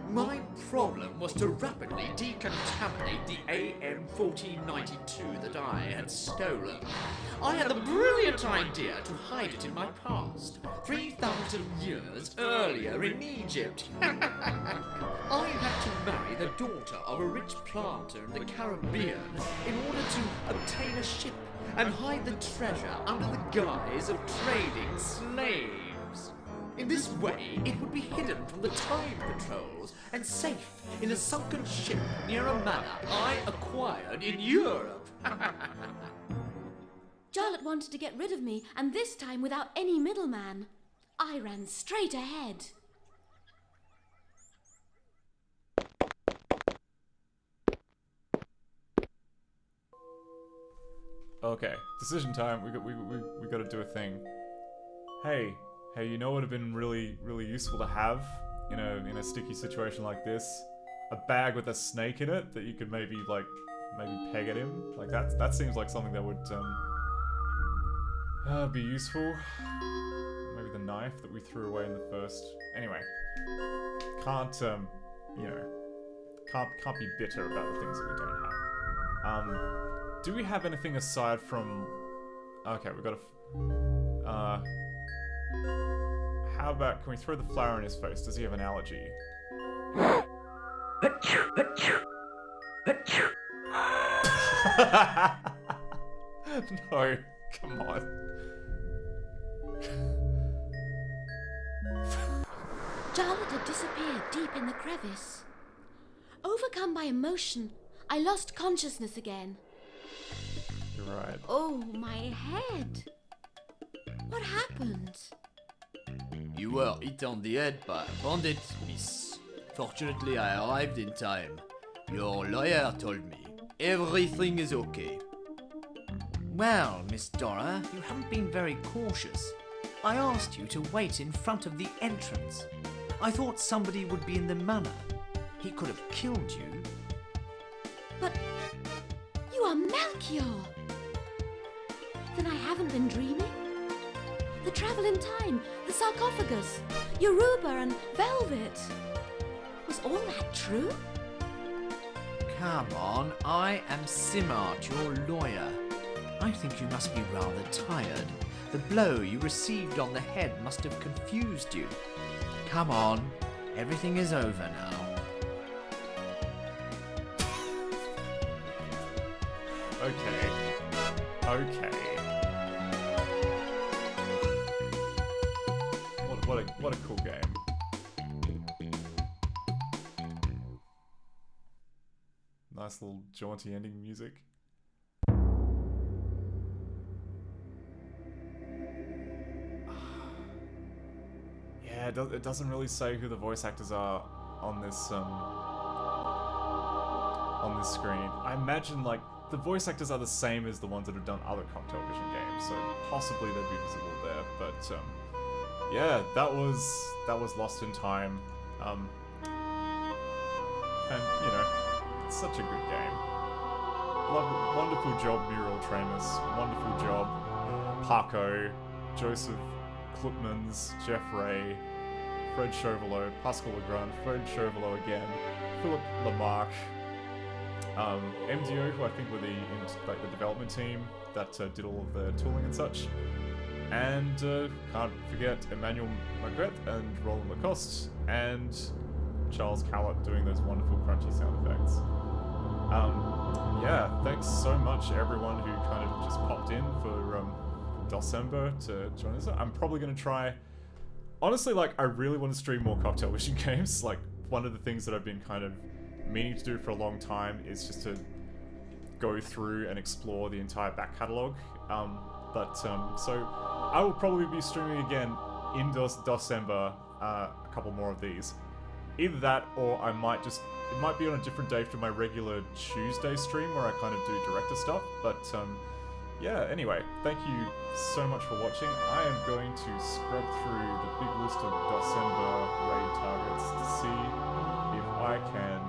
My problem was to rapidly decontaminate the AM-1492 that I had stolen. I had the brilliant idea to hide it in my past, 3,000 years earlier in Egypt. I had to marry the daughter of a rich planter in the Caribbean in order to obtain a ship and hide the treasure under the guise of trading slaves. In this way, it would be hidden from the tide patrols and safe in a sunken ship near a manor I acquired in Europe. Jarlath wanted to get rid of me, and this time without any middleman. I ran straight ahead. Okay, decision time. We got to do a thing. Hey, you know what would have been really useful to have in a sticky situation like this? A bag with a snake in it that you could maybe peg at him. Like that seems like something that would be useful. Maybe the knife that we threw away in the first. Anyway, can't be bitter about the things that we don't have. Do we have anything aside from... Okay, we've got a... How about... Can we throw the flower in his face? Does he have an allergy? No, come on. Charlotte had disappeared deep in the crevice. Overcome by emotion, I lost consciousness again. You're right. Oh, my head. What happened? You were hit on the head by a bandit, miss. Fortunately, I arrived in time. Your lawyer told me everything is okay. Well, Miss Dora, you haven't been very cautious. I asked you to wait in front of the entrance. I thought somebody would be in the manor. He could have killed you. But you are Melchior. Then I haven't been dreaming? The travel in time, the sarcophagus, Yoruba and Velvet. Was all that true? Come on, I am Simart, your lawyer. I think you must be rather tired. The blow you received on the head must have confused you. Come on, everything is over now. Okay. Okay. What a cool game. Nice little jaunty ending music. Yeah, it doesn't really say who the voice actors are on this screen. I imagine like the voice actors are the same as the ones that have done other Cocktail Vision games, so possibly they'd be visible there. But yeah, that was Lost in Time, and you know, it's such a good game. Wonderful job, Muriel Tramus. Wonderful job, Paco, Joseph Klutmans, Jeff Ray, Fred Chauvelot, Pascal Legrand, Fred Chauvelot again, Philip Lamarche, MDO, who I think were the development team that did all of the tooling and such, and can't forget Emmanuel Magret and Roland Lacoste and Charles Callett doing those wonderful crunchy sound effects. Yeah, thanks so much everyone who kind of just popped in for December to join us. I'm probably going to try... Honestly, like, I really want to stream more Cocktail Vision games. Like, one of the things that I've been kind of meaning to do for a long time is just to go through and explore the entire back catalogue. So I will probably be streaming again in December, a couple more of these. Either that, or I might just... It might be on a different day from my regular Tuesday stream where I kind of do director stuff, but yeah, anyway, thank you so much for watching. I am going to scrub through the big list of December raid targets to see if I can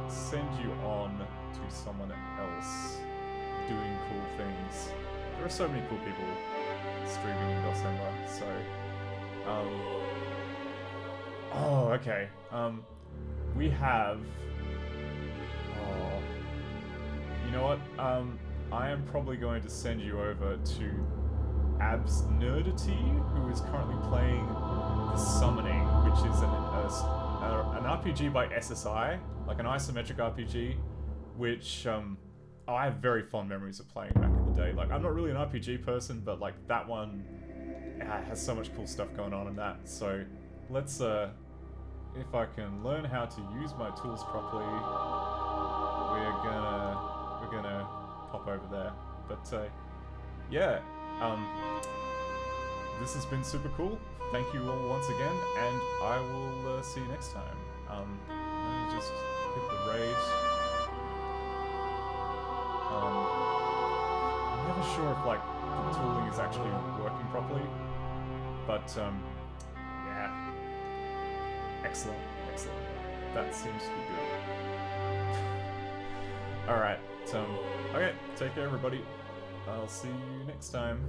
send you on to someone else doing cool things. There are so many cool people streaming in December, so... Oh, okay. We have... Oh... You know what? I am probably going to send you over to Abs Nerdity, who is currently playing The Summoning, which is an RPG by SSI, like an isometric RPG, which I have very fond memories of playing back in the day. Like, I'm not really an RPG person, but like that one has so much cool stuff going on in that. So let's, if I can learn how to use my tools properly, we're gonna pop over there. But yeah, this has been super cool. Thank you all once again, and I will see you next time. Let me just hit the raid. I'm never sure if like the tooling is actually working properly, but yeah, excellent. That seems to be good. All right. Okay, take care, everybody. I'll see you next time.